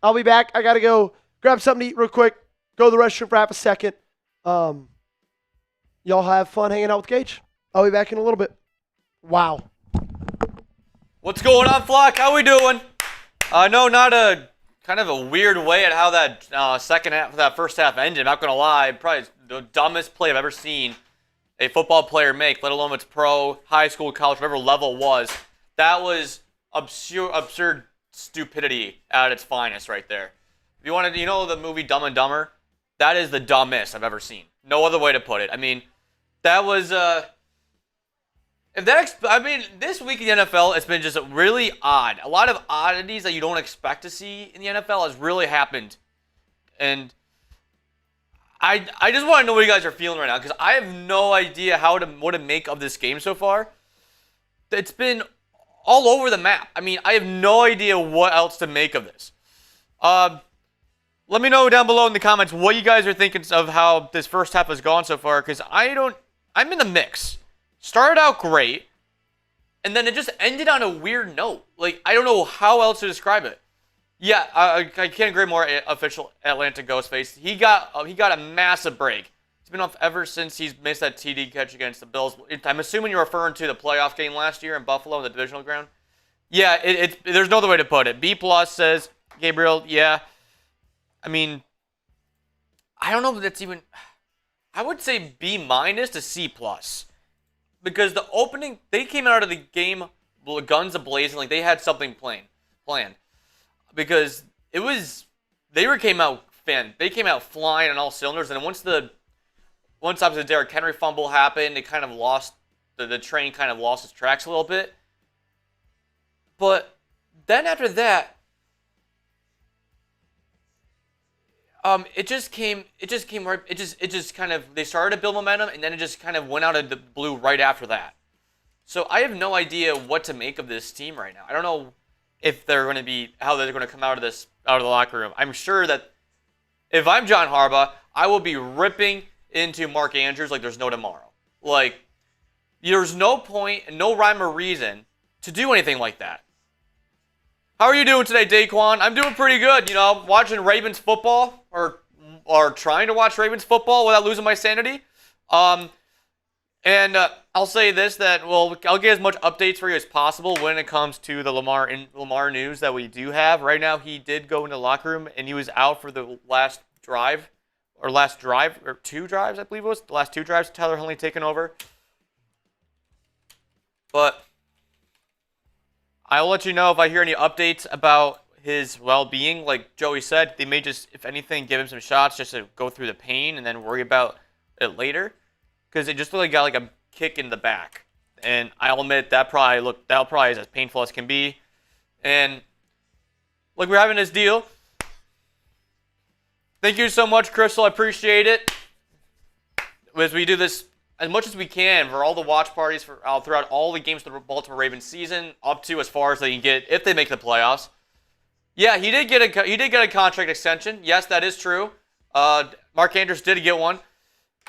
Speaker 1: I'll be back. I got to go grab something to eat real quick. Go to the restroom for half a second. Y'all have fun hanging out with Gage. I'll be back in a little bit. Wow.
Speaker 2: What's going on, Flock? How we doing? No, not a kind of a weird way at how that second half, that first half ended. I'm not gonna lie, probably the dumbest play I've ever seen a football player make, let alone it's pro, high school, college, whatever level it was. That was absurd stupidity at its finest, right there. If you wanted, you know, the movie Dumb and Dumber, that is the dumbest I've ever seen. No other way to put it. I mean, that was this week in the NFL, it's been just really odd. A lot of oddities that you don't expect to see in the NFL has really happened. And I just want to know what you guys are feeling right now, because I have no idea what to make of this game so far. It's been all over the map. I mean, I have no idea what else to make of this. Let me know down below in the comments what you guys are thinking of how this first half has gone so far, because I'm in the mix. Started out great, and then it just ended on a weird note. Like, I don't know how else to describe it. Yeah, I can't agree more. Official Atlanta Ghostface. He got a massive break. He's been off ever since he's missed that TD catch against the Bills. I'm assuming you're referring to the playoff game last year in Buffalo in the divisional ground. Yeah, there's no other way to put it. B+ says Gabriel. Yeah, I mean, I don't know if that's even. I would say B- to C+. Because the opening, they came out of the game guns a-blazing, like they had something planned. Because they came out flying on all cylinders, and once obviously the Derrick Henry fumble happened, it kind of lost, the train kind of lost its tracks a little bit. But then after that, it just kind of, they started to build momentum, and then it just kind of went out of the blue right after that. So I have no idea what to make of this team right now. I don't know if how they're going to come out of the locker room. I'm sure that if I'm John Harbaugh, I will be ripping into Mark Andrews like there's no tomorrow. Like, there's no point and no rhyme or reason to do anything like that. How are you doing today, Daquan? I'm doing pretty good. You know, watching Ravens football or trying to watch Ravens football without losing my sanity. And I'll say this, I'll get as much updates for you as possible when it comes to the Lamar news that we do have. Right now, he did go into the locker room, and he was out for the last drive, or two drives, I believe it was. The last two drives, Tyler Huntley taking over. But I'll let you know if I hear any updates about his well-being. Like Joey said, they may just, if anything, give him some shots just to go through the pain and then worry about it later. Because it just really got like a kick in the back. And I'll admit that probably is as painful as can be. And like, we're having this deal. Thank you so much, Crystal. I appreciate it. As we do this as much as we can for all the watch parties throughout all the games of the Baltimore Ravens season, up to as far as they can get if they make the playoffs. Yeah, he did get a contract extension. Yes, that is true. Mark Andrews did get one.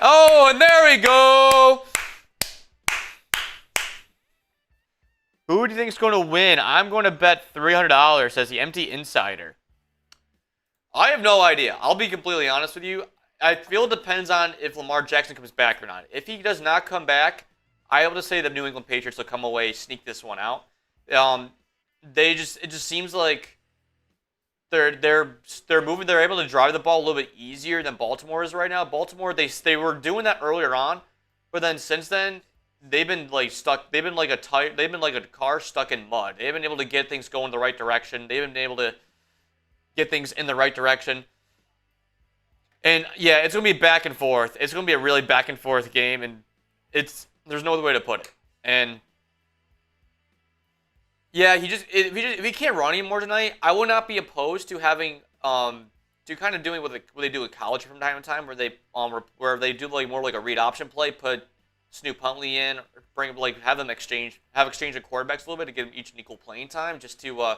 Speaker 2: Oh, and there we go. Who do you think is going to win? I'm going to bet $300, says the Empty Insider. I have no idea. I'll be completely honest with you. I feel it depends on if Lamar Jackson comes back or not. If he does not come back, I will just say the New England Patriots will come away, sneak this one out. It just seems like they're moving. They're able to drive the ball a little bit easier than Baltimore is right now. Baltimore, they were doing that earlier on, but then since then they've been like stuck. They've been like a car stuck in mud. They haven't been able to get things going the right direction. They haven't been able to get things in the right direction. And yeah, it's gonna be back and forth. It's gonna be a really back and forth game, and there's no other way to put it. And yeah, if he can't run anymore tonight, I would not be opposed to having to kind of doing what they do in college from time to time, where they do like more like a read option play, put Snoop Huntley in, or have them exchange of quarterbacks a little bit to give them each an equal playing time, just to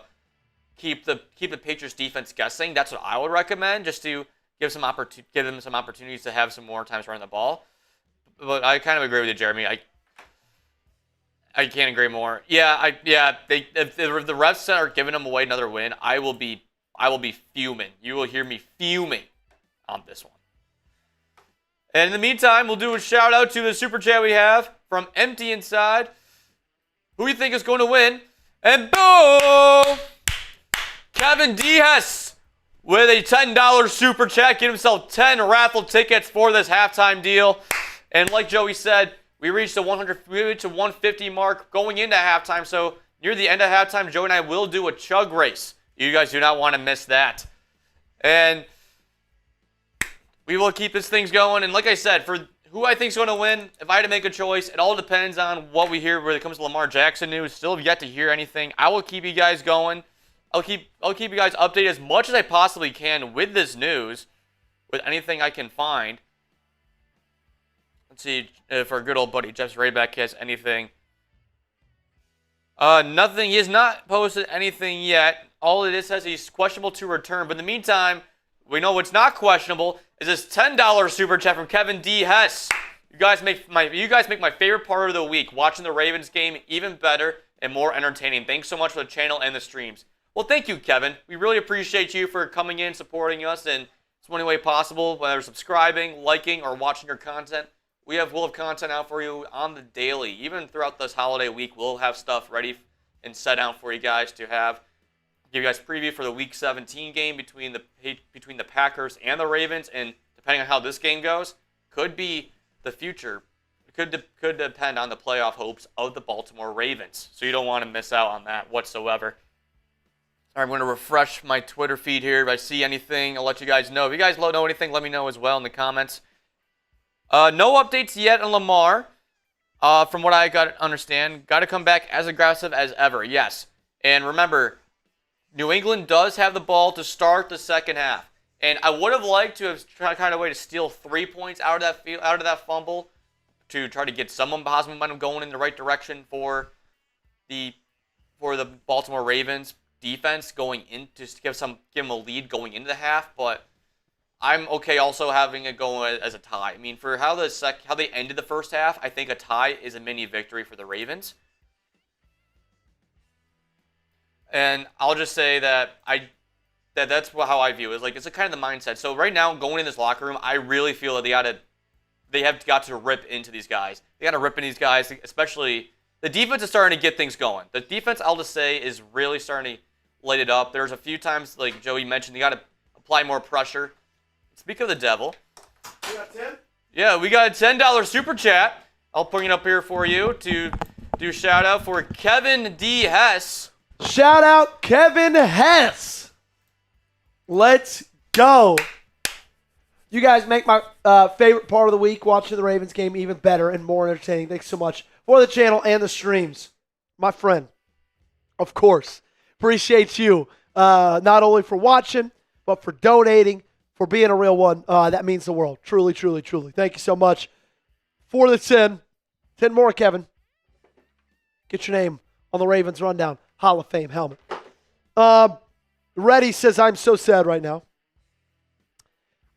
Speaker 2: keep the Patriots defense guessing. That's what I would recommend, just to give them some opportunities to have some more times running the ball. But I kind of agree with you, Jeremy. I can't agree more. If the refs are giving them away another win, I will be fuming. You will hear me fuming on this one. And in the meantime, we'll do a shout out to the super chat we have from Empty Inside. Who do you think is going to win? And boom! Kevin Diaz with a $10 super chat. Get himself 10 raffle tickets for this halftime deal. And like Joey said, we reached the 150 mark going into halftime. So near the end of halftime, Joey and I will do a chug race. You guys do not want to miss that. And we will keep these things going. And like I said, for who I think is going to win, if I had to make a choice, it all depends on what we hear when it comes to Lamar Jackson news. Still have yet to hear anything. I will keep you guys going. I'll keep you guys updated as much as I possibly can with this news, with anything I can find. Let's see if our good old buddy Jeff Rayback has anything. Nothing. He has not posted anything yet. All it is says he's questionable to return. But in the meantime, we know what's not questionable is this $10 super chat from Kevin D. Hess. You guys make my favorite part of the week, watching the Ravens game, even better and more entertaining. Thanks so much for the channel and the streams. Well, thank you, Kevin. We really appreciate you for coming in, supporting us in any way possible, whether subscribing, liking, or watching your content. We'll have content out for you on the daily. Even throughout this holiday week, we'll have stuff ready and set out for you guys to have. Give you guys a preview for the Week 17 game between the Packers and the Ravens, and depending on how this game goes, could be the future. It could depend on the playoff hopes of the Baltimore Ravens. So you don't want to miss out on that whatsoever. All right, I'm going to refresh my Twitter feed here. If I see anything, I'll let you guys know. If you guys know anything, let me know as well in the comments. No updates yet on Lamar. From what I got to understand, got to come back as aggressive as ever. Yes. And remember, New England does have the ball to start the second half. And I would have liked to have tried to find a way to steal 3 points out of that fumble to try to get some positive momentum going in the right direction for the Baltimore Ravens defense going in to give them a lead going into the half. But I'm okay also having it go as a tie. I mean, for how they ended the first half, I think a tie is a mini victory for the Ravens. And I'll just say that that's how I view it. It's a kind of the mindset. So right now, going in this locker room, I really feel that they have got to rip into these guys. They got to rip into these guys, especially the defense is starting to get things going. The defense, I'll just say, is really starting to light it up. There's a few times, like Joey mentioned, you got to apply more pressure. Speak of the devil.
Speaker 1: We got 10?
Speaker 2: Yeah, we got a $10 super chat. I'll bring it up here for you to do a shout out for Kevin D. Hess.
Speaker 1: Shout out Kevin Hess. Let's go. You guys make my favorite part of the week, watching the Ravens game, even better and more entertaining. Thanks so much for the channel and the streams. My friend, of course, appreciate you not only for watching, but for donating, for being a real one. That means the world. Truly, truly, truly. Thank you so much for the 10. 10 more, Kevin. Get your name on the Ravens Rundown Hall of Fame helmet. Reddy says, I'm so sad right now.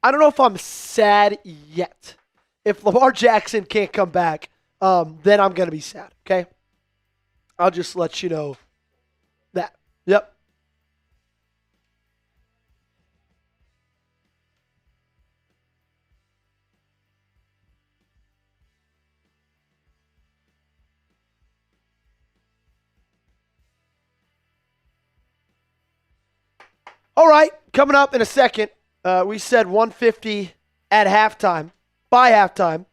Speaker 1: I don't know if I'm sad yet. If Lamar Jackson can't come back, then I'm going to be sad, okay? I'll just let you know that. Yep. All right, coming up in a second, we said 150 at halftime, by halftime.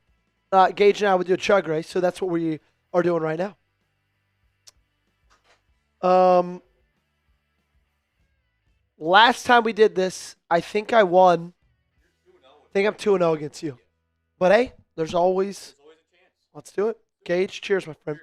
Speaker 1: Gage and I would do a chug race, so that's what we are doing right now. Last time we did this, I think I won. I think I'm 2-0 against you. But hey, there's always a chance. Let's do it. Gage, cheers, my friend.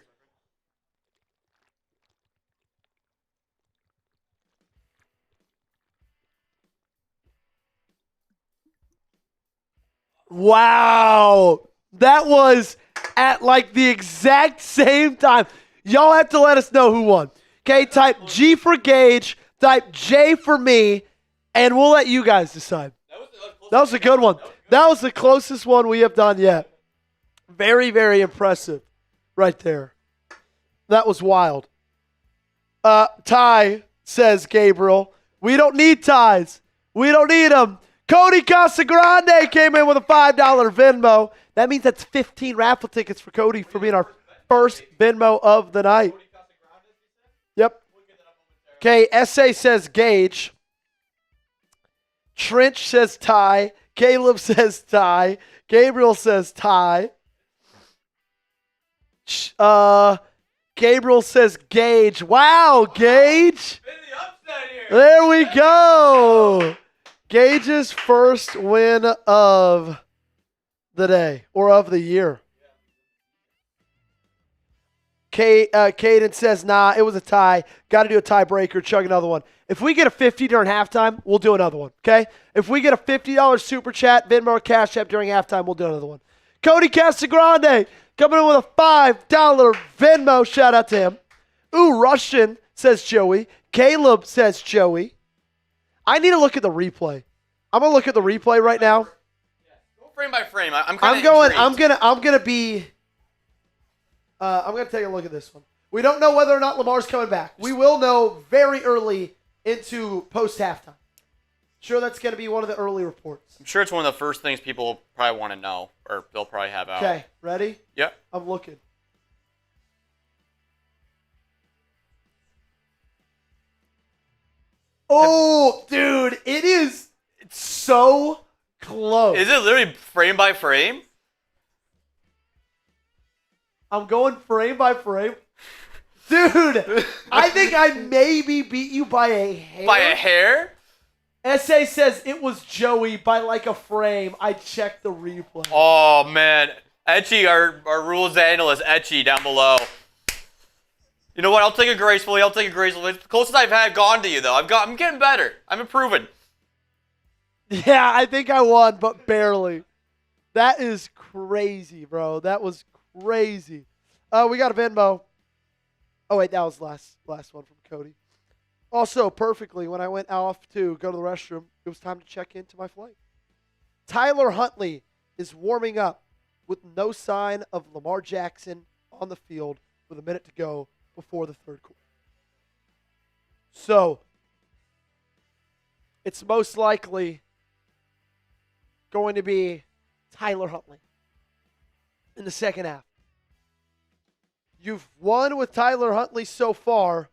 Speaker 1: Wow. That was at like the exact same time. Y'all have to let us know who won. Okay, type G for Gage, type J for me, and we'll let you guys decide. That was a good one. That was the closest one we have done yet. Very, very impressive right there. That was wild. Ty, says Gabriel. We don't need ties. We don't need them. Cody Casagrande came in with a $5 Venmo. That means that's 15 raffle tickets for Cody for being our first Venmo of the night. Yep. Okay, SA says Gage. Trench says Ty. Caleb says Ty. Gabriel says Ty. Gabriel says Gage. Wow, Gage. There we go. Gage's first win of the day or of the year. Caden says, nah, it was a tie. Got to do a tiebreaker. Chug another one. If we get a 50 during halftime, we'll do another one, okay? If we get a $50 super chat, Venmo, or Cash App during halftime, we'll do another one. Cody Casagrande coming in with a $5 Venmo. Shout out to him. Ooh, Russian, says Joey. Caleb, says Joey. I need to look at the replay. I'm going to look at the replay right now.
Speaker 2: Go frame by frame. I'm
Speaker 1: gonna take a look at this one. We don't know whether or not Lamar's coming back. We will know very early into post-halftime. Sure, that's going to be one of the early reports.
Speaker 2: I'm sure it's one of the first things people probably want to know, or they'll probably have out.
Speaker 1: Okay, ready?
Speaker 2: Yep.
Speaker 1: I'm looking. Oh, dude, it's so close.
Speaker 2: Is it literally frame by frame?
Speaker 1: I'm going frame by frame. Dude, I think I maybe beat you by a hair.
Speaker 2: By a hair?
Speaker 1: SA says it was Joey by like a frame. I checked the replay.
Speaker 2: Oh, man. Etchy, our rules analyst, Etchy, down below. You know what? I'll take it gracefully. It's the closest I've had gone to you, though. I'm getting better. I'm improving.
Speaker 1: Yeah, I think I won, but barely. That is crazy, bro. That was crazy. We got a Venmo. Oh, wait, that was last one from Cody. Also, perfectly, when I went off to go to the restroom, it was time to check into my flight. Tyler Huntley is warming up with no sign of Lamar Jackson on the field with a minute to go before the third quarter. So, it's most likely going to be Tyler Huntley in the second half. You've won with Tyler Huntley so far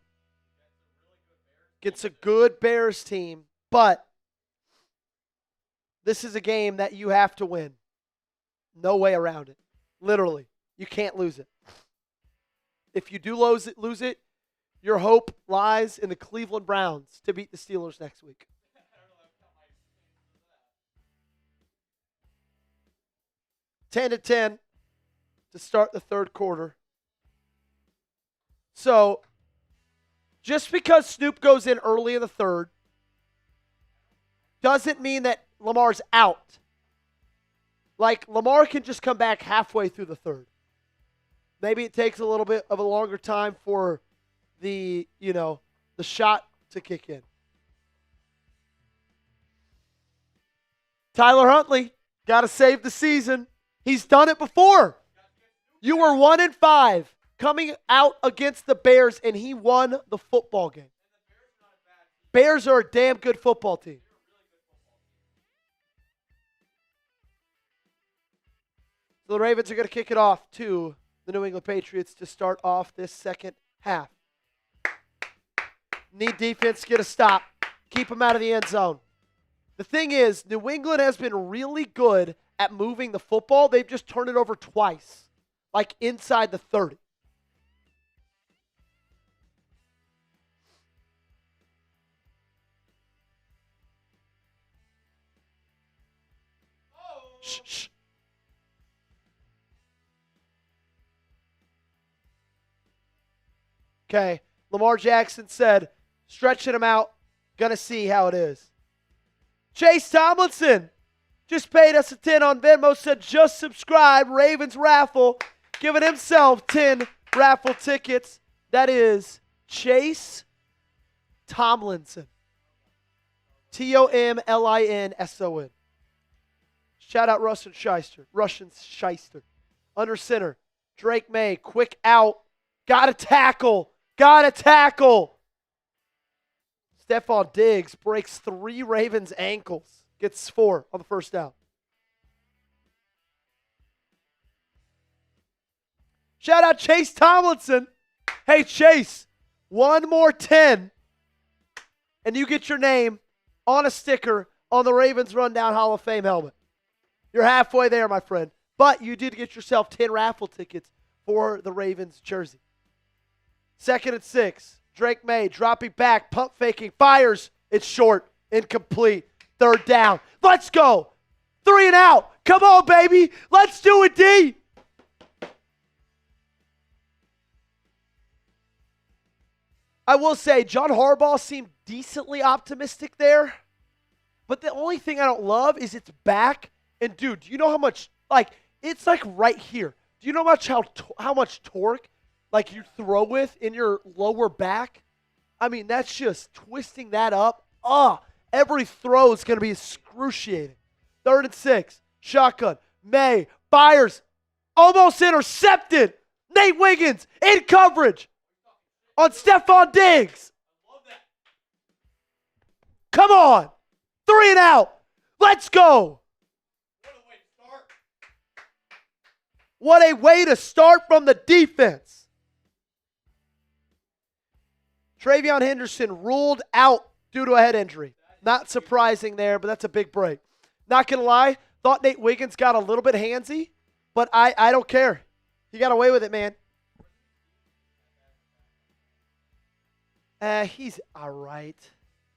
Speaker 1: against a good Bears team, but this is a game that you have to win. No way around it. Literally, you can't lose it. If you do lose it, your hope lies in the Cleveland Browns to beat the Steelers next week. 10-10 to start the third quarter. So, just because Snoop goes in early in the third doesn't mean that Lamar's out. Like, Lamar can just come back halfway through the third. Maybe it takes a little bit of a longer time for the shot to kick in. Tyler Huntley, got to save the season. He's done it before. You were 1-5 coming out against the Bears, and he won the football game. Bears are a damn good football team. So the Ravens are going to kick it off to the New England Patriots to start off this second half. Need defense, get a stop. Keep them out of the end zone. The thing is, New England has been really good at moving the football. They've just turned it over twice, like inside the 30. Shh. Okay, Lamar Jackson said, stretching him out, gonna see how it is. Chase Tomlinson just paid us a 10 on Venmo, said just subscribe, Ravens raffle. giving himself 10 raffle tickets. That is Chase Tomlinson. Tomlinson. Shout out Russian Shyster. Under center, Drake May, quick out. Got to tackle. Stephon Diggs breaks 3 Ravens ankles. Gets 4 on the first down. Shout out Chase Tomlinson. Hey, Chase, one more 10, and you get your name on a sticker on the Ravens Rundown Hall of Fame helmet. You're halfway there, my friend. But you did get yourself 10 raffle tickets for the Ravens jersey. 2nd and 6. Drake May dropping back, pump faking, fires. It's short, incomplete. 3rd down. Let's go. 3 and out. Come on, baby. Let's do it, D. I will say, John Harbaugh seemed decently optimistic there. But the only thing I don't love is it's back. And, dude, do you know how much, it's right here. Do you know how much torque, you throw with in your lower back? I mean, that's just twisting that up. Every throw is going to be excruciating. 3rd and 6. Shotgun. May. Fires. Almost intercepted. Nate Wiggins in coverage on Stephon Diggs. Come on. 3 and out. Let's go. What a way to start from the defense. Travion Henderson ruled out due to a head injury. Not surprising there, but that's a big break. Not going to lie, thought Nate Wiggins got a little bit handsy, but I don't care. He got away with it, man. He's all right.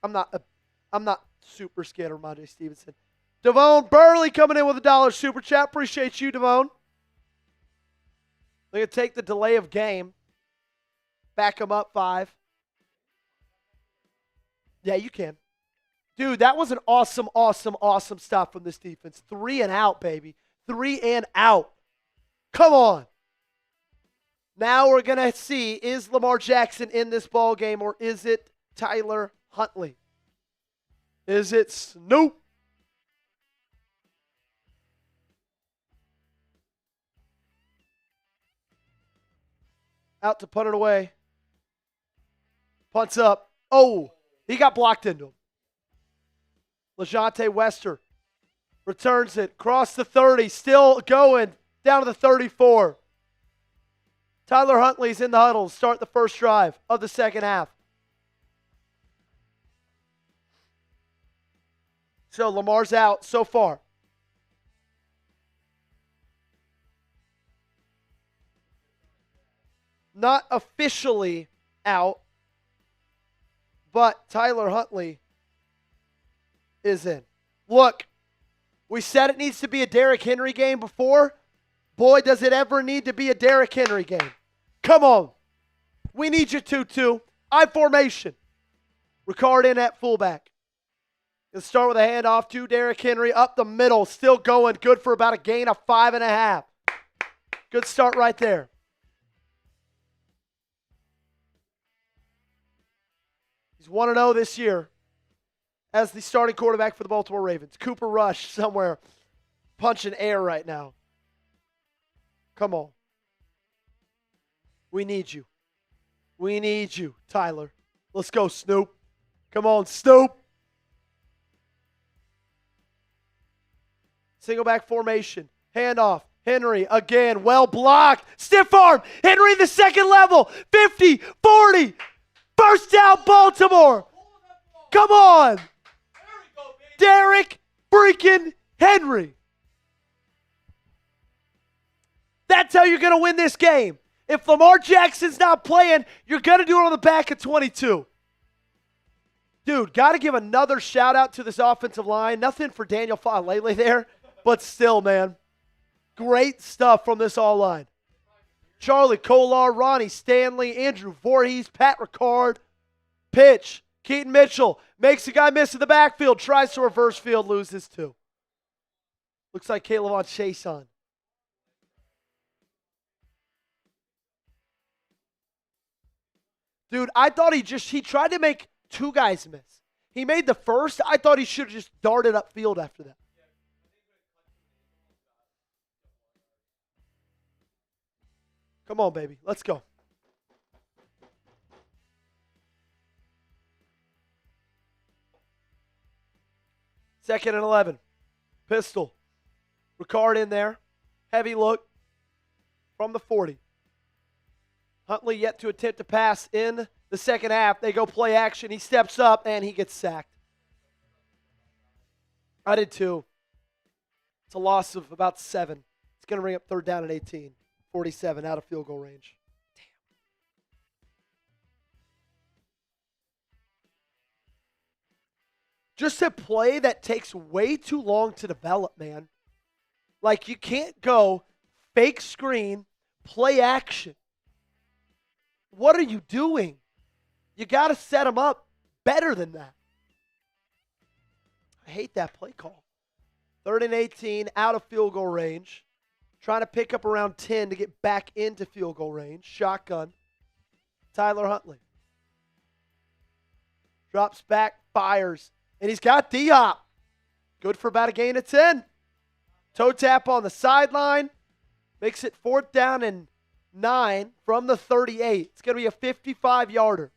Speaker 1: I'm not super scared of Ramondre Stevenson. Devone Burley coming in with $1 super chat. Appreciate you, Devone. They're going to take the delay of game. Back them up 5. Yeah, you can. Dude, that was an awesome stop from this defense. 3 and out, baby. 3 and out. Come on. Now we're going to see, is Lamar Jackson in this ball game, or is it Tyler Huntley? Is it Snoop? Out to punt it away. Punts up. Oh, he got blocked into him. LaJohntay Wester returns it. Cross the 30. Still going. Down to the 34. Tyler Huntley's in the huddle to start the first drive of the second half. So Lamar's out so far. Not officially out, but Tyler Huntley is in. Look, we said it needs to be a Derrick Henry game before. Boy, does it ever need to be a Derrick Henry game. Come on. We need you to. I formation. Ricard in at fullback. Let's start with a handoff to Derrick Henry up the middle. Still going. Good for about a gain of 5.5. Good start right there. He's 1-0 this year as the starting quarterback for the Baltimore Ravens. Cooper Rush somewhere punching air right now. Come on. We need you. We need you, Tyler. Let's go, Snoop. Come on, Snoop. Single back formation. Handoff. Henry again. Well blocked. Stiff arm. Henry the second level. 50, 40. First down, Baltimore. Come on. Derrick freaking Henry. That's how you're going to win this game. If Lamar Jackson's not playing, you're going to do it on the back of 22. Dude, got to give another shout out to this offensive line. Nothing for Daniel Faalele there, but still, man. Great stuff from this all-line. Charlie Kolar, Ronnie Stanley, Andrew Voorhees, Pat Ricard. Pitch. Keaton Mitchell makes a guy miss in the backfield. Tries to reverse field, loses 2. Looks like Caleb on Chase on. Dude, I thought he tried to make two guys miss. He made the first. I thought he should have just darted upfield after that. Come on, baby. Let's go. Second and 11. Pistol. Ricard in there. Heavy look from the 40. Huntley yet to attempt to pass in the second half. They go play action. He steps up, and he gets sacked. I did too. It's a loss of about 7. It's going to bring up third down and 18. 47 out of field goal range. Damn. Just a play that takes way too long to develop, man. Like, you can't go fake screen, play action. What are you doing? You got to set them up better than that. I hate that play call. Third and 18, out of field goal range. Trying to pick up around 10 to get back into field goal range. Shotgun. Tyler Huntley. Drops back, fires. And he's got D-Hop. Good for about a gain of 10. Toe tap on the sideline. Makes it fourth down and 9 from the 38. It's going to be a 55-yarder.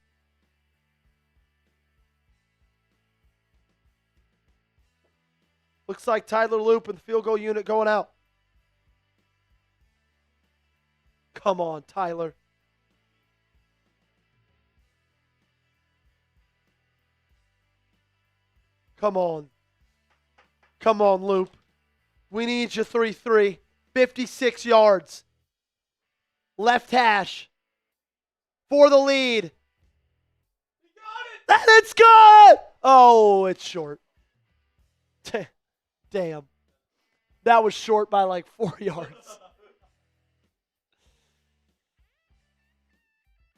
Speaker 1: Looks like Tyler Loop and the field goal unit going out. Come on, Tyler. Come on. Come on, Loop. We need you 3-3. 56 yards. Left hash. For the lead. We got it. It's good. Oh, it's short. Damn. That was short by like 4 yards.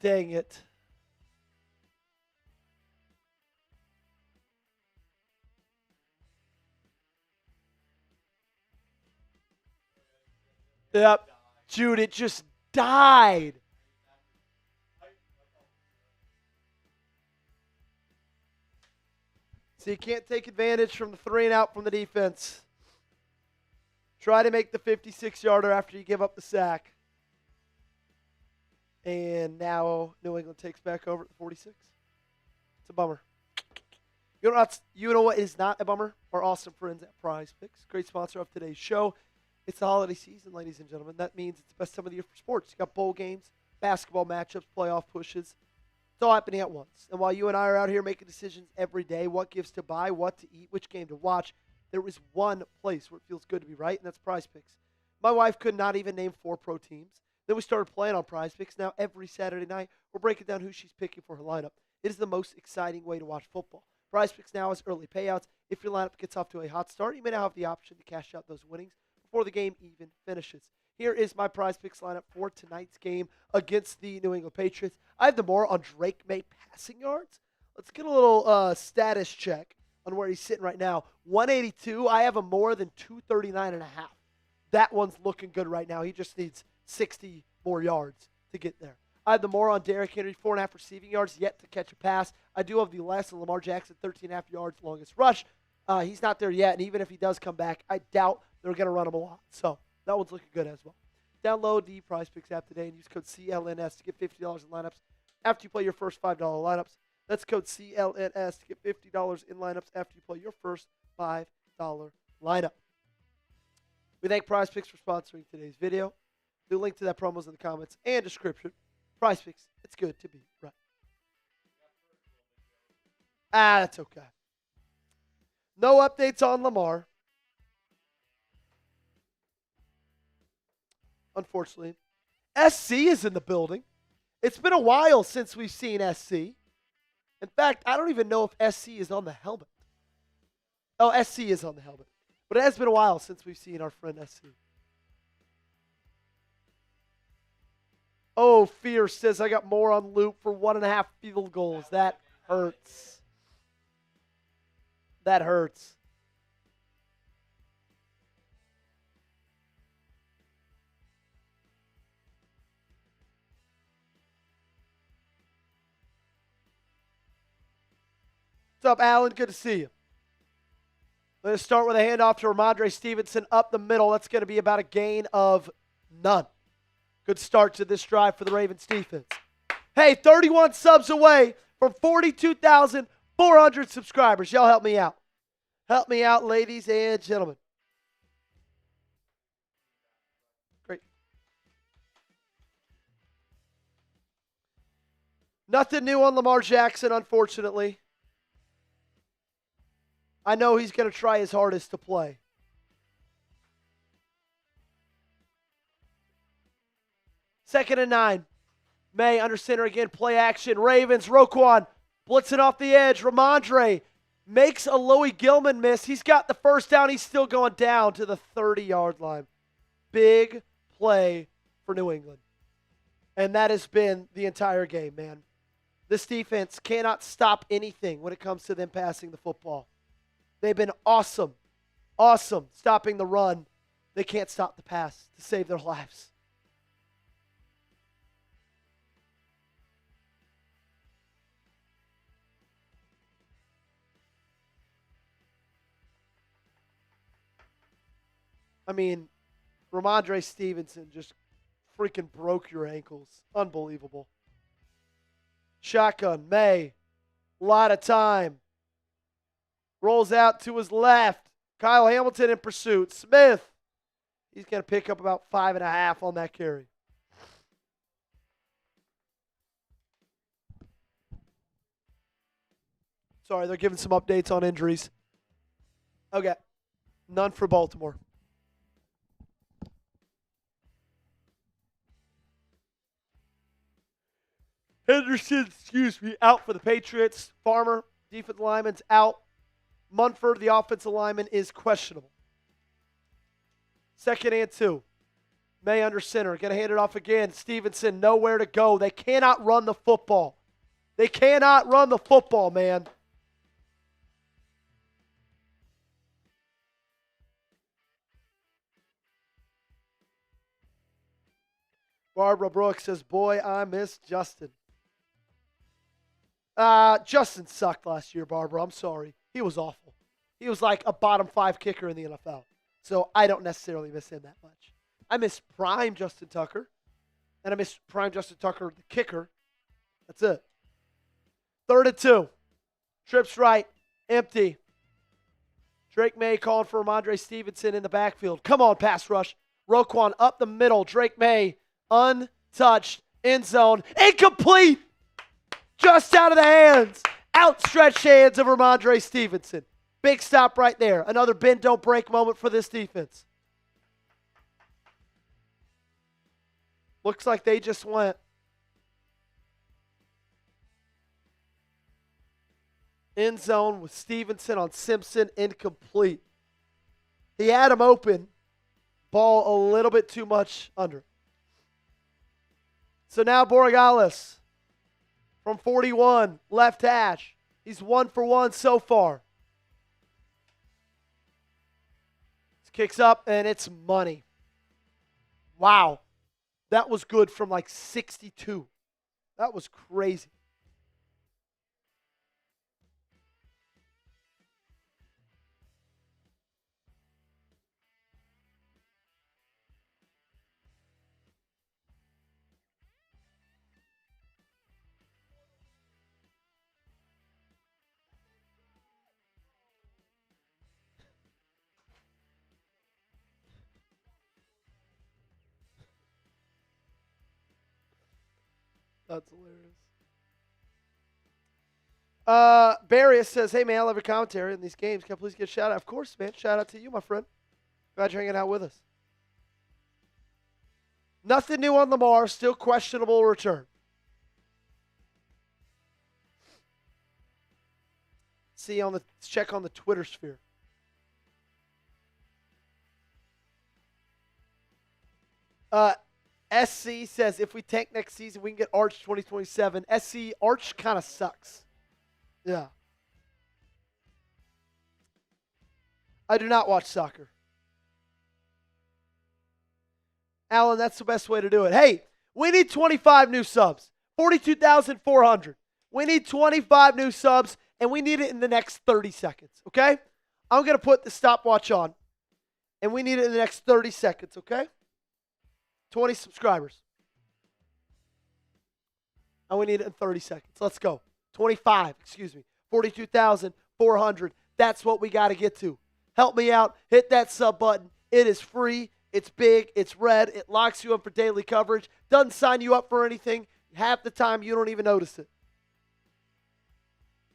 Speaker 1: Dang it. Yep. Jude, it just died. So you can't take advantage from the 3 and out from the defense. Try to make the 56-yarder after you give up the sack. And now New England takes back over at the 46. It's a bummer. You know what is not a bummer? Our awesome friends at Prize Picks. Great sponsor of today's show. It's the holiday season, ladies and gentlemen. That means it's the best time of the year for sports. You got bowl games, basketball matchups, playoff pushes. It's all happening at once. And while you and I are out here making decisions every day, what gifts to buy, what to eat, which game to watch, there is one place where it feels good to be right, and that's Prize Picks. My wife could not even name 4 pro teams. Then we started playing on Prize Picks. Now every Saturday night, we're breaking down who she's picking for her lineup. It is the most exciting way to watch football. Prize Picks now has early payouts. If your lineup gets off to a hot start, you may now have the option to cash out those winnings before the game even finishes. Here is my Prize Picks lineup for tonight's game against the New England Patriots. I have the more on Drake May passing yards. Let's get a little status check on where he's sitting right now. 182. I have a more than 239.5. That one's looking good right now. He just needs 60 more yards to get there. I have the more on Derrick Henry, 4.5 receiving yards, yet to catch a pass. I do have the less on Lamar Jackson, 13.5 yards, longest rush. He's not there yet, and even if he does come back, I doubt they're going to run him a lot. So that one's looking good as well. Download the Prize Picks app today and use code CLNS to get $50 in lineups after you play your first $5 lineups. That's code CLNS to get $50 in lineups after you play your first $5 lineup. We thank Prize Picks for sponsoring today's video. The link to that promo is in the comments and description. Prize Picks, it's good to be right. That's okay. No updates on Lamar. Unfortunately. SC is in the building. It's been a while since we've seen SC. In fact, I don't even know if SC is on the helmet. Oh, SC is on the helmet. But it has been a while since we've seen our friend SC. Oh, Fierce says I got more on loop for 1.5 field goals. That hurts. That hurts. up, Alan? Good to see you. Let's start with a handoff to Rhamondre Stevenson up the middle. That's going to be about a gain of none. Good start to this drive for the Ravens defense. Hey, 31 subs away from 42,400 subscribers. Y'all help me out. Help me out, ladies and gentlemen. Great. Nothing new on Lamar Jackson, unfortunately. I know he's going to try his hardest to play. Second and 9. May under center again, play action. Ravens, Roquan blitzing off the edge. Rhamondre makes a Louis Gilman miss. He's got the first down. He's still going down to the 30-yard line. Big play for New England. And that has been the entire game, man. This defense cannot stop anything when it comes to them passing the football. They've been awesome stopping the run. They can't stop the pass to save their lives. I mean, Rhamondre Stevenson just freaking broke your ankles. Unbelievable. Shotgun, May. A lot of time. Rolls out to his left. Kyle Hamilton in pursuit. Smith. He's going to pick up about 5.5 on that carry. Sorry, they're giving some updates on injuries. Okay. None for Baltimore. Henderson, out for the Patriots. Farmer, defensive lineman's out. Munford, the offensive lineman, is questionable. Second and 2. May under center. Going to hand it off again. Stevenson, nowhere to go. They cannot run the football. They cannot run the football, man. Barbara Brooks says, boy, I miss Justin. Justin sucked last year, Barbara. I'm sorry. He was awful. He was like a bottom 5 kicker in the NFL. So I don't necessarily miss him that much. I miss prime Justin Tucker. And I miss prime Justin Tucker, the kicker. That's it. Third and 2. Trips right. Empty. Drake May calling for Rhamondre Stevenson in the backfield. Come on, pass rush. Roquan up the middle. Drake May untouched. End zone. Incomplete. Just out of the hands. Outstretched hands of Rhamondre Stevenson. Big stop right there. Another bend, don't break moment for this defense. Looks like they just went. End zone with Stevenson on Simpson, incomplete. He had him open. Ball a little bit too much under. So now Borregales from 41, left hash. He's 1 for 1 so far. Kicks up, and it's money. Wow. That was good from like 62. That was crazy. That's hilarious. Barrios says, hey, man, I love your commentary in these games. Can I please get a shout out? Of course, man. Shout out to you, my friend. Glad you're hanging out with us. Nothing new on Lamar. Still questionable return. Check on the Twitter sphere. SC says, if we tank next season, we can get Arch 2027. SC, Arch kind of sucks. Yeah. I do not watch soccer. Alan, that's the best way to do it. Hey, we need 25 new subs. 42,400. We need 25 new subs and we need it in the next 30 seconds, okay? I'm going to put the stopwatch on, and we need it in the next 30 seconds, okay? 20 subscribers. And we need it in 30 seconds. Let's go. 25, 42,400. That's what we got to get to. Help me out. Hit that sub button. It is free. It's big. It's red. It locks you up for daily coverage. Doesn't sign you up for anything. Half the time, you don't even notice it.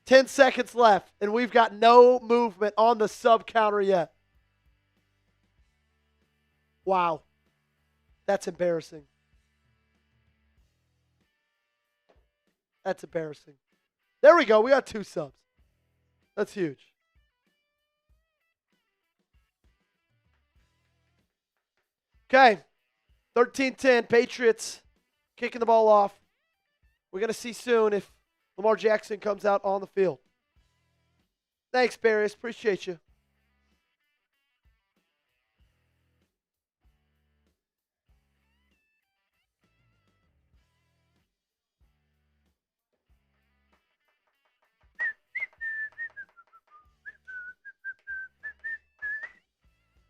Speaker 1: 10 seconds left, and we've got no movement on the sub counter yet. Wow. That's embarrassing. That's embarrassing. There we go. We got 2 subs. That's huge. Okay. 13-10. Patriots kicking the ball off. We're going to see soon if Lamar Jackson comes out on the field. Thanks, Barrios. Appreciate you.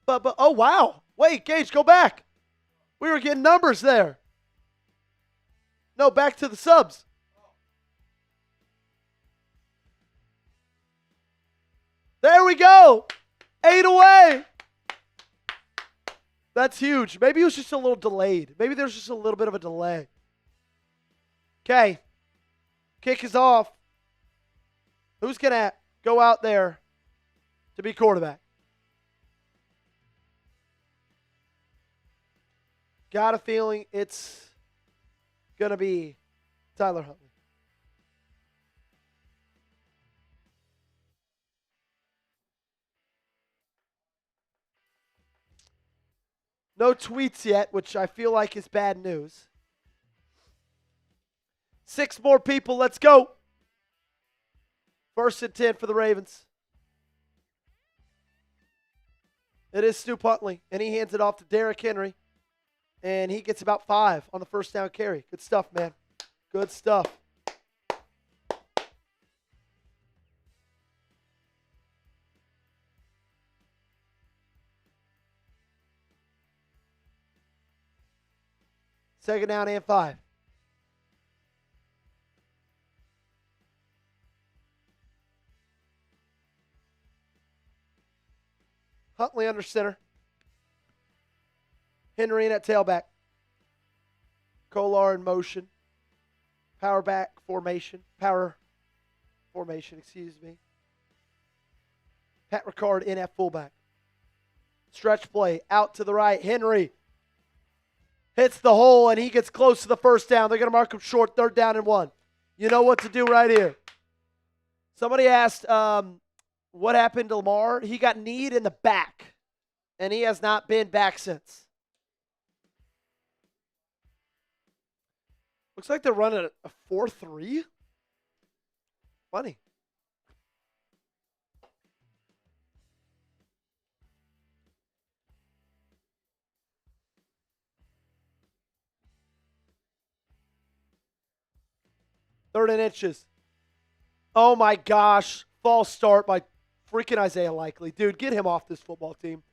Speaker 1: But oh, wow. Wait, Gage, go back. We were getting numbers there. No, back to the subs. There we go. 8 away. That's huge. Maybe it was just a little delayed. Maybe there's just a little bit of a delay. Okay. Kick is off. Who's going to go out there to be quarterback? Got a feeling it's going to be Tyler Huntley. No tweets yet, which I feel like is bad news. 6 more people. Let's go. 1st and 10 for the Ravens. It is Stu Huntley, and he hands it off to Derrick Henry. And he gets about 5 on the first down carry. Good stuff, man. Good stuff. Second down and 5. Huntley under center. Henry in at tailback. Kolar in motion. Power formation, excuse me. Pat Ricard in at fullback. Stretch play out to the right. Henry hits the hole, and he gets close to the first down. They're going to mark him short, 3rd down and 1. You know what to do right here. Somebody asked what happened to Lamar. He got kneed in the back, and he has not been back since. Looks like they're running a 4-3. Funny. Third and inches. Oh my gosh. False start by freaking Isaiah Likely. Dude, get him off this football team.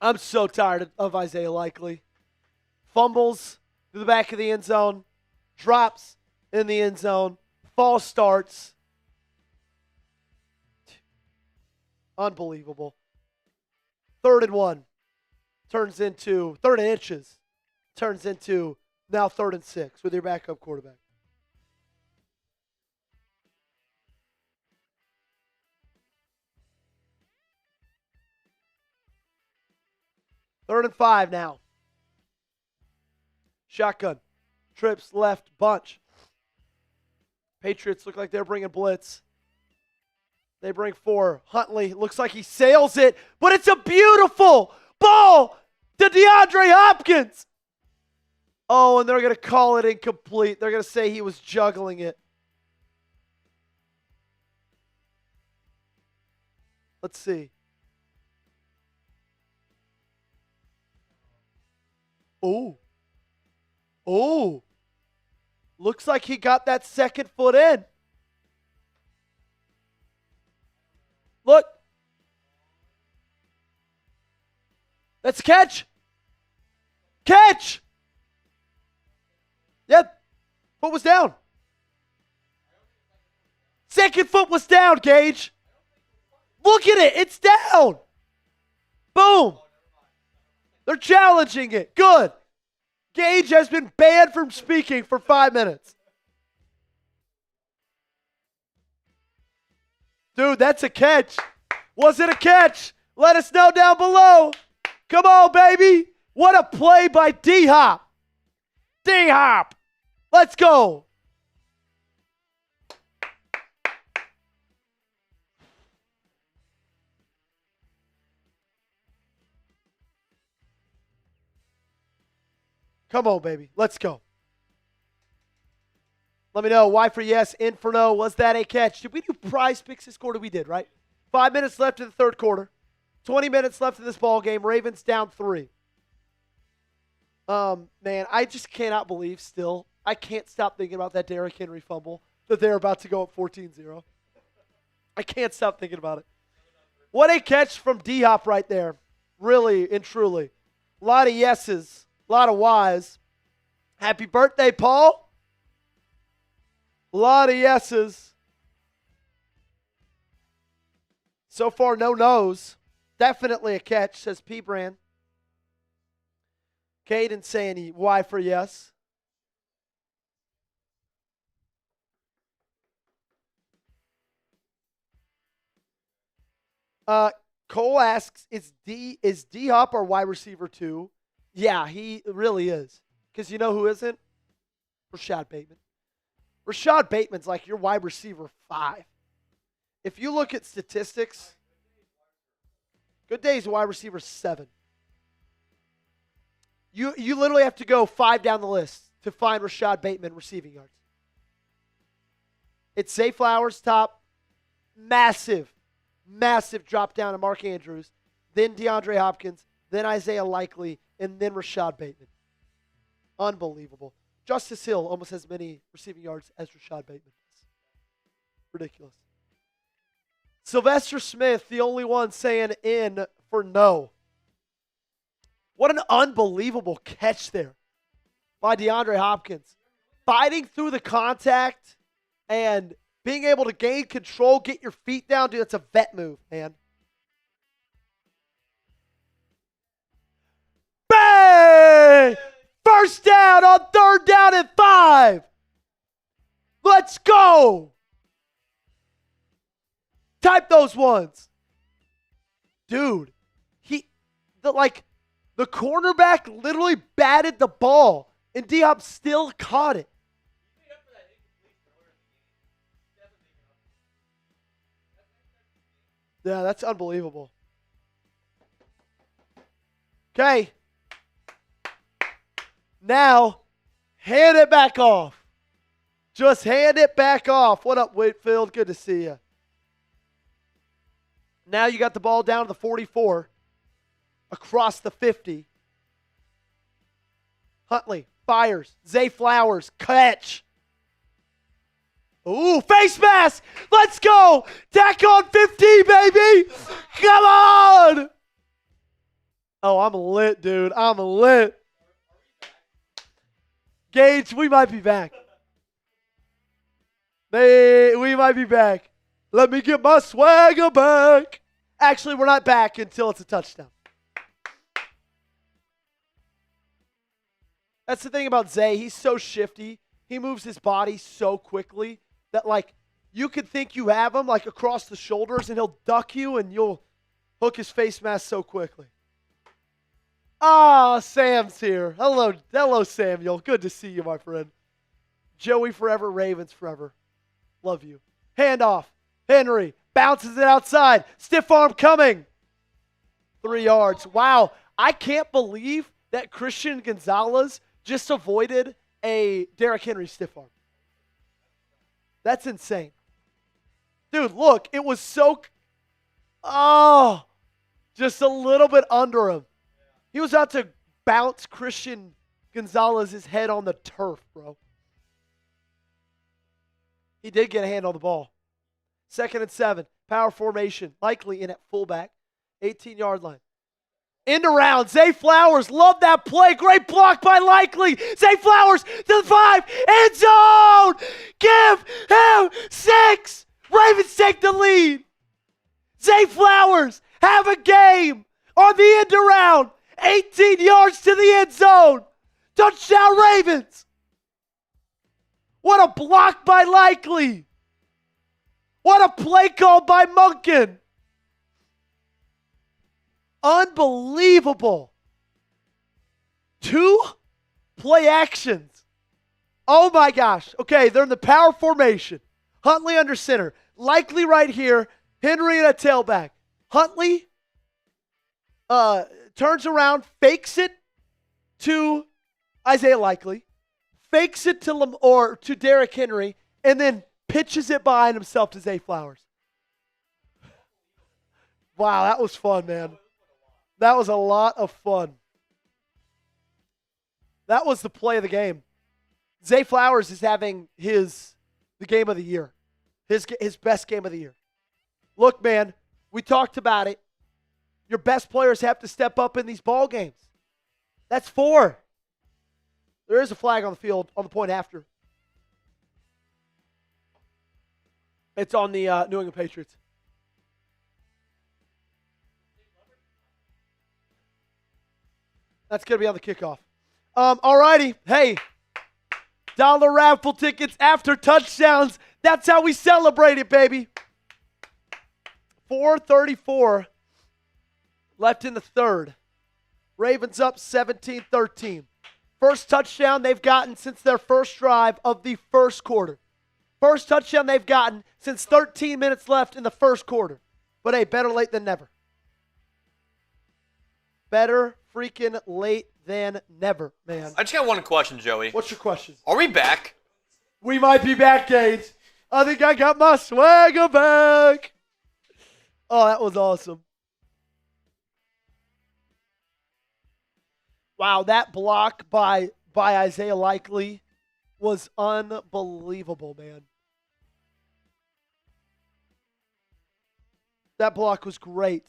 Speaker 1: I'm so tired of Isaiah Likely. Fumbles to the back of the end zone. Drops in the end zone. False starts. Unbelievable. 3rd and 1. Turns into 3rd and inches. Turns into now 3rd and 6 with your backup quarterback. Third and 5 now. Shotgun. Trips left bunch. Patriots look like they're bringing blitz. They bring 4. Huntley looks like he sails it, but it's a beautiful ball to DeAndre Hopkins. Oh, and they're going to call it incomplete. They're going to say he was juggling it. Let's see. Oh. Oh. Looks like he got that second foot in. That's a catch. Catch! Yep. Foot was down. Second foot was down, Gage. Look at it. It's down. Boom. They're challenging it. Good. Gage has been banned from speaking for 5 minutes. Dude, that's a catch. Was it a catch? Let us know down below. Come on, baby. What a play by D-Hop. D-Hop. Let's go. Come on, baby. Let's go. Let me know. Y for yes, in for no. Was that a catch? Did we do prize picks this quarter? We did, right? 5 minutes left in the third quarter. 20 minutes left in this ball game. Ravens down 3. Man, I just cannot believe still. I can't stop thinking about that Derrick Henry fumble that they're about to go up 14-0. I can't stop thinking about it. What a catch from D-Hop right there. Really and truly. A lot of yeses. A lot of Y's. Happy birthday, Paul. A lot of yeses. So far, no no's. Definitely a catch, says P. Brand. Caden saying Y for yes. Cole asks, is D-Hop our wide receiver 2? Yeah, he really is. Because you know who isn't? Rashod Bateman. Rashod Bateman's like your wide receiver 5. If you look at statistics, good days wide receiver 7. You literally have to go 5 down the list to find Rashod Bateman receiving yards. It's Zay Flowers top, massive drop down to Mark Andrews, then DeAndre Hopkins, then Isaiah Likely, and then Rashod Bateman. Unbelievable. Justice Hill almost has as many receiving yards as Rashod Bateman does. Ridiculous. Sylvester Smith, the only one saying in for no. What an unbelievable catch there by DeAndre Hopkins. Fighting through the contact and being able to gain control, get your feet down. Dude, that's a vet move, man. Bang! First down on 3rd down and 5. Let's go. Type those ones. Dude, the cornerback literally batted the ball, and D-Hop still caught it. Yeah, that's unbelievable. Okay. Now, hand it back off. Just hand it back off. What up, Whitfield? Good to see you. Now you got the ball down to the 44. Across the 50. Huntley fires. Zay Flowers. Catch. Ooh, face mask. Let's go. Tack on 50, baby. Come on. Oh, I'm lit, dude. I'm lit. Gage, we might be back. We might be back. Let me get my swagger back. Actually, we're not back until it's a touchdown. That's the thing about Zay. He's so shifty. He moves his body so quickly that, you could think you have him, across the shoulders, and he'll duck you, and you'll hook his face mask so quickly. Ah, Sam's here. Hello, Samuel. Good to see you, my friend. Joey forever, Ravens forever. Love you. Handoff. Henry bounces it outside. Stiff arm coming. 3 yards. Wow. I can't believe that Christian Gonzalez just avoided a Derrick Henry stiff arm. That's insane. Dude, look. It was so... Oh. Just a little bit under him. He was out to bounce Christian Gonzalez's head on the turf, bro. He did get a hand on the ball. 2nd and 7. Power formation. Likely in at fullback. 18-yard line. End around. Zay Flowers. Love that play. Great block by Likely. Zay Flowers to the 5. End zone. Give him 6. Ravens take the lead. Zay Flowers have a game on the end around. 18 yards to the end zone. Touchdown Ravens. What a block by Likely. What a play call by Monken. Unbelievable. 2 play actions. Oh my gosh. Okay, they're in the power formation. Huntley under center. Likely right here. Henry in a tailback. Huntley turns around, fakes it to Isaiah Likely, fakes it to Derrick Henry, and then pitches it behind himself to Zay Flowers. Wow, that was fun, man. That was a lot of fun. That was the play of the game. Zay Flowers is having the game of the year. His best game of the year. Look, man, we talked about it. Your best players have to step up in these ball games. That's 4. There is a flag on the field on the point after. It's on the New England Patriots. That's going to be on the kickoff. All righty. Hey, dollar raffle tickets after touchdowns. That's how we celebrate it, baby. 4:34 left in the third. Ravens up 17-13. First touchdown they've gotten since their first drive of the first quarter. First touchdown they've gotten since 13 minutes left in the first quarter. But hey, better late than never. Better freaking late than never, man.
Speaker 2: I just got one question, Joey.
Speaker 1: What's your question?
Speaker 2: Are we back?
Speaker 1: We might be back, Gage. I think I got my swagger back. Oh, that was awesome. Wow, that block by Isaiah Likely was unbelievable, man. That block was great.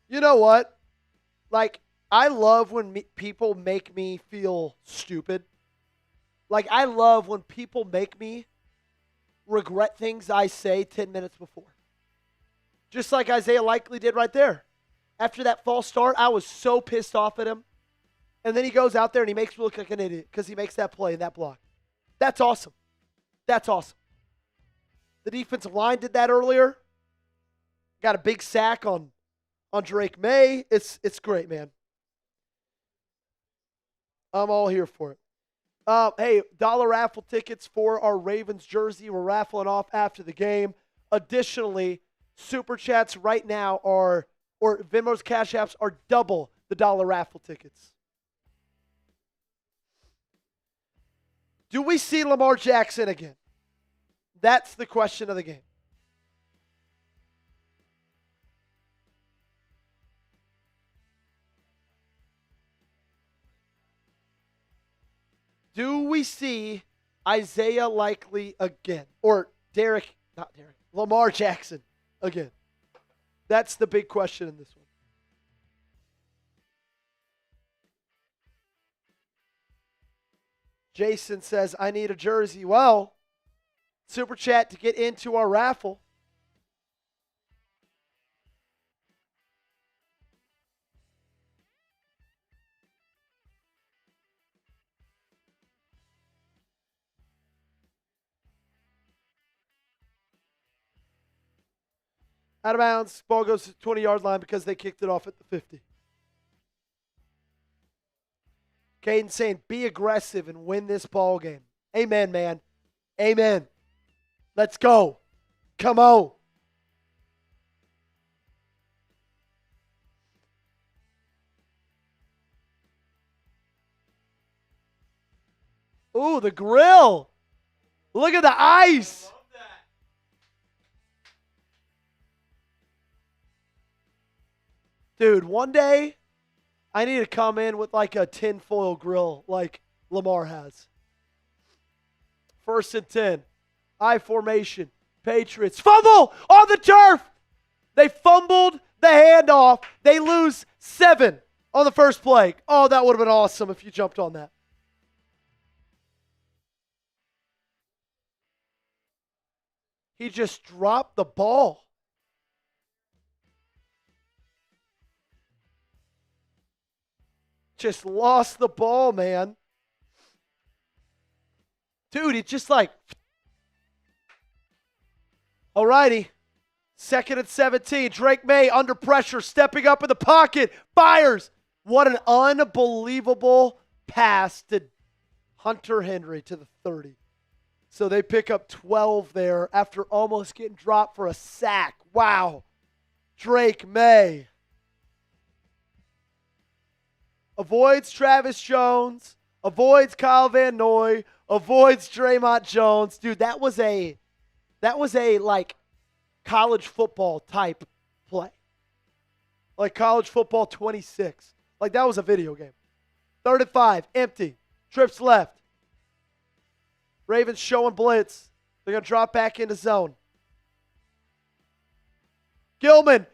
Speaker 1: You know what? Like, I love when people make me feel stupid. Like, I love when people make me regret things I say 10 minutes before. Just like Isaiah Likely did right there. After that false start, I was so pissed off at him. And then he goes out there and he makes me look like an idiot because he makes that play and that block. That's awesome. That's awesome. The defensive line did that earlier. Got a big sack on Drake May. It's great, man. I'm all here for it. Hey, dollar raffle tickets for our Ravens jersey. We're raffling off after the game. Additionally, Super Chats right now or Venmo's Cash Apps are double the dollar raffle tickets. Do we see Lamar Jackson again? That's the question of the game. Do we see Isaiah Likely again? Or Lamar Jackson again? That's the big question in this one. Jason says, I need a jersey. Well, Super Chat to get into our raffle. Out of bounds. Ball goes to the 20-yard line because they kicked it off at the 50. Caden saying, be aggressive and win this ball game. Amen, man. Amen. Let's go. Come on. Ooh, the grill. Look at the ice. Dude, one day I need to come in with like a tinfoil grill like Lamar has. 1st and 10. I formation. Patriots. Fumble on the turf. They fumbled the handoff. They lose 7 on the first play. Oh, that would have been awesome if you jumped on that. He just dropped the ball. Just lost the ball, man. Dude, it's just like... Alrighty. 2nd and 17. Drake May under pressure, stepping up in the pocket. Fires. What an unbelievable pass to Hunter Henry to the 30. So they pick up 12 there after almost getting dropped for a sack. Wow. Drake May avoids Travis Jones, avoids Kyle Van Noy, avoids Dre'Mont Jones. Dude, that was a like college football type play. Like college football 26. Like that was a video game. 3rd and 5, empty. Trips left. Ravens showing blitz. They're going to drop back into zone. Gilman,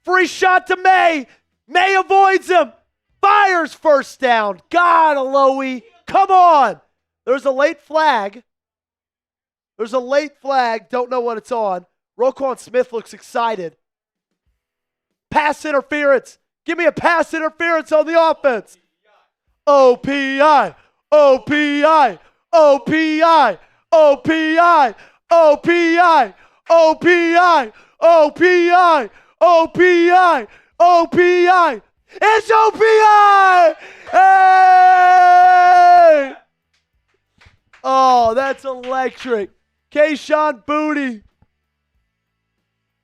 Speaker 1: free shot to May. May avoids him. Fires, first down. God, Aloe. Come on. There's a late flag. Don't know what it's on. Roquan Smith looks excited. Pass interference. Give me a pass interference on the offense. OPI. OPI. OPI. OPI. OPI. OPI. OPI. OPI. OPI. It's OPI! Hey! Oh, that's electric. Kayshawn Booty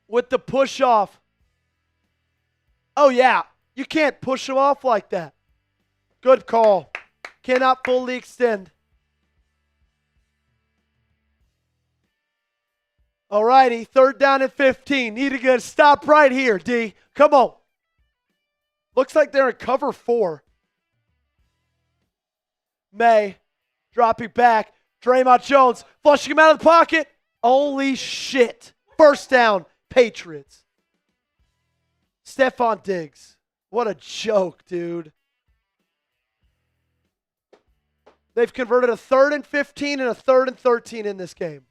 Speaker 1: with the push off. Oh, yeah. You can't push him off like that. Good call. Cannot fully extend. All righty. 3rd down and 15. Need to get a stop right here, D. Come on. Looks like they're in cover 4. May dropping back. Dre'Mont Jones flushing him out of the pocket. Holy shit. First down, Patriots. Stephon Diggs. What a joke, dude. They've converted a 3rd and 15 and a 3rd and 13 in this game.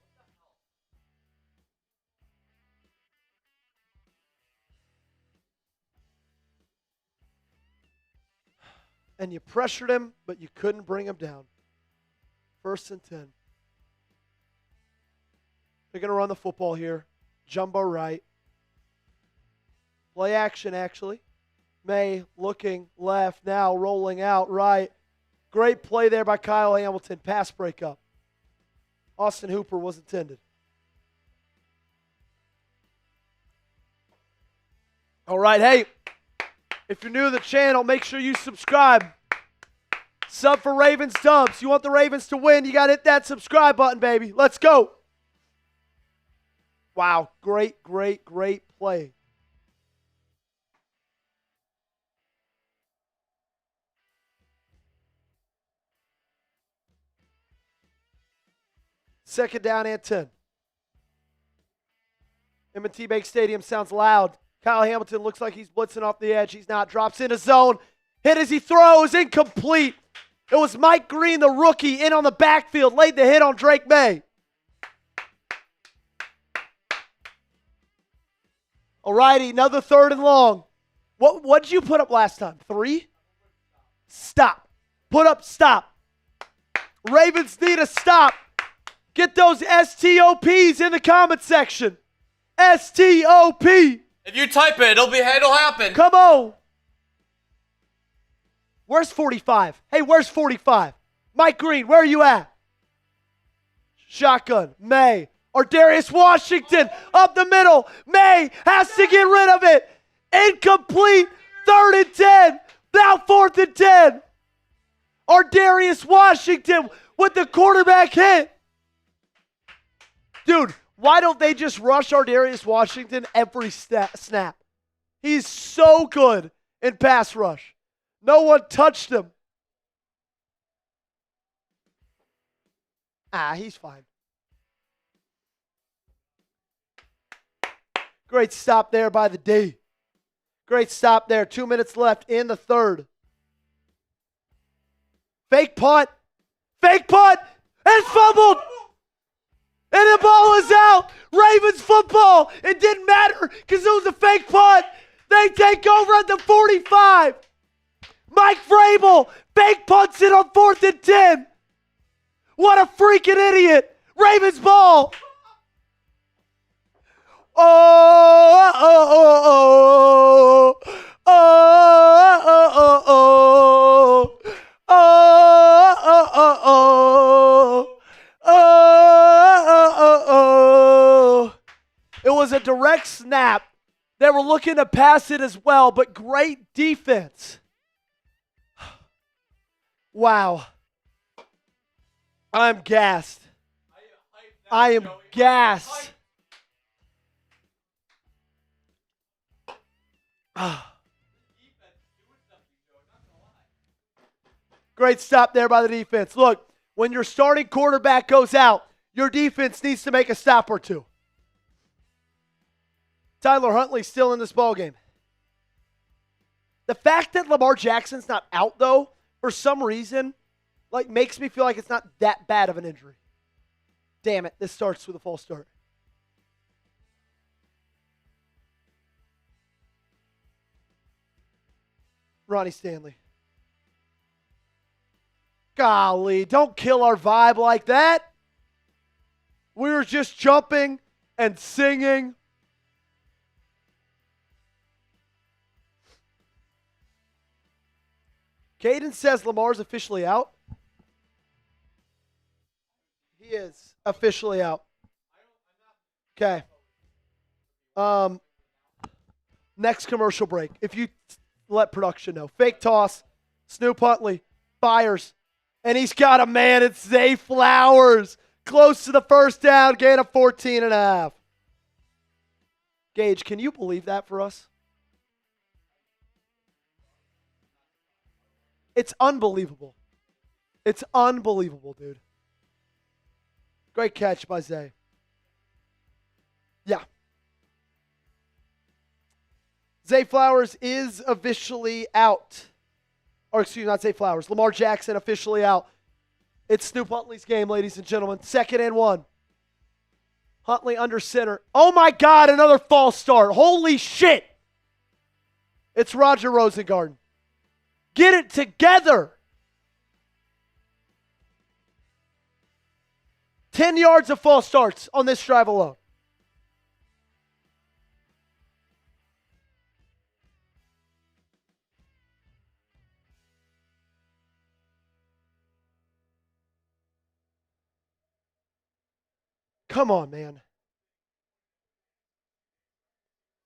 Speaker 1: And you pressured him, but you couldn't bring him down. 1st and 10. They're going to run the football here. Jumbo right. Play action, actually. May looking left now, rolling out right. Great play there by Kyle Hamilton. Pass breakup. Austin Hooper was intended. All right, hey. If you're new to the channel, make sure you subscribe. Sub for Ravens Dubs. You want the Ravens to win, you got to hit that subscribe button, baby. Let's go. Wow, great, great, great play. Second down and 10. M&T Bank Stadium sounds loud. Kyle Hamilton looks like he's blitzing off the edge. He's not. Drops in a zone. Hit as he throws. Incomplete. It was Mike Green, the rookie, in on the backfield. Laid the hit on Drake May. All righty, another 3rd and long. What did you put up last time? 3? Stop. Put up stop. Ravens need a stop. Get those STOPs in the comment section. STOP.
Speaker 2: If you type it, it'll happen.
Speaker 1: Come on. Where's 45? Hey, where's 45? Mike Green, where are you at? Shotgun. May. Or Darius Washington up the middle. May has to get rid of it. Incomplete. 3rd and 10. Now 4th and 10. Or Darius Washington with the quarterback hit. Dude, why don't they just rush our Darius Washington every snap? He's so good in pass rush. No one touched him. He's fine. Great stop there by the D. Great stop there. 2 minutes left in the third. Fake punt. Fake punt. And fumbled. And the ball is out. Ravens football. It didn't matter because it was a fake punt. They take over at the 45. Mike Vrabel fake punts it on 4th and 10. What a freaking idiot. Ravens ball. Oh, oh, oh, oh, oh, oh, oh, oh, oh, oh, oh, oh, oh. It was a direct snap. They were looking to pass it as well, but great defense. Wow. I'm gassed. I am gassed. Great stop there by the defense. Look, when your starting quarterback goes out, your defense needs to make a stop or two. Tyler Huntley's still in this ballgame. The fact that Lamar Jackson's not out, though, for some reason, makes me feel like it's not that bad of an injury. Damn it, this starts with a false start. Ronnie Stanley. Golly, don't kill our vibe like that. We were just jumping and singing. Caden says Lamar's officially out. He is officially out. Okay. Next commercial break. If you let production know. Fake toss. Snoop Huntley fires. And he's got a man. It's Zay Flowers. Close to the first down. Gain of 14.5. Gage, can you believe that for us? It's unbelievable. It's unbelievable, dude. Great catch by Zay. Yeah. Zay Flowers is officially out. Or excuse me, not Zay Flowers. Lamar Jackson officially out. It's Snoop Huntley's game, ladies and gentlemen. 2nd and 1. Huntley under center. Oh my God, another false start. Holy shit. It's Roger Rosengarten. Get it together. 10 yards of false starts on this drive alone. Come on, man.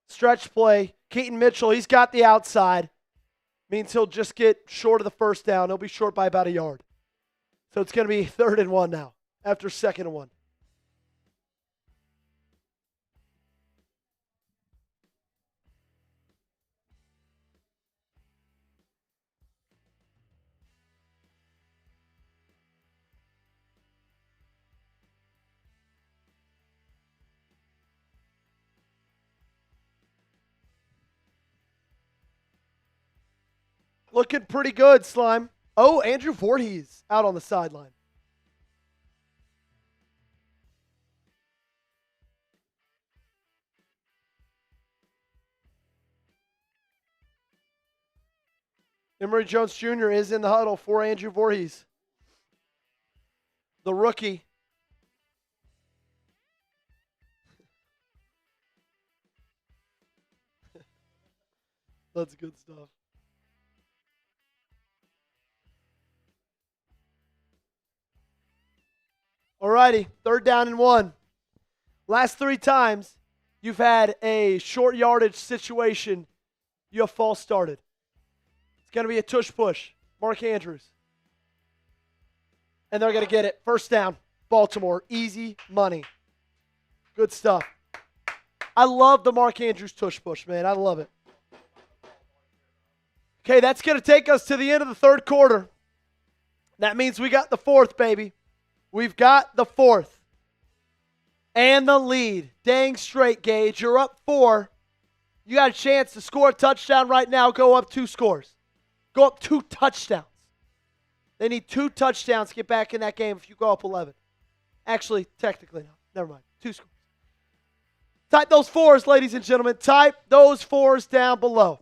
Speaker 1: Stretch play. Keaton Mitchell, he's got the outside. Means he'll just get short of the first down. He'll be short by about a yard. So it's going to be 3rd and 1 now after 2nd and 1. Looking pretty good, Slime. Oh, Andrew Voorhees out on the sideline. Emory Jones Jr. is in the huddle for Andrew Voorhees. The rookie. That's good stuff. Alrighty, 3rd down and 1. Last 3 times you've had a short yardage situation, you have false started. It's going to be a tush push. Mark Andrews. And they're going to get it. 1st down. Baltimore. Easy money. Good stuff. I love the Mark Andrews tush push, man. I love it. Okay, that's going to take us to the end of the third quarter. That means we got the fourth, baby. We've got the fourth. And the lead. Dang straight, Gage. You're up 4. You got a chance to score a touchdown right now. Go up 2 scores. Go up 2 touchdowns. They need 2 touchdowns to get back in that game if you go up 11. Actually, technically not. Never mind. 2 scores. Type those 4s, ladies and gentlemen. Type those 4s down below.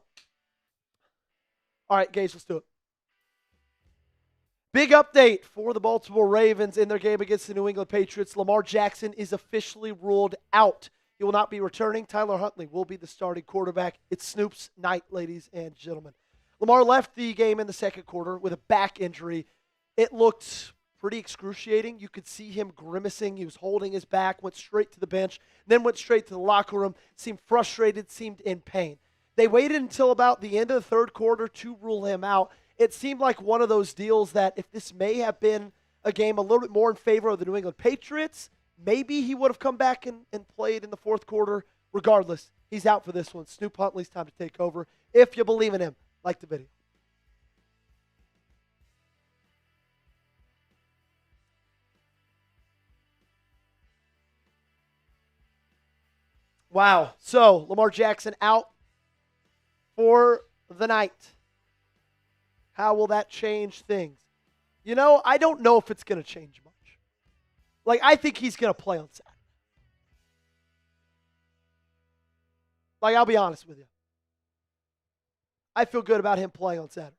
Speaker 1: All right, Gage, let's do it. Big update for the Baltimore Ravens in their game against the New England Patriots. Lamar Jackson is officially ruled out. He will not be returning. Tyler Huntley will be the starting quarterback. It's Snoop's night, ladies and gentlemen. Lamar left the game in the second quarter with a back injury. It looked pretty excruciating. You could see him grimacing. He was holding his back, went straight to the bench, then went straight to the locker room, seemed frustrated, seemed in pain. They waited until about the end of the third quarter to rule him out. It seemed like one of those deals that if this may have been a game a little bit more in favor of the New England Patriots, maybe he would have come back and played in the fourth quarter. Regardless, he's out for this one. Snoop Huntley's time to take over. If you believe in him, like the video. Wow. So, Lamar Jackson out for the night. How will that change things? You know, I don't know if it's going to change much. Like, I think he's going to play on Saturday. Like, I'll be honest with you. I feel good about him playing on Saturday.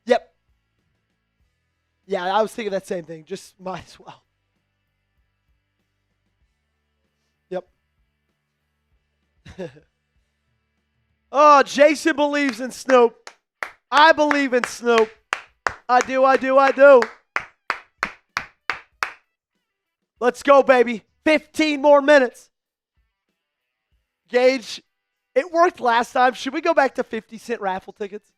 Speaker 1: Yep. Yeah, I was thinking that same thing. Just might as well. Yep. Oh, Jason believes in Snoop. I believe in Snoop. I do. Let's go, baby. 15 more minutes. Gage, it worked last time. Should we go back to 50-cent raffle tickets?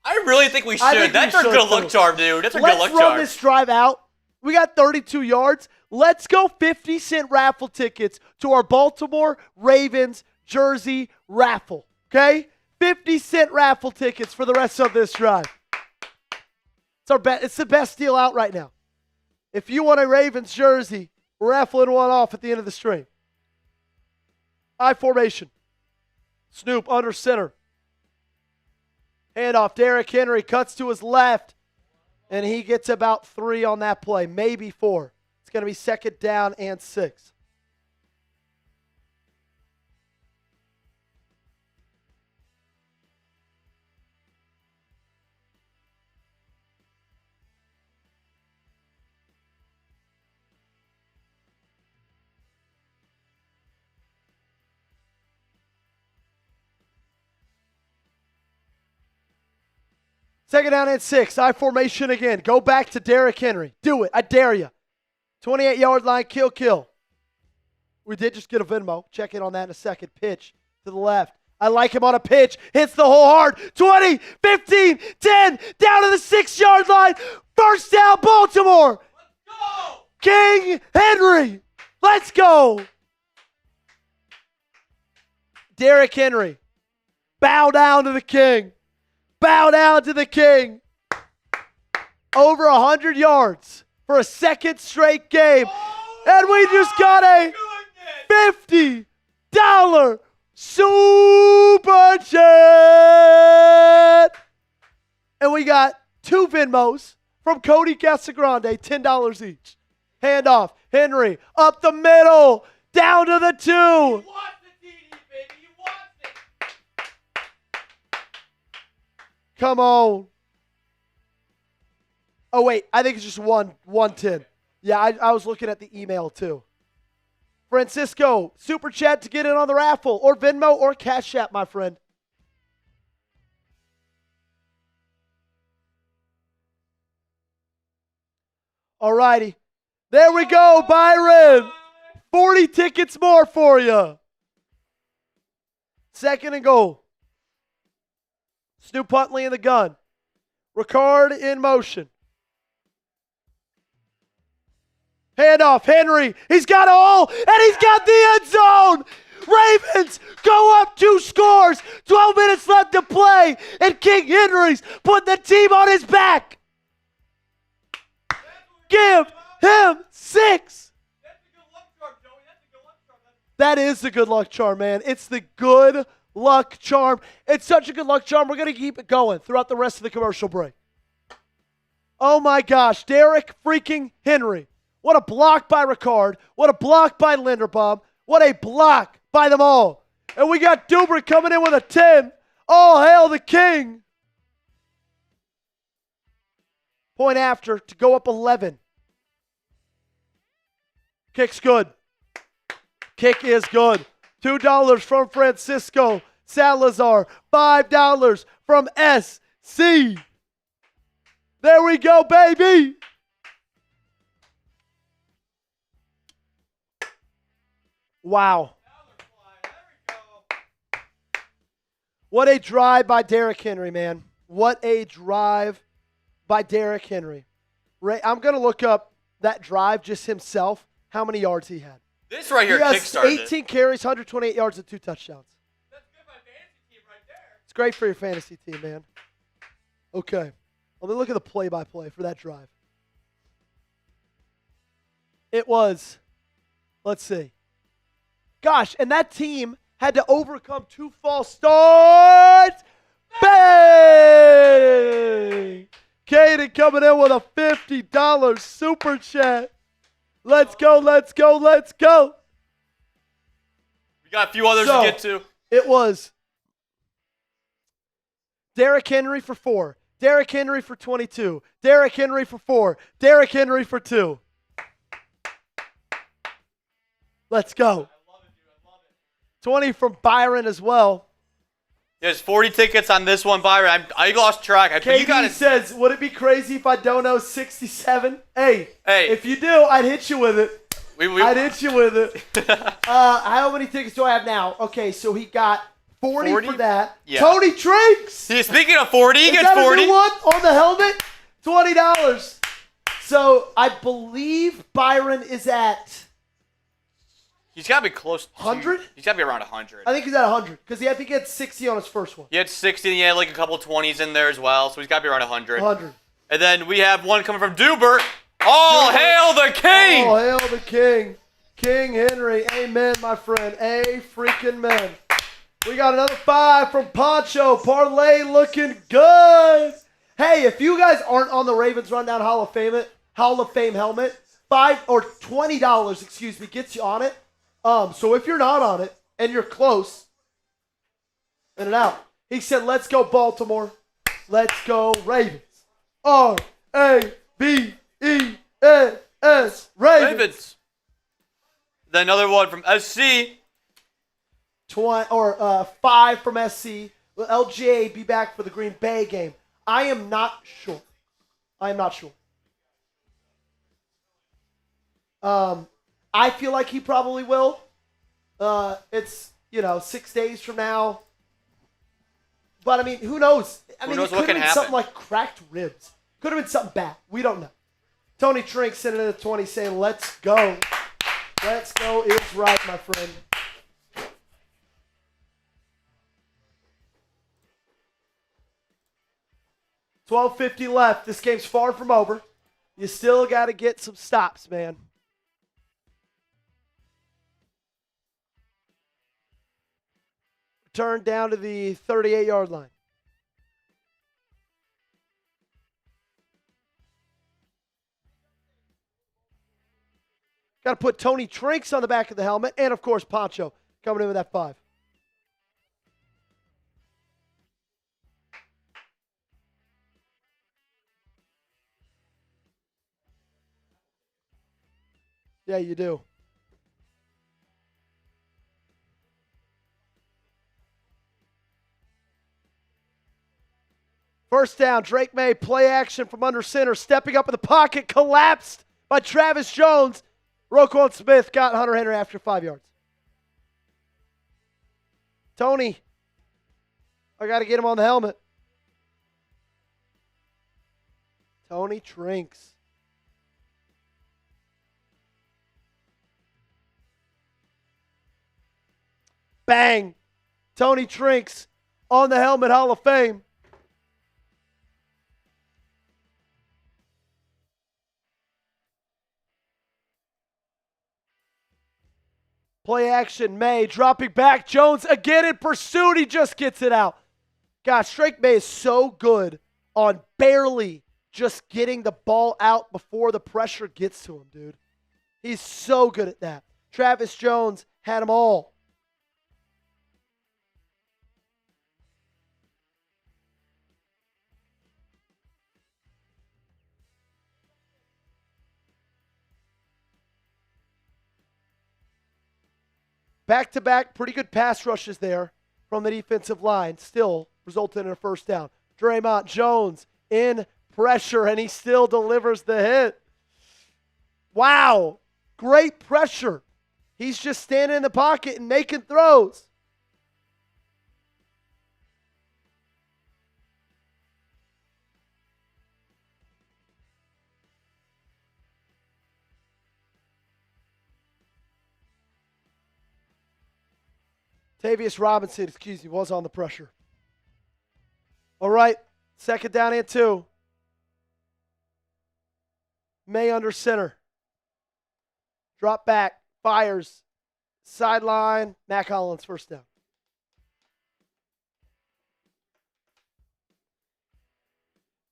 Speaker 2: I really think we should. That's our good luck charm, dude. That's our good luck charm.
Speaker 1: Let's run this drive out. We got 32 yards. Let's go 50-cent raffle tickets to our Baltimore Ravens jersey raffle. Okay? 50-cent raffle tickets for the rest of this drive. It's the best deal out right now. If you want a Ravens jersey, we're raffling one off at the end of the stream. I formation. Snoop under center. Handoff. Derrick Henry cuts to his left, and he gets about 3 on that play, maybe 4. It's going to be 2nd down and 6. Second down and 6. I formation again. Go back to Derrick Henry. Do it. I dare you. 28-yard line, kill. We did just get a Venmo. Check in on that in a second. Pitch to the left. I like him on a pitch. Hits the hole hard. 20, 15, 10. Down to the 6-yard line. First down, Baltimore.
Speaker 2: Let's go.
Speaker 1: King Henry. Let's go. Derrick Henry. Bow down to the king. Bow down to the king. Over 100 yards for a second straight game. And we just got a $50 super chat. And we got 2 Venmos from Cody Casagrande, $10 each. Handoff. Henry up the middle. Down to the 2. Come on. Oh, wait. I think it's just 110. Yeah, I was looking at the email, too. Francisco, super chat to get in on the raffle, or Venmo, or Cash App, my friend. All righty. There we go, Byron. 40 tickets more for you. 2nd and goal. Stu Putley in the gun. Ricard in motion. Handoff, Henry. He's got all, and he's got the end zone. Ravens go up 2 scores. 12 minutes left to play, and King Henry's put the team on his back. Give him 6. That is the good luck charm, man. It's the good luck charm. It's such a good luck charm. We're going to keep it going throughout the rest of the commercial break. Oh, my gosh. Derrick freaking Henry. What a block by Ricard. What a block by Linderbaum. What a block by them all. And we got Duber coming in with a 10. All hail the king. Point after to go up 11. Kick's good. Kick is good. $2 from Francisco Salazar. $5 from SC. There we go, baby. Wow. What a drive by Derrick Henry, man. What a drive by Derrick Henry. I'm going to look up that drive just himself, how many yards he had.
Speaker 2: This right here
Speaker 1: kickstarted 18 carries, 128 yards, and 2 touchdowns.
Speaker 2: That's good for my fantasy team right there.
Speaker 1: It's great for your fantasy team, man. Okay. Let me look at the play-by-play for that drive. It was, let's see. Gosh, and that team had to overcome 2 false starts. Bang! Caden coming in with a $50 super chat. Let's go, let's go, let's go.
Speaker 2: We got a few others to get to.
Speaker 1: It was Derrick Henry for 4. Derrick Henry for 22. Derrick Henry for 4. Derrick Henry for 2. Let's go.
Speaker 2: I love it, dude. I love it.
Speaker 1: 20 from Byron as well.
Speaker 2: There's 40 tickets on this one, Byron. I lost track.
Speaker 1: KD says, would it be crazy if I don't know 67? Hey, if you do, I'd hit you with it. I'd hit you with it. How many tickets do I have now? Okay, so he got 40 for that.
Speaker 2: Yeah.
Speaker 1: Tony Trinks.
Speaker 2: See, speaking of 40, he gets 40.
Speaker 1: Is that a new one on the helmet? $20. So I believe Byron is at...
Speaker 2: He's got to be close to
Speaker 1: 100?
Speaker 2: He's got to be around 100.
Speaker 1: I think he's at 100 because I think he had 60 on his first one.
Speaker 2: He had 60 and he had like a couple 20s in there as well, so he's got to be around 100.
Speaker 1: 100.
Speaker 2: And then we have one coming from Duber. All hail the king!
Speaker 1: All hail the king. King Henry. Amen, my friend. A freaking man. We got another 5 from Poncho. Parlay looking good. Hey, if you guys aren't on the Ravens Rundown Hall of Fame helmet, $5 or $20, gets you on it. So if you're not on it and you're close, in and out. He said, let's go Baltimore. Let's go Ravens. R-A-V-E-N-S. Ravens.
Speaker 2: Then another one from SC.
Speaker 1: 5 from SC. Will LJ be back for the Green Bay game? I am not sure. I feel like he probably will. It's, 6 days from now. But, I mean, who knows?
Speaker 2: Who knows
Speaker 1: it
Speaker 2: what
Speaker 1: could
Speaker 2: can
Speaker 1: have been
Speaker 2: happen?
Speaker 1: something like cracked ribs. Could have been something bad. We don't know. Tony Trink sending in the 20 saying, let's go. Let's go is right, my friend. $12:50 left. This game's far from over. You still got to get some stops, man. Turn down to the 38-yard line. Got to put Tony Trinks on the back of the helmet, and, of course, Poncho coming in with that 5. Yeah, you do. First down, Drake May, play action from under center, stepping up in the pocket, collapsed by Travis Jones. Roquan Smith got Hunter Henry after 5 yards. Tony, I got to get him on the helmet. Tony Trinks. Bang. Tony Trinks on the helmet, Hall of Fame. Play action, May dropping back. Jones again in pursuit. He just gets it out. Gosh, Drake May is so good on barely just getting the ball out before the pressure gets to him, dude. He's so good at that. Travis Jones had them all. Back-to-back, pretty good pass rushes there from the defensive line. Still resulted in a first down. Dre'Mont Jones in pressure, and he still delivers the hit. Wow. Great pressure. He's just standing in the pocket and making throws. Tavius Robinson, was on the pressure. All right, 2nd down and 2. May under center. Drop back, fires, sideline. Mac Hollins, first down.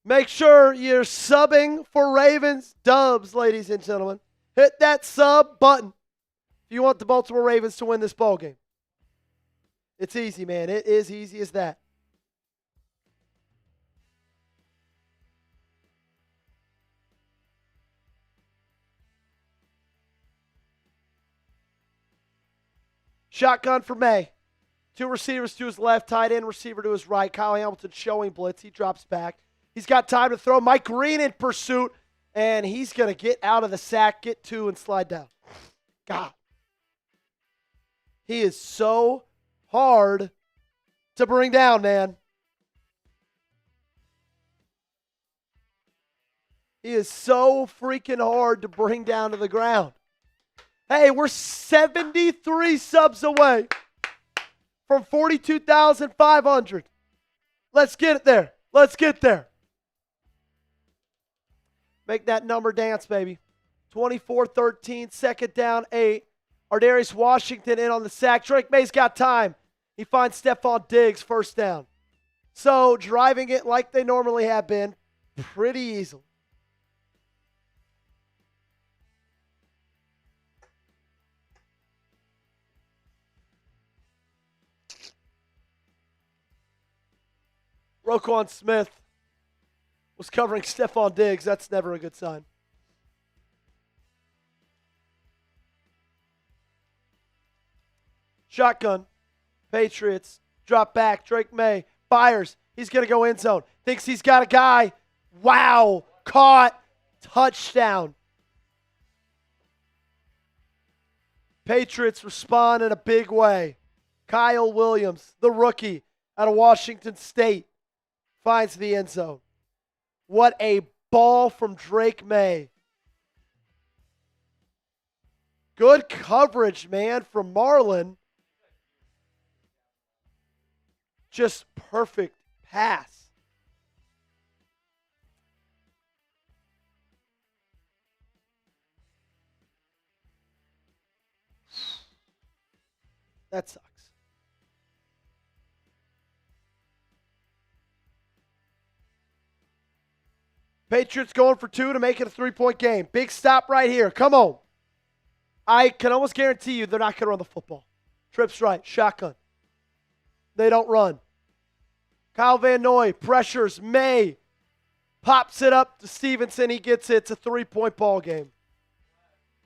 Speaker 1: Make sure you're subbing for Ravens Dubs, ladies and gentlemen. Hit that sub button if you want the Baltimore Ravens to win this ball game. It's easy, man. It is easy as that. Shotgun for May. 2 receivers to his left, tight end receiver to his right. Kyle Hamilton showing blitz. He drops back. He's got time to throw. Mike Green in pursuit, and he's going to get out of the sack, get 2, and slide down. God. He is so hard to bring down, man. He is so freaking hard to bring down to the ground. Hey, we're 73 subs away from 42,500. Let's get it there. Let's get there. Make that number dance, baby. 24-13, 2nd down, 8. Ardarius Washington in on the sack. Drake May's got time. He finds Stephon Diggs, first down. So driving it like they normally have been, pretty easily. Roquan Smith was covering Stephon Diggs. That's never a good sign. Shotgun. Patriots. Drop back. Drake May. Fires. He's going to go end zone. Thinks he's got a guy. Wow. Caught. Touchdown. Patriots respond in a big way. Kyle Williams, the rookie out of Washington State, finds the end zone. What a ball from Drake May. Good coverage, man, from Marlon. Just perfect pass. That sucks. Patriots going for 2 to make it a 3-point game. Big stop right here. Come on. I can almost guarantee you they're not going to run the football. Trips right. Shotgun. They don't run. Kyle Van Noy pressures May. Pops it up to Stevenson. He gets it. It's a 3-point ball game.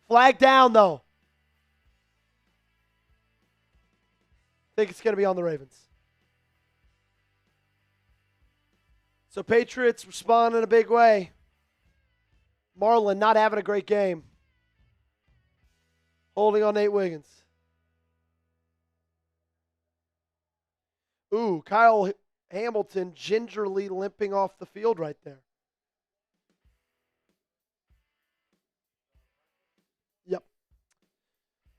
Speaker 1: Flag down, though. I think it's going to be on the Ravens. So Patriots respond in a big way. Marlon not having a great game. Holding on Nate Wiggins. Ooh, Kyle Hamilton gingerly limping off the field right there. Yep.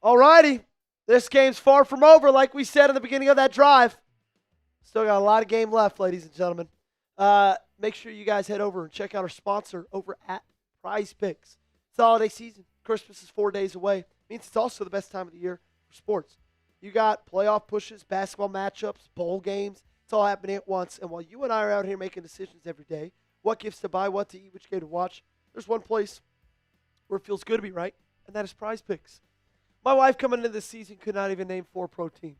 Speaker 1: All righty. This game's far from over, like we said in the beginning of that drive. Still got a lot of game left, ladies and gentlemen. Make sure you guys head over and check out our sponsor over at Prize Picks. It's the holiday season. Christmas is 4 days away. Means it's also the best time of the year for sports. You got playoff pushes, basketball matchups, bowl games. It's all happening at once. And while you and I are out here making decisions every day, what gifts to buy, what to eat, which game to watch, there's one place where it feels good to be right, and that is Prize Picks. My wife coming into this season could not even name 4 pro teams.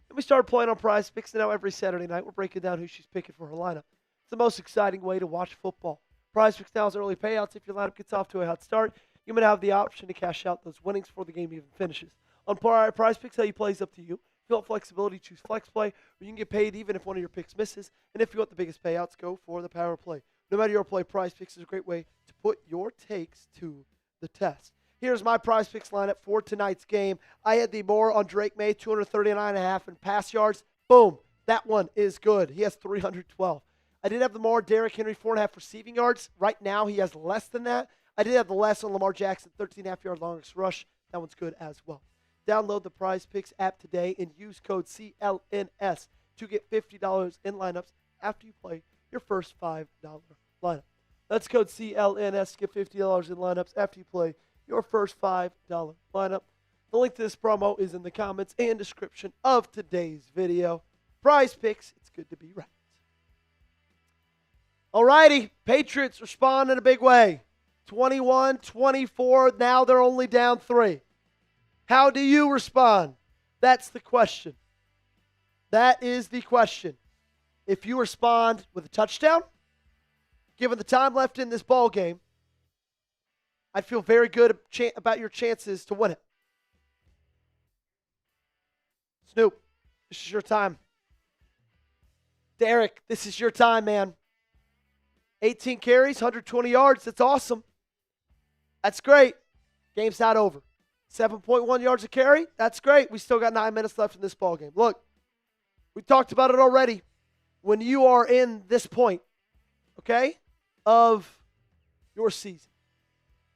Speaker 1: And we started playing on Prize Picks, and now every Saturday night we're breaking down who she's picking for her lineup. It's the most exciting way to watch football. Prize Picks now has early payouts. If your lineup gets off to a hot start, you might have the option to cash out those winnings before the game even finishes. On Prize Picks, how you play is up to you. If you want flexibility, choose Flex Play, or you can get paid even if one of your picks misses. And if you want the biggest payouts, go for the Power Play. No matter your play, Prize Picks is a great way to put your takes to the test. Here's my Prize Picks lineup for tonight's game. I had the Moore on Drake May, 239.5 in pass yards. Boom. That one is good. He has 312. I did have the Moore, Derrick Henry, 4.5 receiving yards. Right now, he has less than that. I did have the less on Lamar Jackson, 13.5 yard longest rush. That one's good as well. Download the Prize Picks app today and use code CLNS to get $50 in lineups after you play your first $5 lineup. That's code CLNS to get $50 in lineups after you play your first $5 lineup. The link to this promo is in the comments and description of today's video. Prize Picks, it's good to be right. Alrighty, Patriots respond in a big way. 21-24, now they're only down 3. How do you respond? That's the question. That is the question. If you respond with a touchdown, given the time left in this ball game, I'd feel very good about your chances to win it. Snoop, this is your time. Derrick, this is your time, man. 18 carries, 120 yards. That's awesome. That's great. Game's not over. 7.1 yards a carry. That's great. We still got 9 minutes left in this ball game. Look, we talked about it already. When you are in this point, okay, of your season,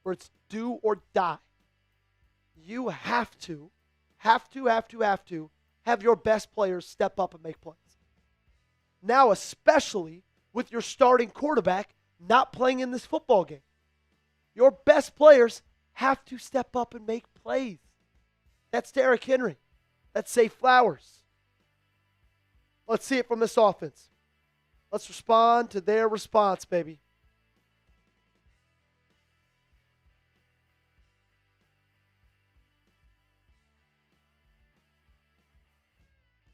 Speaker 1: where it's do or die, you have to have your best players step up and make plays. Now, especially with your starting quarterback not playing in this football game. Your best players have to step up and make plays. That's Derrick Henry. That's Zay Flowers. Let's see it from this offense. Let's respond to their response, baby.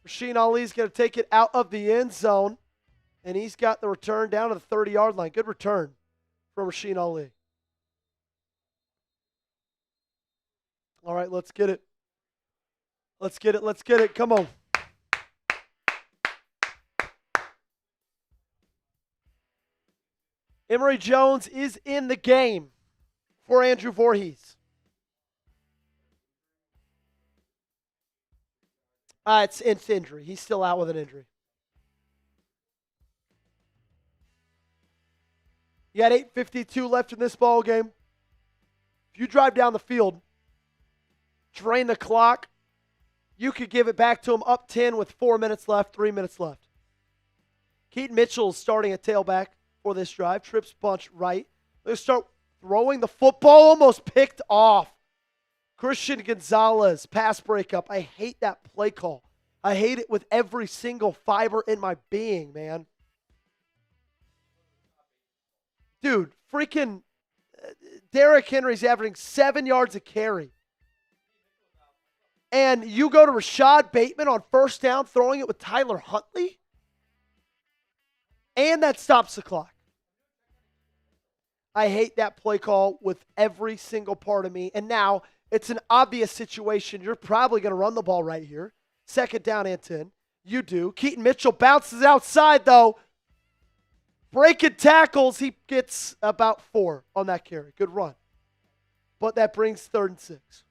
Speaker 1: Rasheen Ali's going to take it out of the end zone, and he's got the return down to the 30-yard line. Good return from Rasheen Ali. All right, let's get it. Let's get it. Let's get it. Come on. Emory Jones is in the game for Andrew Voorhees. It's injury. He's still out with an injury. You got 8:52 left in this ball game. If you drive down the field, drain the clock, you could give it back to him up 10 with 4 minutes left, 3 minutes left. Keaton Mitchell is starting at tailback for this drive. Trips bunch right. They start throwing the football, almost picked off. Christian Gonzalez, pass breakup. I hate that play call. I hate it with every single fiber in my being, man. Dude, freaking Derrick Henry's averaging 7 yards a carry. And you go to Rashod Bateman on first down, throwing it with Tyler Huntley? And that stops the clock. I hate that play call with every single part of me. And now it's an obvious situation. You're probably going to run the ball right here. Second down and 10. You do. Keaton Mitchell bounces outside, though. Breaking tackles, he gets about 4 on that carry. Good run. But that brings 3rd and 6.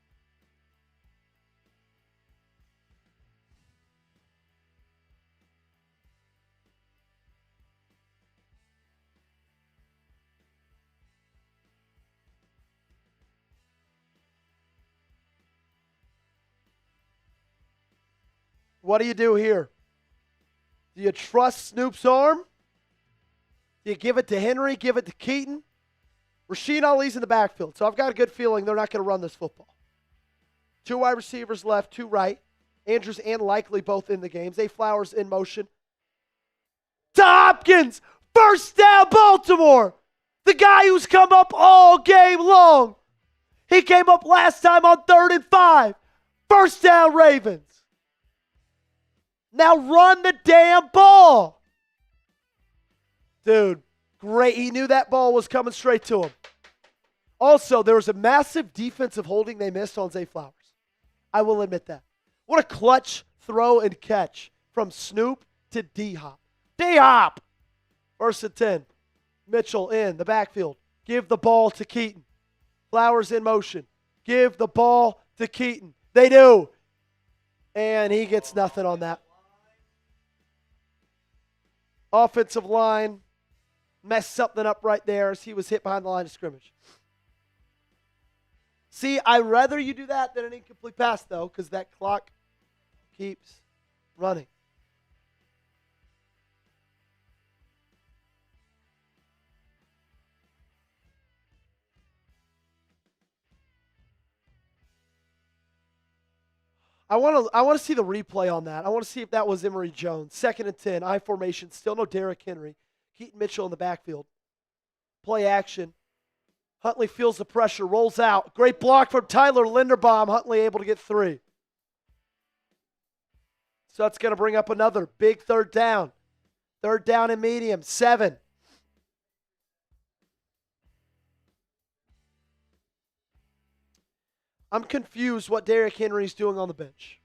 Speaker 1: What do you do here? Do you trust Snoop's arm? Do you give it to Henry, give it to Keaton? Rashod Ali's in the backfield, so I've got a good feeling they're not going to run this football. 2 wide receivers left, 2 right. Andrews and Likely both in the game. Zay Flowers in motion. To Hopkins! First down, Baltimore! The guy who's come up all game long. He came up last time on 3rd and 5. First down, Ravens. Now run the damn ball. Dude, great. He knew that ball was coming straight to him. Also, there was a massive defensive holding they missed on Zay Flowers. I will admit that. What a clutch throw and catch from Snoop to D-Hop. D-Hop! 1st and 10. Mitchell in the backfield. Give the ball to Keaton. Flowers in motion. Give the ball to Keaton. They do. And he gets nothing on that. Offensive line messed something up right there as he was hit behind the line of scrimmage. See, I'd rather you do that than an incomplete pass, though, because that clock keeps running. I want to see the replay on that. I want to see if that was Emory Jones. 2nd and 10, I formation. Still no Derrick Henry. Keaton Mitchell in the backfield. Play action. Huntley feels the pressure, rolls out. Great block from Tyler Linderbaum. Huntley able to get 3. So that's going to bring up another big 3rd down. 3rd down and medium. 7. I'm confused what Derrick Henry's doing on the bench.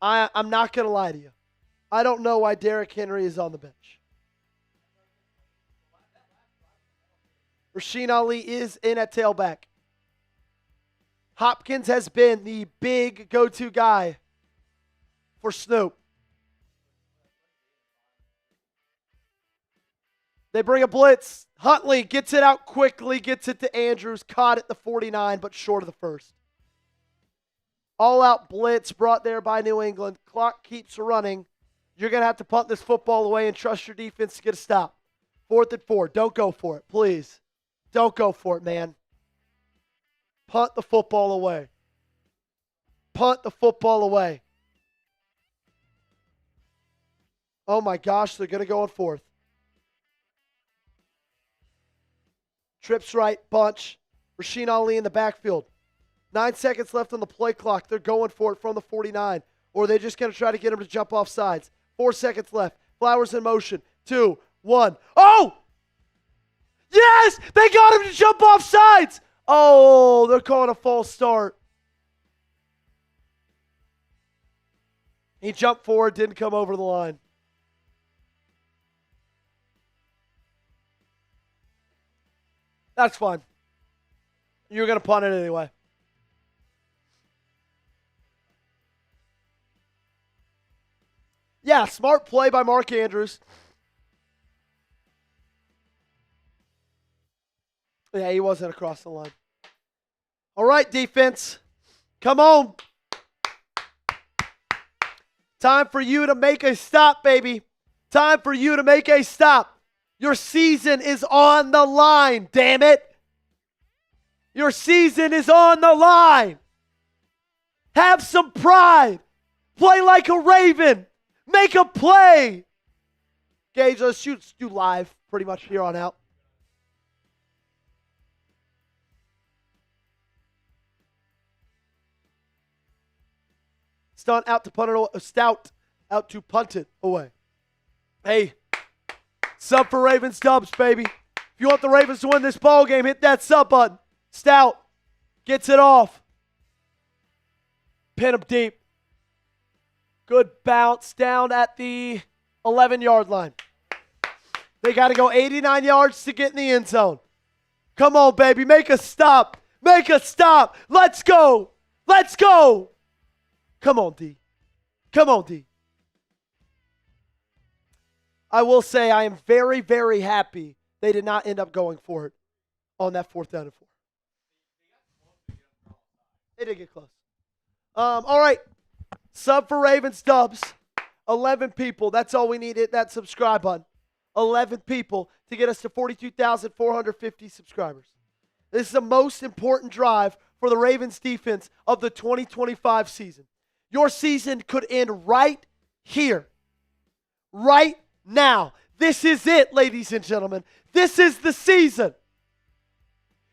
Speaker 1: I'm not going to lie to you. I don't know why Derrick Henry is on the bench. Rashod Ali is in at tailback. Hopkins has been the big go-to guy for Snoop. They bring a blitz. Huntley gets it out quickly, gets it to Andrews, caught at the 49, but short of the 1st. All-out blitz brought there by New England. Clock keeps running. You're going to have to punt this football away and trust your defense to get a stop. 4th and 4. Don't go for it, please. Don't go for it, man. Punt the football away. Punt the football away. Oh, my gosh, they're going to go on 4th. Trips right, bunch. Rashod Ali in the backfield. 9 seconds left on the play clock. They're going for it from the 49. Or are they just going to try to get him to jump off sides? 4 seconds left. Flowers in motion. 2, 1. Oh! Yes! They got him to jump off sides! Oh, they're calling a false start. He jumped forward, didn't come over the line. That's fine. You're going to punt it anyway. Yeah, smart play by Mark Andrews. Yeah, he wasn't across the line. All right, defense. Come on. Time for you to make a stop, baby. Time for you to make a stop. Your season is on the line, damn it. Your season is on the line. Have some pride. Play like a Raven. Make a play. Gage, let's do live pretty much here on out. Stunt out to punt it away. Stout out to punt it away. Hey, sub for Ravens dubs, baby. If you want the Ravens to win this ball game, hit that sub button. Stout gets it off. Pin him deep. Good bounce down at the 11-yard line. They got to go 89 yards to get in the end zone. Come on, baby. Make a stop. Make a stop. Let's go. Let's go. Come on, D. Come on, D. I will say I am very, very happy they did not end up going for it on that 4th down and 4. They did get close. All right. Sub for Ravens Dubs. 11 people. That's all we need. Hit that subscribe button. 11 people to get us to 42,450 subscribers. This is the most important drive for the Ravens defense of the 2025 season. Your season could end right here. Right now. This is it, ladies and gentlemen. This is the season.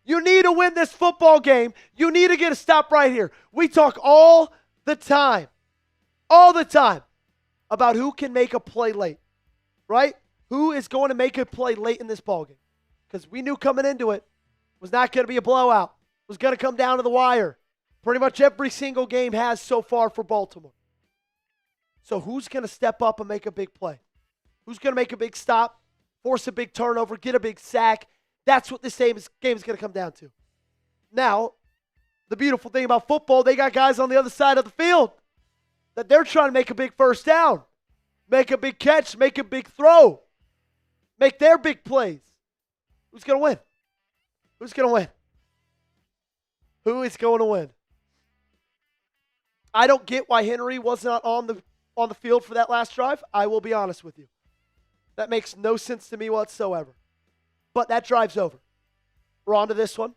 Speaker 1: You need to win this football game. You need to get a stop right here. We talk all the time, about who can make a play late, right? Who is going to make a play late in this ballgame? Because we knew coming into it was not going to be a blowout. It was going to come down to the wire. Pretty much every single game has so far for Baltimore. So who's going to step up and make a big play? Who's going to make a big stop, force a big turnover, get a big sack? That's what this game is going to come down to. Now, the beautiful thing about football, they got guys on the other side of the field that they're trying to make a big first down, make a big catch, make a big throw, make their big plays. Who's going to win? Who's going to win? Who is going to win? I don't get why Henry was not on the field for that last drive. I will be honest with you. That makes no sense to me whatsoever. But that drive's over. We're on to this one.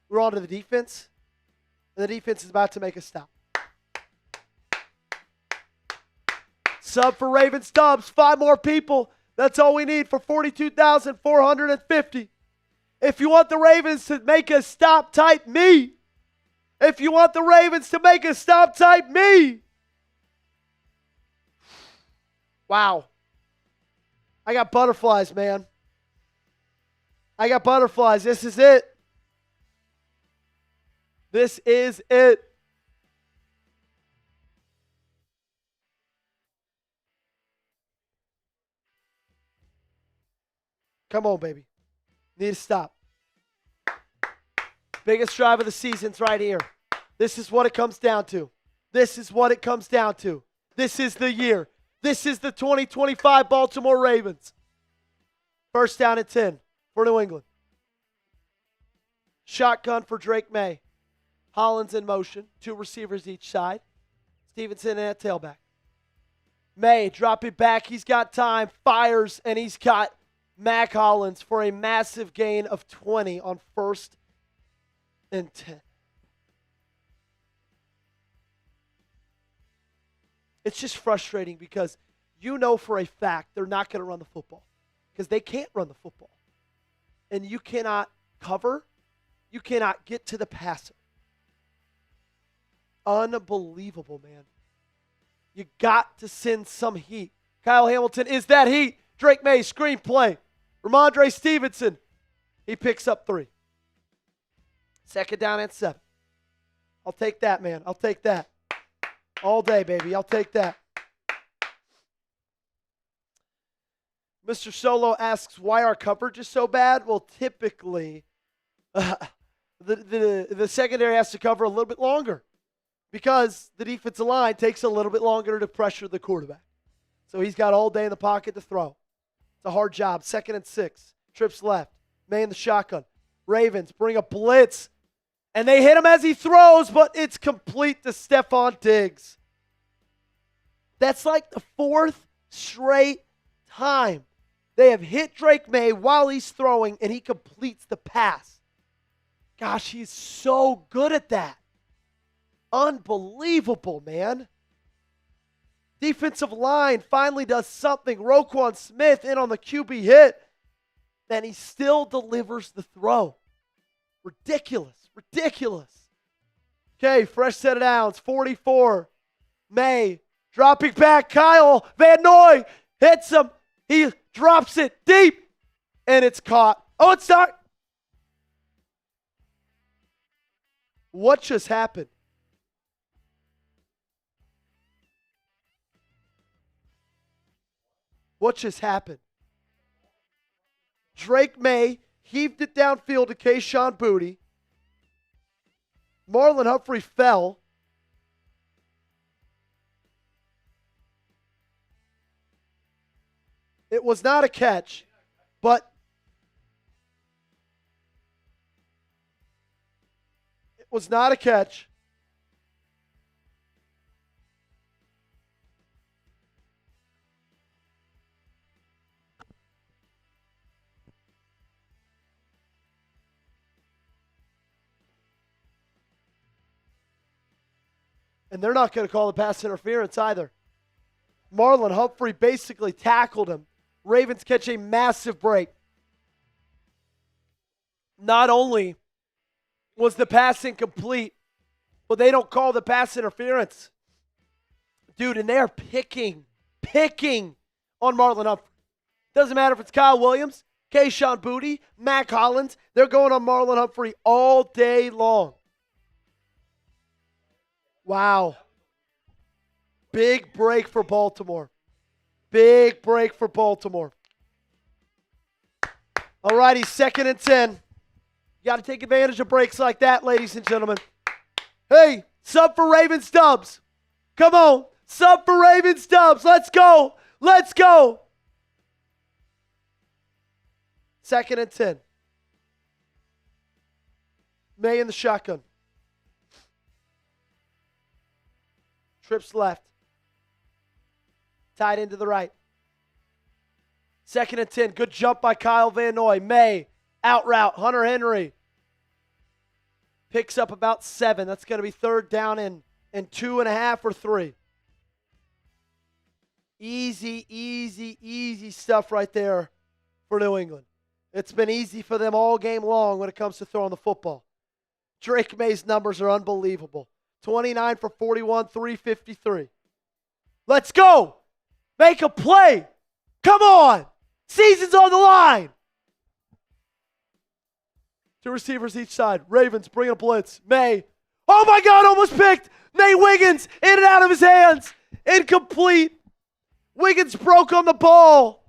Speaker 1: We're on to the defense. And the defense is about to make a stop. Sub for Ravens Dubs. 5 more people. That's all we need for 42,450. If you want the Ravens to make a stop, type me. If you want the Ravens to make a stop, type me. Wow. I got butterflies, man. I got butterflies. This is it. This is it. Come on, baby. Need to stop. Biggest drive of the season's right here. This is what it comes down to. This is what it comes down to. This is the year. This is the 2025 Baltimore Ravens. First down and 10 for New England. Shotgun for Drake May. Hollins in motion. 2 receivers each side. Stevenson and a tailback. May drop it back. He's got time. Fires, and he's got Mac Hollins for a massive gain of 20 on 1st and 10. It's just frustrating because you know for a fact they're not going to run the football because they can't run the football. And you cannot cover. You cannot get to the passer. Unbelievable, man. You got to send some heat. Kyle Hamilton is that heat. Drake May, screenplay. Ramondre Stevenson, he picks up 3. Second down and 7. I'll take that, man. I'll take that. All day, baby. I'll take that. Mr. Solo asks, why our coverage is so bad? Well, typically, the secondary has to cover a little bit longer because the defensive line takes a little bit longer to pressure the quarterback. So he's got all day in the pocket to throw. It's a hard job. 2nd and 6. Trips left. May in the shotgun. Ravens bring a blitz. And they hit him as he throws, but it's complete to Stephon Diggs. That's like the 4th straight time they have hit Drake May while he's throwing, and he completes the pass. Gosh, he's so good at that. Unbelievable, man. Defensive line finally does something. Roquan Smith in on the QB hit. Then he still delivers the throw. Ridiculous. Ridiculous. Okay, fresh set of downs. 44. May dropping back. Kyle Van Noy hits him. He drops it deep. And it's caught. Oh, it's not. What just happened? What just happened? Drake May heaved it downfield to Kayshon Boutte. Marlon Humphrey fell. It was not a catch, but it was not a catch. And they're not going to call the pass interference either. Marlon Humphrey basically tackled him. Ravens catch a massive break. Not only was the pass incomplete, but they don't call the pass interference. Dude, and they're picking on Marlon Humphrey. Doesn't matter if it's Kyle Williams, Kayshon Boutte, Mac Hollins. They're going on Marlon Humphrey all day long. Wow. Big break for Baltimore. Big break for Baltimore. All righty, 2nd and 10. You got to take advantage of breaks like that, ladies and gentlemen. Hey, sub for Ravens Dubs. Come on. Sub for Ravens Dubs. Let's go. Let's go. 2nd and 10. May in the shotgun. Trips left. Tied into the right. 2nd and 10. Good jump by Kyle Van Noy. May. Out route. Hunter Henry. Picks up about 7. That's going to be 3rd down and 2.5 or 3. Easy stuff right there for New England. It's been easy for them all game long when it comes to throwing the football. Drake May's numbers are unbelievable. 29 for 41, 353. Let's go. Make a play. Come on. Season's on the line. 2 receivers each side. Ravens bring a blitz. May. Oh my God, almost picked. May Wiggins in and out of his hands. Incomplete. Wiggins broke on the ball.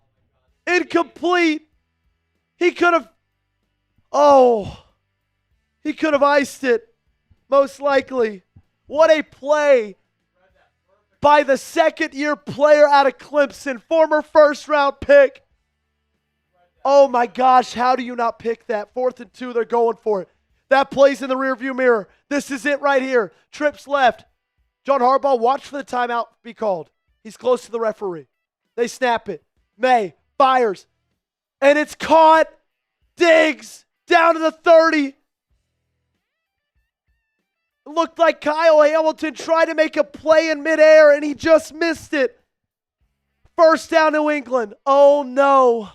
Speaker 1: Incomplete. He could have iced it. Most likely. What a play by the 2nd-year player out of Clemson, former 1st-round pick. Oh, my gosh, how do you not pick that? 4th and 2, they're going for it. That play's in the rearview mirror. This is it right here. Trips left. John Harbaugh, watch for the timeout be called. He's close to the referee. They snap it. May fires. And it's caught. Diggs down to the 30. It looked like Kyle Hamilton tried to make a play in midair, and he just missed it. 1st down, New England. Oh, no.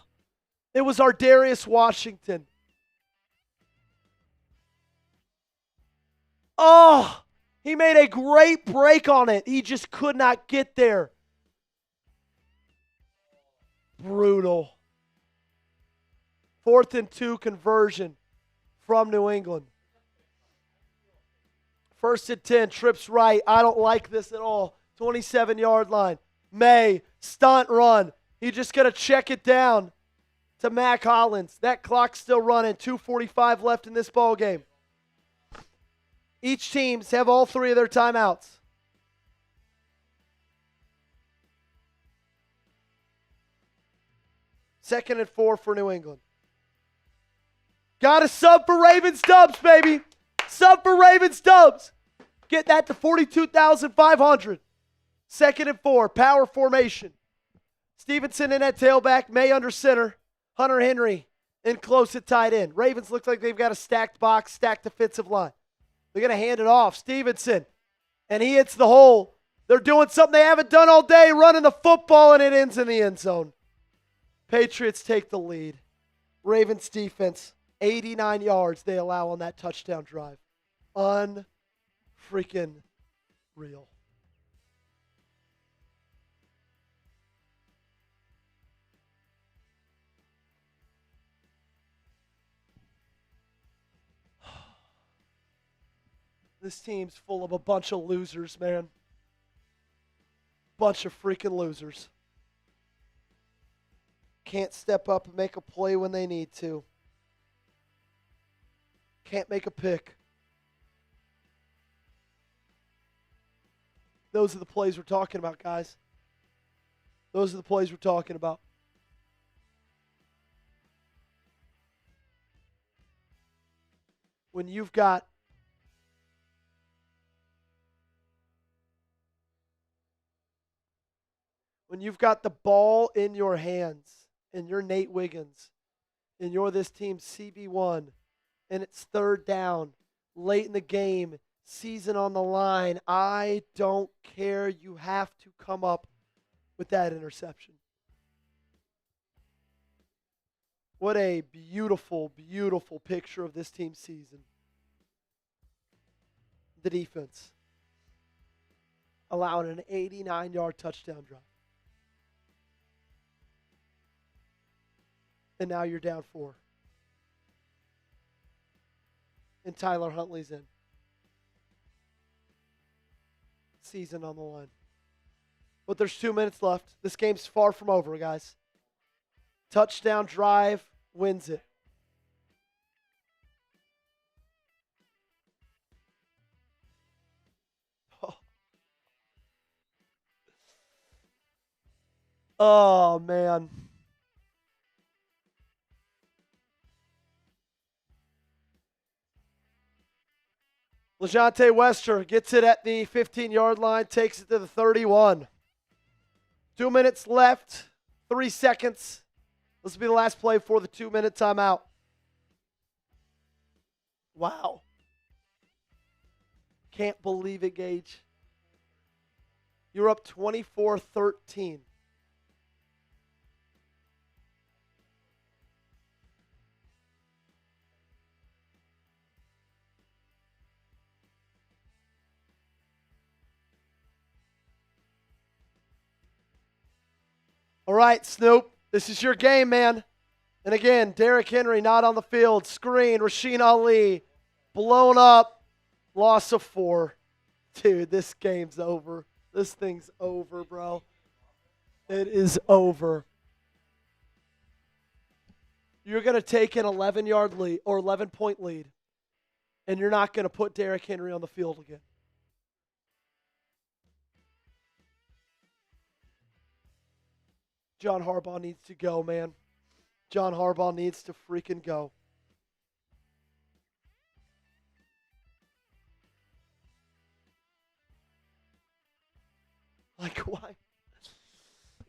Speaker 1: It was Ardarius Washington. Oh, he made a great break on it. He just could not get there. Brutal. 4th and 2 conversion from New England. 1st and 10, trips right. I don't like this at all. 27-yard line. May, stunt run. He just got to check it down to Mac Hollins. That clock's still running. 2:45 left in this ball game. Each teams have all 3 of their timeouts. Second and 4 for New England. Got a sub for Ravens Dubs, baby. Sub for Ravens Dubs. Get that to 42,500. 2nd and 4, power formation. Stevenson in at tailback, May under center. Hunter Henry in close at tight end. Ravens look like they've got a stacked box, stacked defensive line. They're going to hand it off. Stevenson, and he hits the hole. They're doing something they haven't done all day, running the football, and it ends in the end zone. Patriots take the lead. Ravens defense, 89 yards they allow on that touchdown drive. Unfreaking real. This team's full of a bunch of losers, man. Bunch of freaking losers. Can't step up and make a play when they need to. Can't make a pick. Those are the plays we're talking about, guys. Those are the plays we're talking about. When you've got the ball in your hands and you're Nate Wiggins and you're this team's CB1 and it's third down, late in the game, season on the line, I don't care. You have to come up with that interception. What a beautiful, beautiful picture of this team's season. The defense allowing an 89-yard touchdown drive. And now you're down 4. And Tyler Huntley's in. Season on the line. But there's 2 minutes left. This game's far from over, guys. Touchdown drive wins it. Oh, man. LeJontay Wester gets it at the 15-yard line, takes it to the 31. 2 minutes left, 3 seconds. This will be the last play for the 2-minute timeout. Wow. Can't believe it, Gage. You're up 24-13. All right, Snoop, this is your game, man. And again, Derrick Henry not on the field. Screen, Rasheen Ali blown up. Loss of 4. Dude, this game's over. This thing's over, bro. It is over. You're going to take an 11-yard lead or 11-point lead, and you're not going to put Derrick Henry on the field again. John Harbaugh needs to go, man. John Harbaugh needs to freaking go. Like, why?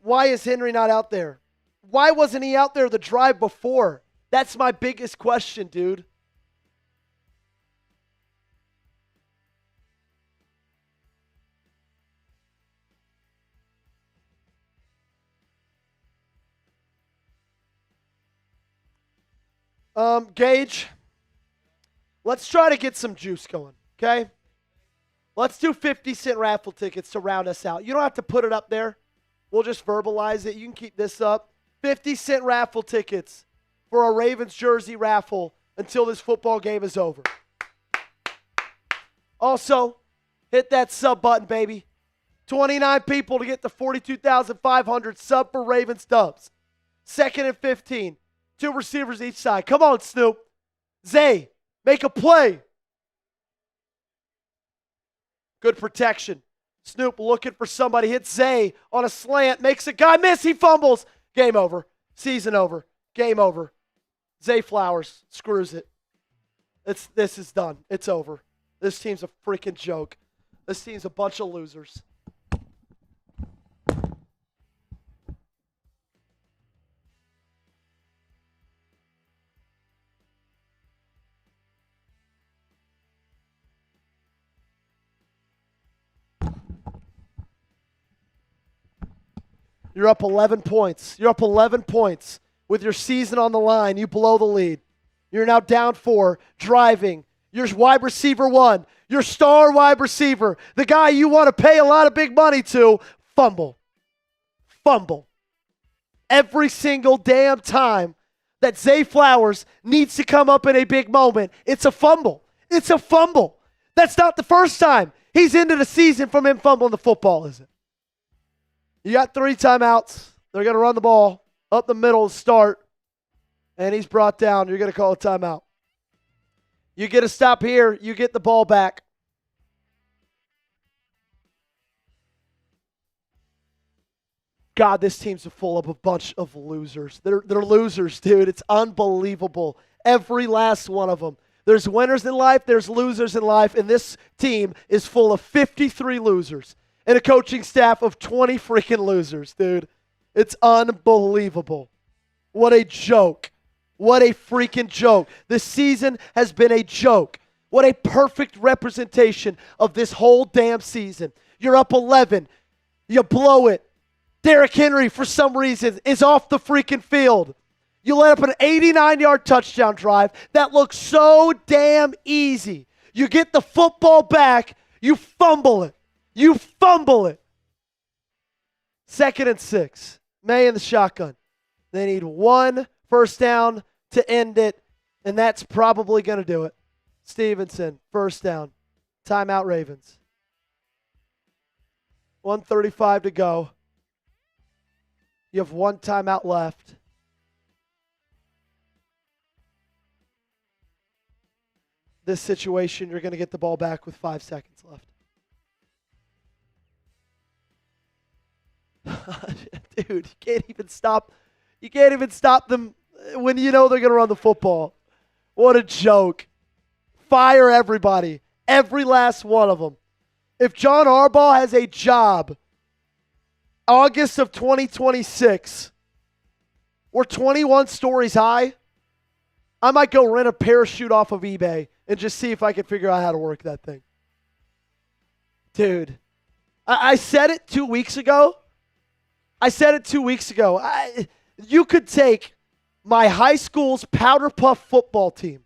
Speaker 1: Why is Henry not out there? Why wasn't he out there the drive before? That's my biggest question, dude. Gage, let's try to get some juice going, okay? Let's do 50-cent raffle tickets to round us out. You don't have to put it up there. We'll just verbalize it. You can keep this up. 50-cent raffle tickets for a Ravens jersey raffle until this football game is over. Also, hit that sub button, baby. 29 people to get the 42,500 sub for Ravens dubs. 2nd and 15. 2 receivers each side. Come on, Snoop. Zay, make a play. Good protection. Snoop looking for somebody. Hits Zay on a slant. Makes a guy miss. He fumbles. Game over. Season over. Game over. Zay Flowers screws it. This is done. It's over. This team's a freaking joke. This team's a bunch of losers. You're up 11 points. You're up 11 points. With your season on the line, you blow the lead. You're now down 4, driving. Your wide receiver 1, your star wide receiver, the guy you want to pay a lot of big money to, fumble. Fumble. Every single damn time that Zay Flowers needs to come up in a big moment, it's a fumble. It's a fumble. That's not the first time he's into the season from him fumbling the football, is it? You got 3 timeouts. They're going to run the ball. up the middle to start, and he's brought down. You're going to call a timeout. You get a stop here. You get the ball back. God, this team's full of a bunch of losers. They're losers, dude. It's unbelievable. Every last one of them. There's winners in life, there's losers in life, and this team is full of 53 losers and a coaching staff of 20 freaking losers, dude. It's unbelievable. What a joke. What a freaking joke. This season has been a joke. What a perfect representation of this whole damn season. You're up 11. You blow it. Derrick Henry, for some reason, is off the freaking field. You let up an 89-yard touchdown drive that looks so damn easy. You get the football back. You fumble it. You fumble it. 2nd and 6. May in the shotgun. They need one first down to end it, and that's probably going to do it. Stevenson, first down. Timeout Ravens. 1:35 to go. You have one timeout left. This situation, you're going to get the ball back with 5 seconds left. Dude, you can't even stop them when you know they're going to run the football. What a joke. Fire everybody. Every last one of them. If John Harbaugh has a job August of 2026, we're 21 stories high, I might go rent a parachute off of eBay and just see if I can figure out how to work that thing. Dude, I said it 2 weeks ago. You could take my high school's powder puff football team,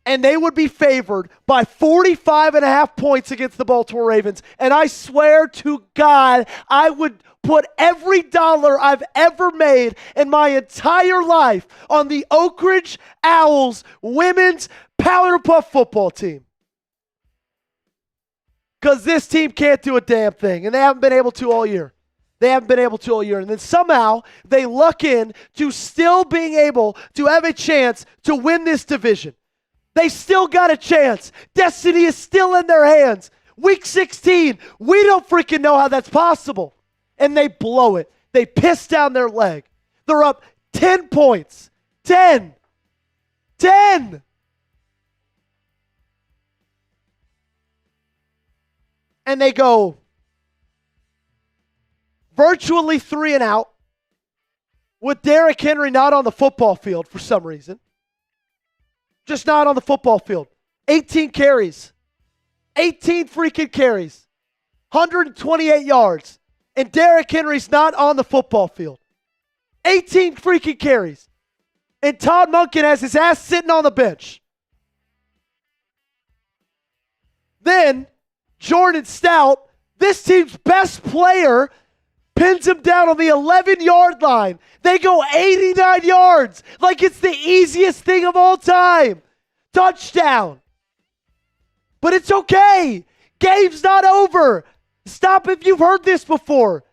Speaker 1: and they would be favored by 45.5 points against the Baltimore Ravens. And I swear to God, I would put every dollar I've ever made in my entire life on the Oak Ridge Owls women's powder puff football team. Because this team can't do a damn thing, and they haven't been able to all year. And then somehow they luck in to still being able to have a chance to win this division. They still got a chance. Destiny is still in their hands. Week 16, we don't freaking know how that's possible. And they blow it. They piss down their leg. They're up 10 points. 10. And they go virtually 3 and out with Derrick Henry not on the football field for some reason. Just not on the football field. 18 carries. 18 freaking carries. 128 yards. And Derrick Henry's not on the football field. 18 freaking carries. And Todd Monken has his ass sitting on the bench. Then, Jordan Stout, this team's best player, pins him down on the 11-yard line. They go 89 yards like it's the easiest thing of all time. Touchdown. But it's okay. Game's not over. Stop if you've heard this before.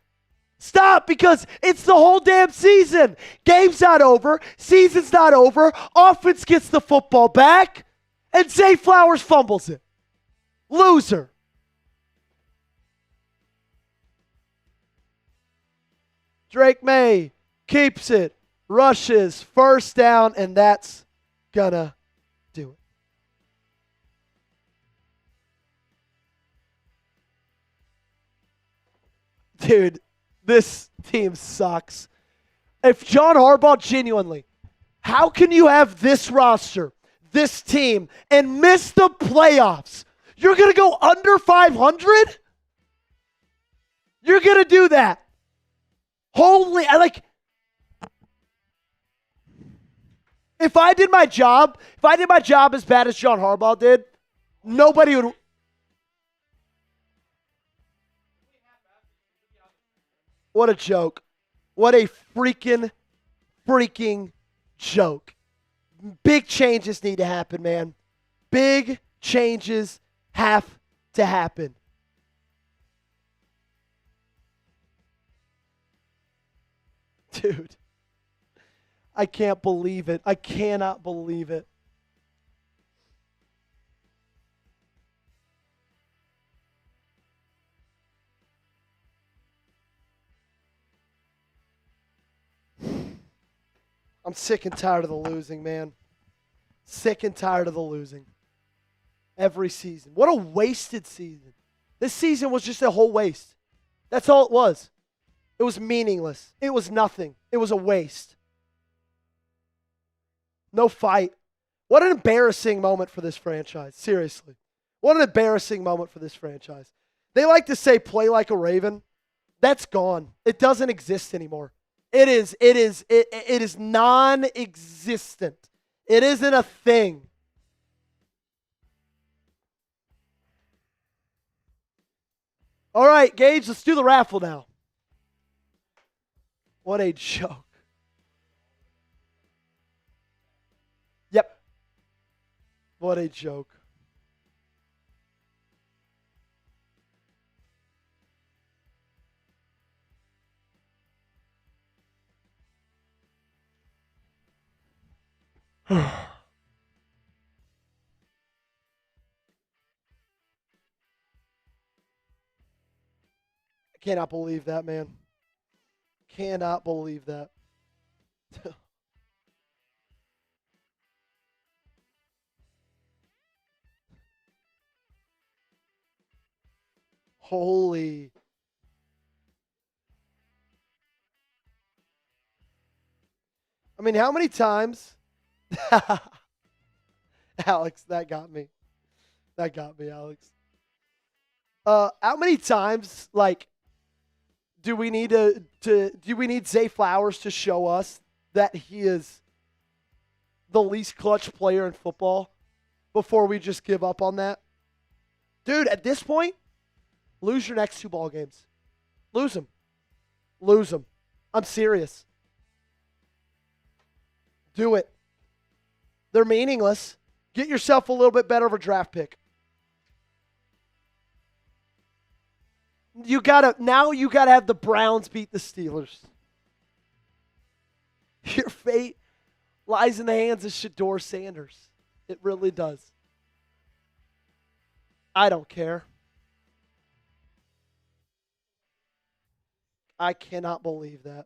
Speaker 1: Stop, because it's the whole damn season. Game's not over. Season's not over. Offense gets the football back, and Zay Flowers fumbles it. Loser. Drake May keeps it, rushes, first down, and that's gonna do it. Dude, this team sucks. If John Harbaugh genuinely, how can you have this roster, this team, and miss the playoffs? You're gonna go under 500? You're gonna do that? Holy, if I did my job as bad as John Harbaugh did, nobody would. What a joke. What a freaking joke. Big changes need to happen, man. Big changes have to happen. Dude, I can't believe it. I cannot believe it. I'm sick and tired of the losing, man. Sick and tired of the losing. Every season. What a wasted season. This season was just a whole waste. That's all it was. It was meaningless. It was nothing. It was a waste. No fight. What an embarrassing moment for this franchise. Seriously. What an embarrassing moment for this franchise. They like to say play like a Raven. That's gone. It doesn't exist anymore. It is non-existent. It isn't a thing. All right, Gage, let's do the raffle now. What a joke. Yep. What a joke. I cannot believe that, man. Cannot believe that. Holy. I mean, how many times? Alex, that got me. That got me, Alex. How many times, like, do we need do we need Zay Flowers to show us that he is the least clutch player in football before we just give up on that? Dude, at this point, lose your next 2 ball games. Lose them. Lose them. I'm serious. Do it. They're meaningless. Get yourself a little bit better of a draft pick. You gotta have the Browns beat the Steelers. Your fate lies in the hands of Shedeur Sanders. It really does. I don't care. I cannot believe that.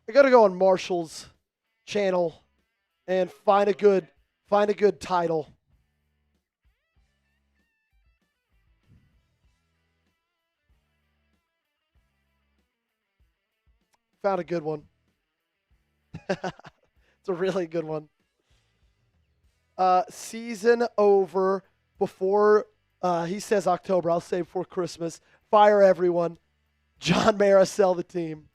Speaker 1: I gotta go on Marshall's channel and find a good title. Found a good one. It's a really good one. Season over before, he says October. I'll say before Christmas. Fire everyone. John Mara, sell the team.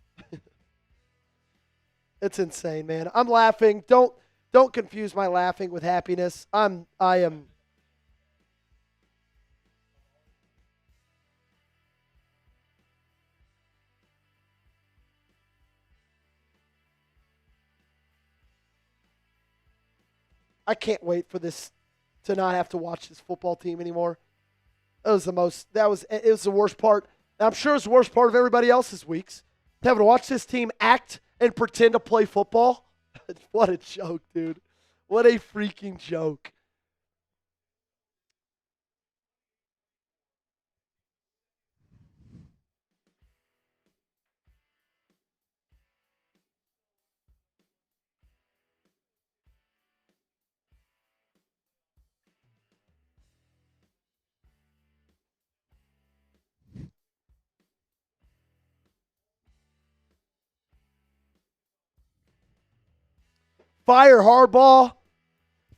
Speaker 1: It's insane, man. I'm laughing. Don't confuse my laughing with happiness. I am. I can't wait for this to not have to watch this football team anymore. It was the worst part. And I'm sure it's the worst part of everybody else's weeks. Having to watch this team act and pretend to play football. What a joke, dude. What a freaking joke. Fire Harbaugh.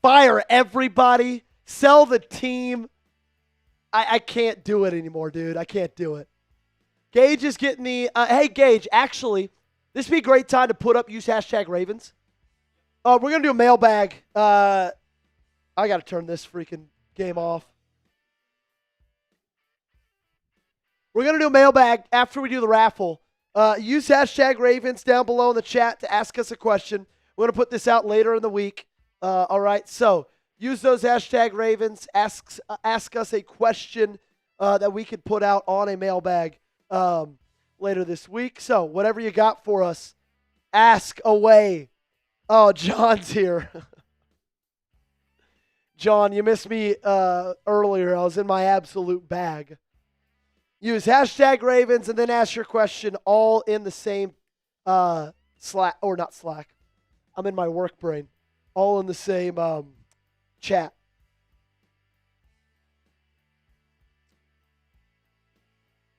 Speaker 1: Fire everybody. Sell the team. I can't do it anymore, dude. I can't do it. Gage is getting the... hey, Gage, actually, this would be a great time to use hashtag Ravens. We're going to do a mailbag. I got to turn this freaking game off. We're going to do a mailbag after we do the raffle. Use hashtag Ravens down below in the chat to ask us a question. We're going to put this out later in the week. All right, so use those hashtag Ravens. Ask us a question that we could put out on a mailbag later this week. So whatever you got for us, ask away. Oh, John's here. John, you missed me earlier. I was in my absolute bag. Use hashtag Ravens and then ask your question all in the same Slack, or not Slack. I'm in my work brain. All in the same chat.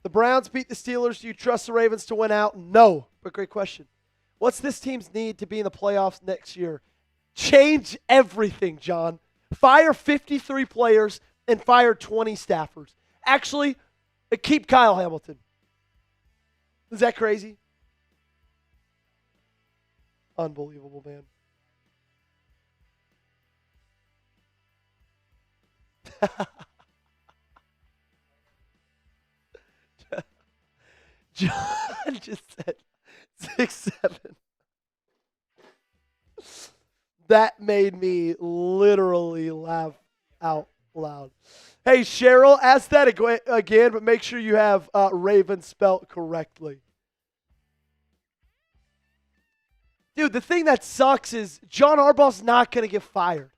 Speaker 1: The Browns beat the Steelers. Do you trust the Ravens to win out? No. But great question. What's this team's need to be in the playoffs next year? Change everything, John. Fire 53 players and fire 20 staffers. Actually, keep Kyle Hamilton. Is that crazy? Unbelievable, man. John just said 6'7". That made me literally laugh out loud. Hey, Cheryl, ask that again, but make sure you have Raven spelt correctly. Dude, the thing that sucks is John Harbaugh's not going to get fired.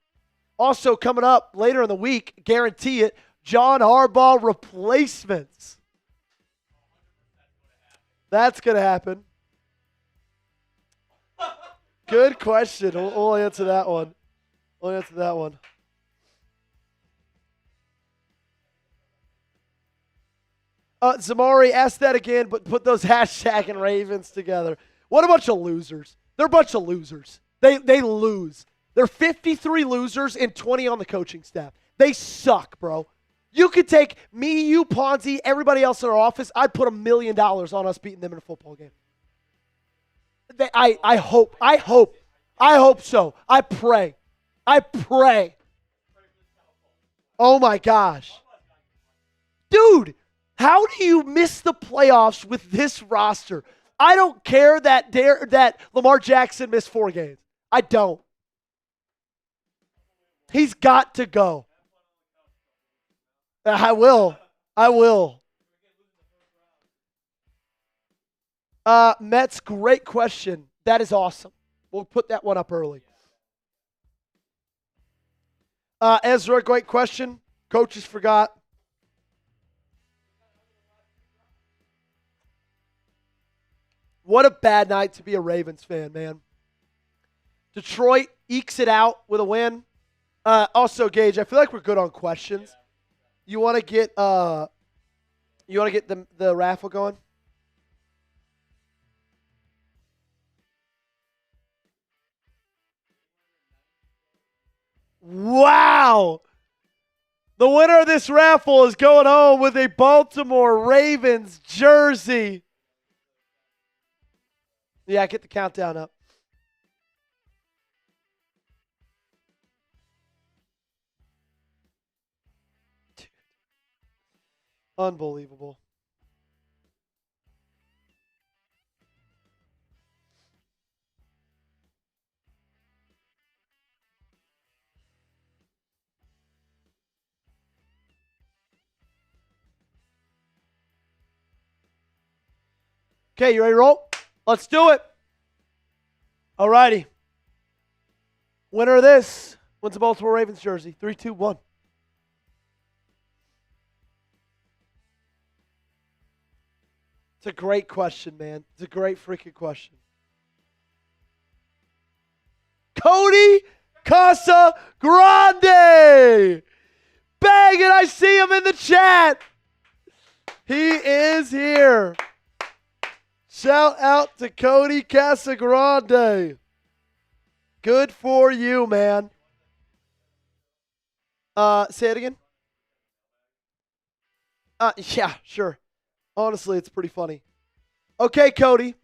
Speaker 1: Also, coming up later in the week, guarantee it, John Harbaugh replacements. That's going to happen. Good question. We'll answer that one. Zamari, ask that again, but put those hashtag and Ravens together. What a bunch of losers. They're a bunch of losers. They lose. They're 53 losers and 20 on the coaching staff. They suck, bro. You could take me, you, Ponzi, everybody else in our office. I'd put $1 million on us beating them in a football game. I hope so. I pray. Oh my gosh. Dude, how do you miss the playoffs with this roster? I don't care that Lamar Jackson missed 4 games. I don't. He's got to go. I will. Mets, great question. That is awesome. We'll put that one up early. Ezra, great question. Coaches forgot. What a bad night to be a Ravens fan, man. Detroit ekes it out with a win. Also, Gage, I feel like we're good on questions. You want to get the raffle going? Wow. The winner of this raffle is going home with a Baltimore Ravens jersey. Yeah, get the countdown up. Unbelievable. Okay, you ready to roll? Let's do it. All righty. Winner of this wins the Baltimore Ravens jersey. 3, 2, 1. It's a great question, man. It's a great freaking question. Cody Casagrande. Bang, and I see him in the chat. He is here. Shout out to Cody Casagrande. Good for you, man. Say it again. Yeah, sure. Honestly, it's pretty funny. Okay, Cody.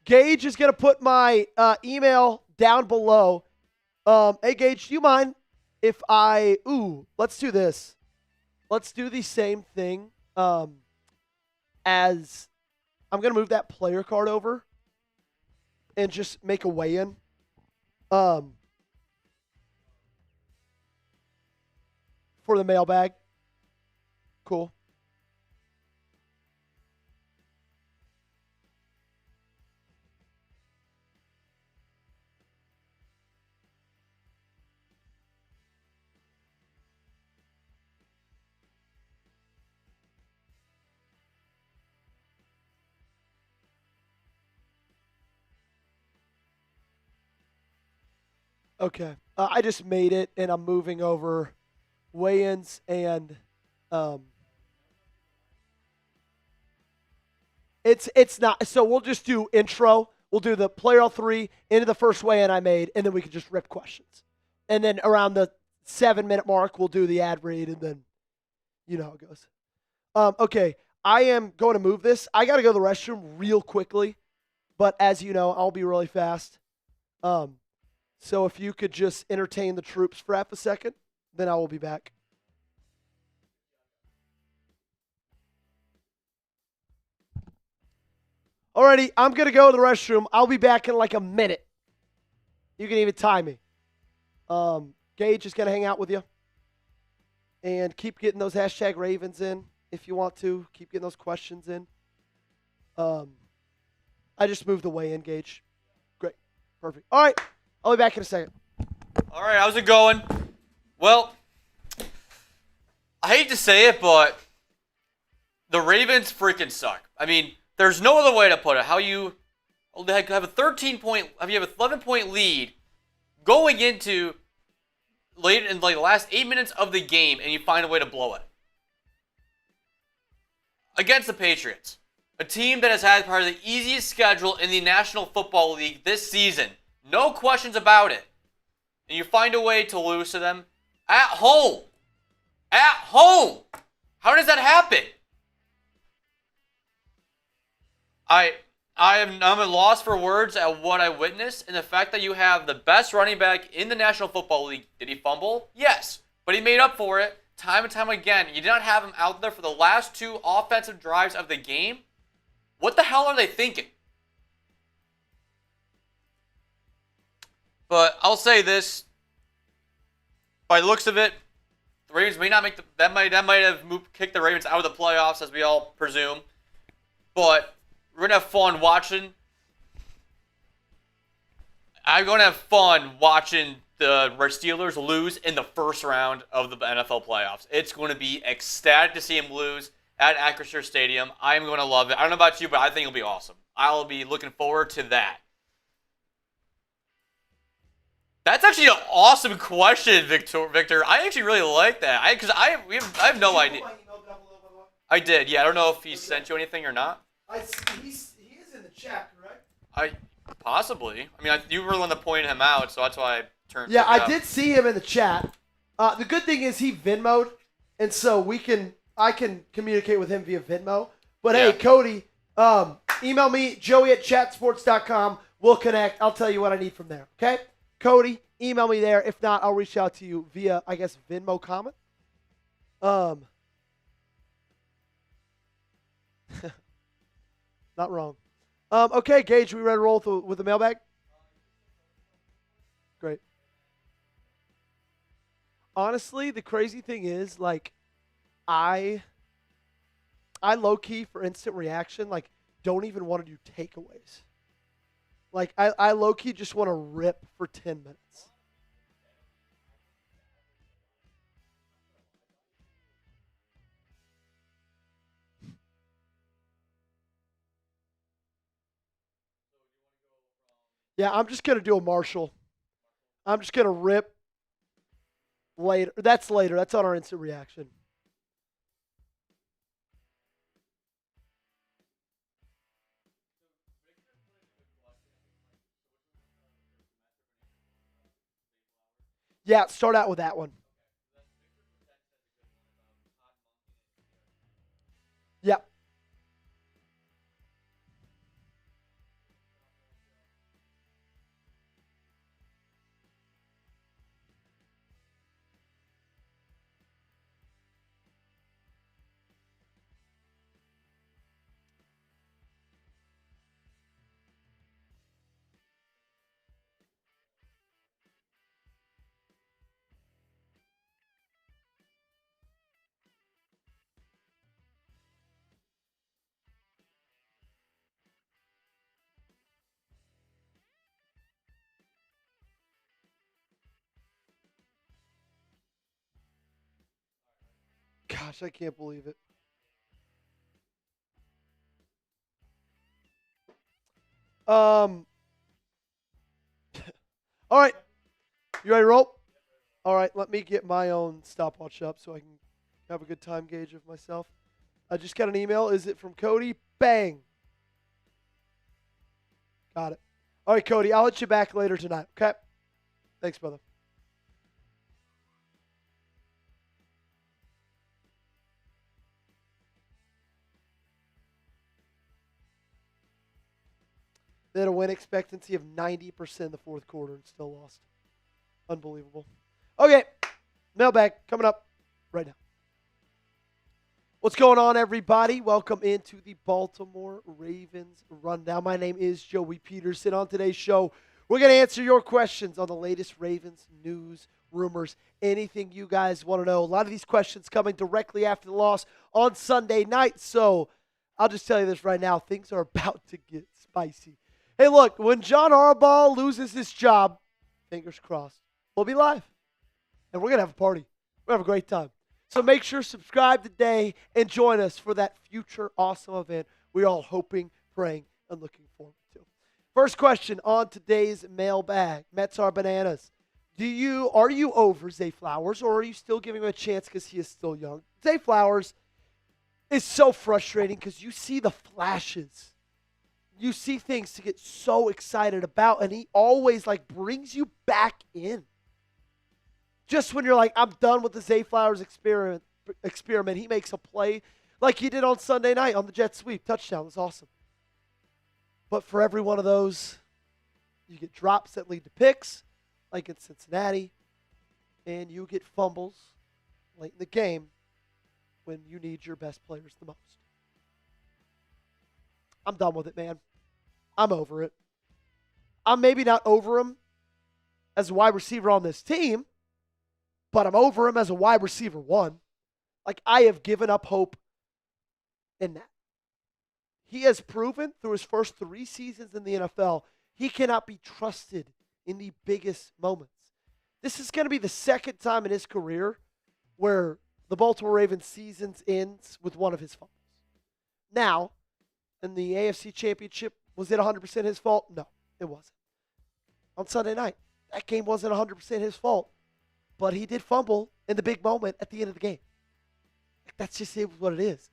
Speaker 1: Gage is going to put my email down below. Hey, Gage, do you mind if let's do this. Let's do the same thing as I'm going to move that player card over and just make a weigh-in. For the mailbag. Cool. Okay. I just made it, and I'm moving over weigh-ins and um, it's not. So we'll just do intro. We'll do the player 3 into the first weigh-in I made, and then we can just rip questions. And then around the 7-minute mark, we'll do the ad read, and then you know how it goes. Okay. I am going to move this. I got to go to the restroom real quickly, but as you know, I'll be really fast. So if you could just entertain the troops for half a second, then I will be back. Alrighty, I'm going to go to the restroom. I'll be back in like a minute. You can even time me. Gage is going to hang out with you. And keep getting those hashtag Ravens in if you want to. Keep getting those questions in. I just moved the weigh-in, Gage. Great. Perfect. All right. I'll be back in a second.
Speaker 2: All right, how's it going? Well, I hate to say it, but the Ravens freaking suck. I mean, there's no other way to put it. How you have a 13-point, you have an 11-point lead going into late in like the last 8 minutes of the game, and you find a way to blow it against the Patriots, a team that has had probably the easiest schedule in the National Football League this season. No questions about it. And you find a way to lose to them at home. At home. How does that happen? I'm at a loss for words at what I witnessed, and the fact that you have the best running back in the National Football League. Did he fumble? Yes. But he made up for it time and time again. You did not have him out there for the last 2 offensive drives of the game. What the hell are they thinking? But I'll say this. By the looks of it, the Ravens may not make that might have kicked the Ravens out of the playoffs, as we all presume. But we're gonna have fun watching. I'm gonna have fun watching the Steelers lose in the first round of the NFL playoffs. It's going to be ecstatic to see him lose at Acrisure Stadium. I'm going to love it. I don't know about you, but I think it'll be awesome. I'll be looking forward to that. That's actually an awesome question, Victor. I actually really like that. Because I have no idea. I did. Yeah, I don't know if he sent you anything or not.
Speaker 1: He is in the chat, correct?
Speaker 2: Possibly. I mean, you were the one that pointed him out, so that's why I turned.
Speaker 1: Yeah, I did see him in the chat. The good thing is he Venmo'd, and so I can communicate with him via Venmo. But
Speaker 2: Yeah.
Speaker 1: hey, Cody, email me, joey@chatsports.com. We'll connect. I'll tell you what I need from there, okay? Cody, email me there. If not, I'll reach out to you via, I guess, Venmo comment. Not wrong. Okay, Gage, we ready to roll with the mailbag? Great. Honestly, the crazy thing is, like, I low-key, for instant reaction, like, don't even want to do takeaways. Like, I low-key just want to rip for 10 minutes. Yeah, I'm just going to do a Marshall. I'm just going to rip later. That's later. That's on our instant reaction. Yeah, start out with that one. Yeah. Gosh, I can't believe it. All right. You ready to roll? All right, let me get my own stopwatch up so I can have a good time gauge of myself. I just got an email. Is it from Cody? Bang. Got it. All right, Cody, I'll hit you back later tonight, okay? Thanks, brother. They had a win expectancy of 90% in the fourth quarter and still lost. Unbelievable. Okay, mailbag coming up right now. What's going on, everybody? Welcome into the Baltimore Ravens Rundown. My name is Joey Petersen. On today's show, we're going to answer your questions on the latest Ravens news, rumors, anything you guys want to know. A lot of these questions coming directly after the loss on Sunday night. So I'll just tell you this right now. Things are about to get spicy. Hey, look, when John Harbaugh loses his job, fingers crossed, we'll be live. And we're going to have a party. We're going to have a great time. So make sure to subscribe today and join us for that future awesome event we're all hoping, praying, and looking forward to. First question on today's mailbag. Mets are bananas. Are you over Zay Flowers, or are you still giving him a chance because he is still young? Zay Flowers is so frustrating because you see the flashes. You see things to get so excited about, and he always brings you back in. Just when you're like, I'm done with the Zay Flowers experiment, he makes a play like he did on Sunday night on the jet sweep. Touchdown. It was awesome. But for every one of those, you get drops that lead to picks, like in Cincinnati, and you get fumbles late in the game when you need your best players the most. I'm done with it, man. I'm over it. I'm maybe not over him as a wide receiver on this team, but I'm over him as a wide receiver one. I have given up hope in that. He has proven through his first 3 seasons in the NFL, he cannot be trusted in the biggest moments. This is going to be the second time in his career where the Baltimore Ravens season ends with one of his fumbles. Now, in the AFC Championship, was it 100% his fault? No, it wasn't. On Sunday night, that game wasn't 100% his fault, but he did fumble in the big moment at the end of the game. That's just what it is.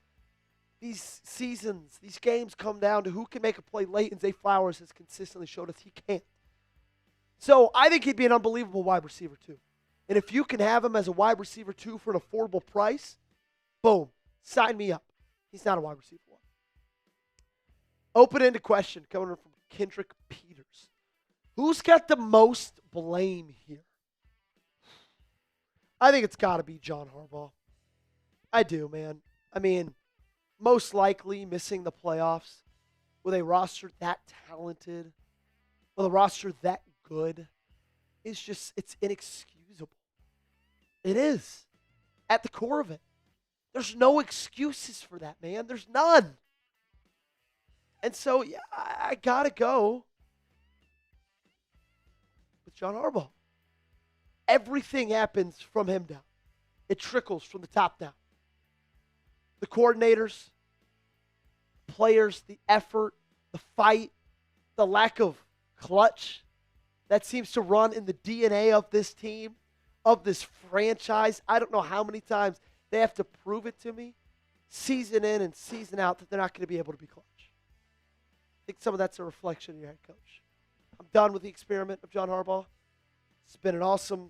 Speaker 1: These seasons, these games come down to who can make a play late, and Zay Flowers has consistently showed us he can't. So I think he'd be an unbelievable wide receiver, too. And if you can have him as a wide receiver, too, for an affordable price, boom, sign me up. He's not a wide receiver. Open-ended question coming from Kendrick Peters. Who's got the most blame here? I think it's got to be John Harbaugh. I do, man. I mean, most likely missing the playoffs with a roster that talented, with a roster that good, it's inexcusable. It is. At the core of it. There's no excuses for that, man. There's none. And so, yeah, I got to go with John Harbaugh. Everything happens from him down. It trickles from the top down. The coordinators, players, the effort, the fight, the lack of clutch that seems to run in the DNA of this team, of this franchise. I don't know how many times they have to prove it to me, season in and season out, that they're not going to be able to be clutch. I think some of that's a reflection of your head coach. I'm done with the experiment of John Harbaugh. It's been an awesome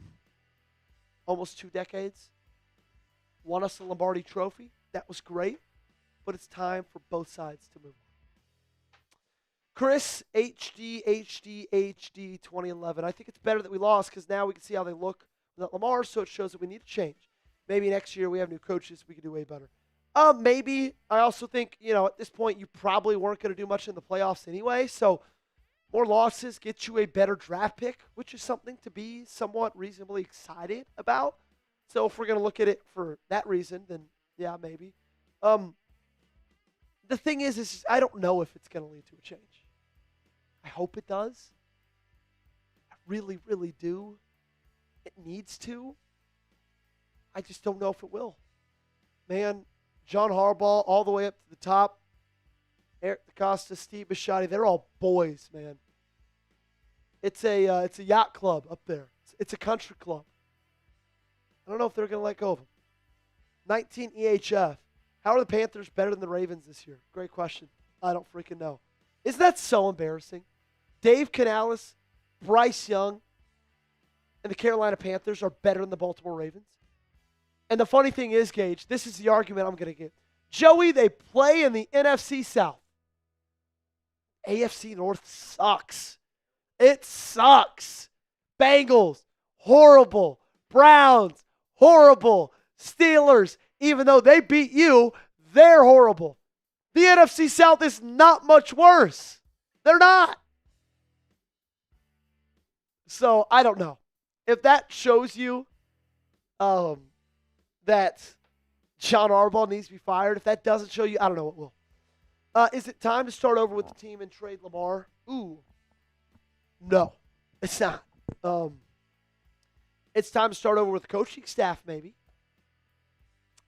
Speaker 1: almost 2 decades. Won us a Lombardi trophy. That was great. But it's time for both sides to move on. Chris, HD 2011. I think it's better that we lost because now we can see how they look without Lamar, so it shows that we need to change. Maybe next year we have new coaches. We can do way better. Maybe. I also think, at this point, you probably weren't going to do much in the playoffs anyway. So more losses get you a better draft pick, which is something to be somewhat reasonably excited about. So if we're going to look at it for that reason, then yeah, maybe. The thing is I don't know if it's going to lead to a change. I hope it does. I really, really do. It needs to. I just don't know if it will. Man, John Harbaugh all the way up to the top. Eric DeCosta, Steve Bisciotti, they're all boys, man. It's a yacht club up there. It's a country club. I don't know if they're going to let go of him. 19 EHF. How are the Panthers better than the Ravens this year? Great question. I don't freaking know. Isn't that so embarrassing? Dave Canales, Bryce Young, and the Carolina Panthers are better than the Baltimore Ravens. And the funny thing is, Gage, this is the argument I'm going to get. Joey, they play in the NFC South. AFC North sucks. It sucks. Bengals, horrible. Browns, horrible. Steelers, even though they beat you, they're horrible. The NFC South is not much worse. They're not. So, I don't know. If that shows you that John Harbaugh needs to be fired, if that doesn't show you, I don't know what will. Is it time to start over with the team and trade Lamar? Ooh. No, it's not. It's time to start over with the coaching staff, maybe.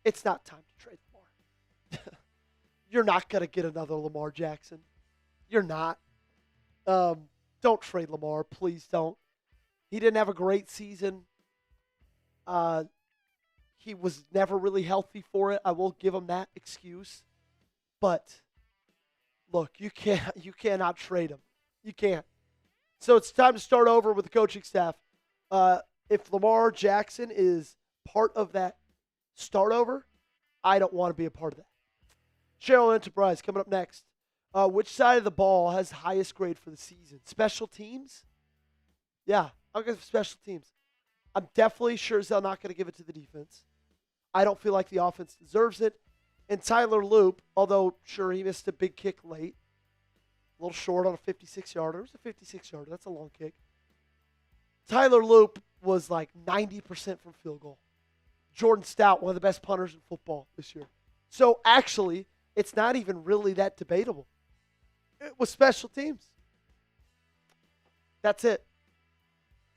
Speaker 1: It's not time to trade Lamar. You're not going to get another Lamar Jackson. You're not. Don't trade Lamar. Please don't. He didn't have a great season. He was never really healthy for it. I will give him that excuse. But, look, you cannot trade him. You can't. So it's time to start over with the coaching staff. If Lamar Jackson is part of that start over, I don't want to be a part of that. Cheryl Enterprise coming up next. Which side of the ball has highest grade for the season? Special teams? Yeah, I'll go for special teams. I'm definitely sure as hell not going to give it to the defense. I don't feel like the offense deserves it. And Tyler Loop, although sure he missed a big kick late, a little short on a 56-yarder. It was a 56-yarder. That's a long kick. Tyler Loop was like 90% from field goal. Jordan Stout, one of the best punters in football this year. So actually, it's not even really that debatable. It was special teams. That's it.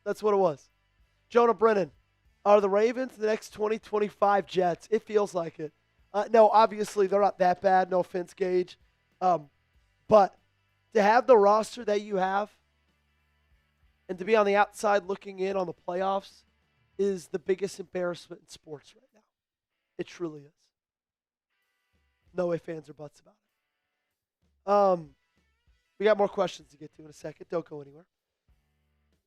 Speaker 1: That's what it was. Jonah Brennan, are the Ravens the next 2025 Jets? It feels like it. No, obviously they're not that bad. No offense, Gage. But to have the roster that you have and to be on the outside looking in on the playoffs is the biggest embarrassment in sports right now. It truly is. No way fans or buts about it. We got more questions to get to in a second. Don't go anywhere.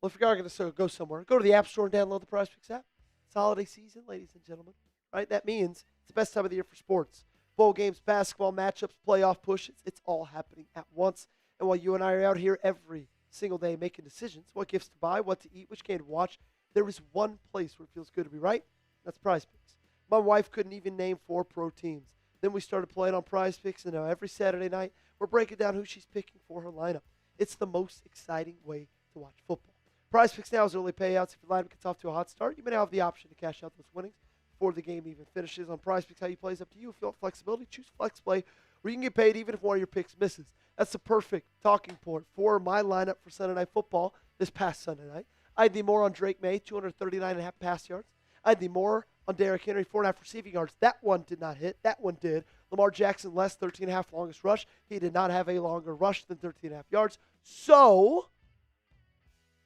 Speaker 1: Well, if you are going to go somewhere, go to the App Store and download the Prize Picks app. It's holiday season, ladies and gentlemen. Right? That means it's the best time of the year for sports. Bowl games, basketball, matchups, playoff pushes. It's all happening at once. And while you and I are out here every single day making decisions, what gifts to buy, what to eat, which game to watch, there is one place where it feels good to be right. That's Prize Picks. My wife couldn't even name 4 pro teams. Then we started playing on Prize Picks, and now every Saturday night, we're breaking down who she's picking for her lineup. It's the most exciting way to watch football. Prize Picks now is early payouts. If your lineup gets off to a hot start, you may now have the option to cash out those winnings before the game even finishes. On Prize Picks, how you play is up to you. If you want flexibility, choose Flex Play, where you can get paid even if one of your picks misses. That's the perfect talking point for my lineup for Sunday Night Football this past Sunday night. I had the more on Drake May, 239.5 pass yards. I had the more on Derrick Henry, 4.5 receiving yards. That one did not hit. That one did. Lamar Jackson, less, 13.5 longest rush. He did not have a longer rush than 13.5 yards. So,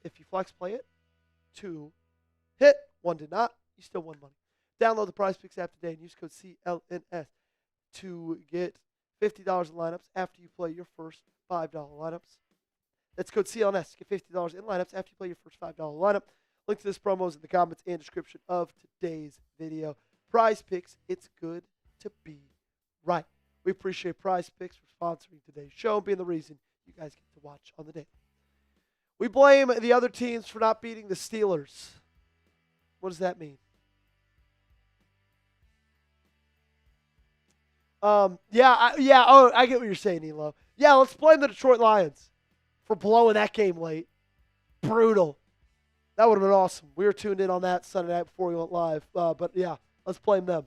Speaker 1: if you flex play it, 2 hit, 1 did not. You still won money. Download the Prize Picks app today and use code CLNS to get $50 in lineups after you play your first $5 lineups. That's code CLNS. Get $50 in lineups after you play your first $5 lineup. Link to this promo is in the comments and description of today's video. Prize Picks, it's good to be right. We appreciate Prize Picks for sponsoring today's show and being the reason you guys get to watch on the day. We blame the other teams for not beating the Steelers. What does that mean? I get what you're saying, Elo. Yeah, let's blame the Detroit Lions for blowing that game late. Brutal. That would have been awesome. We were tuned in on that Sunday night before we went live. But yeah, let's blame them.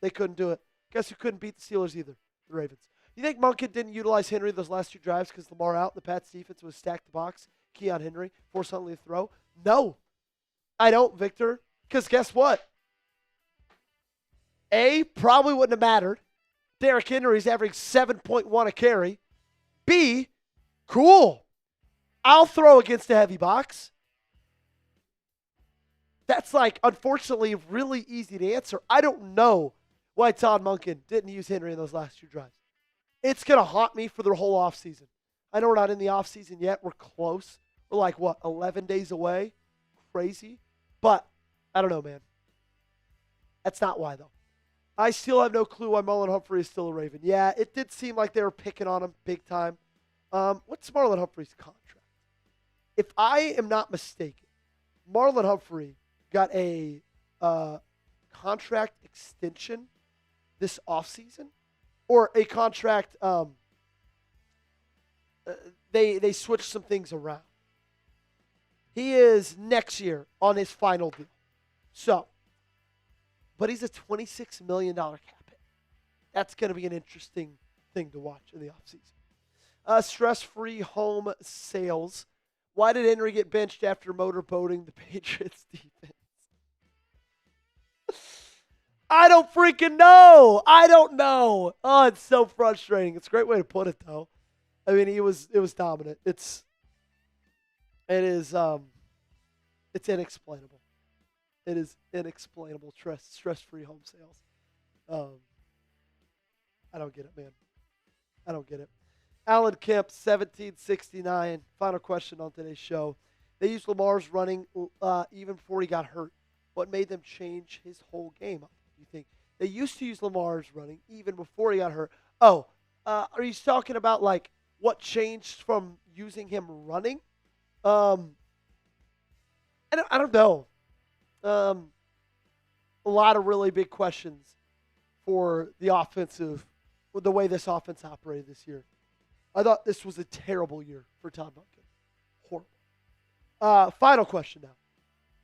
Speaker 1: They couldn't do it. Guess who couldn't beat the Steelers either? The Ravens. You think Monken didn't utilize Henry those last 2 drives because Lamar out and the Pats defense was stacked the box? Keon Henry, force Huntley to throw? No. I don't, Victor. Because guess what? A, probably wouldn't have mattered. Derrick Henry's averaging 7.1 a carry. B, cool. I'll throw against a heavy box. That's like, unfortunately, really easy to answer. I don't know why Todd Monken didn't use Henry in those last 2 drives. It's going to haunt me for the whole offseason. I know we're not in the offseason yet. We're close. We're like, 11 days away? Crazy. But I don't know, man. That's not why, though. I still have no clue why Marlon Humphrey is still a Raven. Yeah, it did seem like they were picking on him big time. What's Marlon Humphrey's contract? If I am not mistaken, Marlon Humphrey got a contract extension this offseason, or a contract. They switched some things around. He is next year on his final deal. So, but he's a $26 million cap hit. That's going to be an interesting thing to watch in the offseason. Stress-free home sales. Why did Henry get benched after motorboating the Patriots defense? I don't freaking know. I don't know. Oh, it's so frustrating. It's a great way to put it, though. I mean, it was dominant. It's inexplainable. It is inexplainable. Stress-free home sales. I don't get it, man. I don't get it. Alan Kemp, 1769. Final question on today's show. They used Lamar's running even before he got hurt. What made them change his whole game up, you think? They used to use Lamar's running even before he got hurt. Oh, are you talking about, like, what changed from using him running? I don't know. A lot of really big questions for the offensive, with the way this offense operated this year. I thought this was a terrible year for Todd Monken. Horrible. Final question now.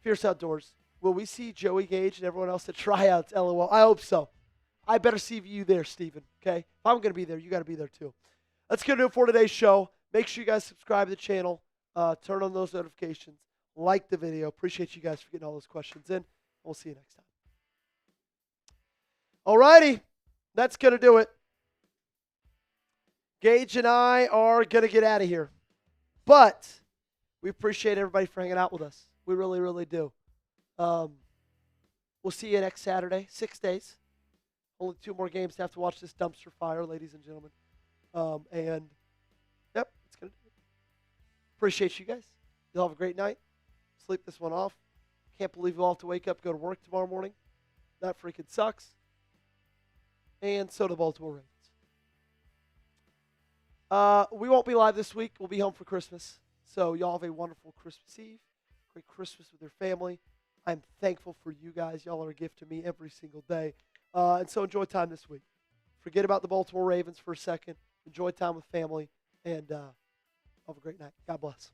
Speaker 1: Fierce Outdoors. Will we see Joey Gage and everyone else at tryouts? LOL. I hope so. I better see you there, Steven. Okay? If I'm going to be there, you got to be there too. That's going to do it for today's show. Make sure you guys subscribe to the channel. Turn on those notifications. Like the video. Appreciate you guys for getting all those questions in. We'll see you next time. All righty. That's going to do it. Gage and I are going to get out of here. But we appreciate everybody for hanging out with us. We really, really do. We'll see you next Saturday. 6 days. Only 2 more games to have to watch this dumpster fire, ladies and gentlemen. Yep, it's going to do it. Appreciate you guys. You'll have a great night. Sleep this one off. Can't believe you'll have to wake up, go to work tomorrow morning. That freaking sucks. And so do the Baltimore Ravens. We won't be live this week. We'll be home for Christmas. So y'all have a wonderful Christmas Eve. Great Christmas with your family. I'm thankful for you guys. Y'all are a gift to me every single day. And so enjoy time this week. Forget about the Baltimore Ravens for a second. Enjoy time with family. And have a great night. God bless.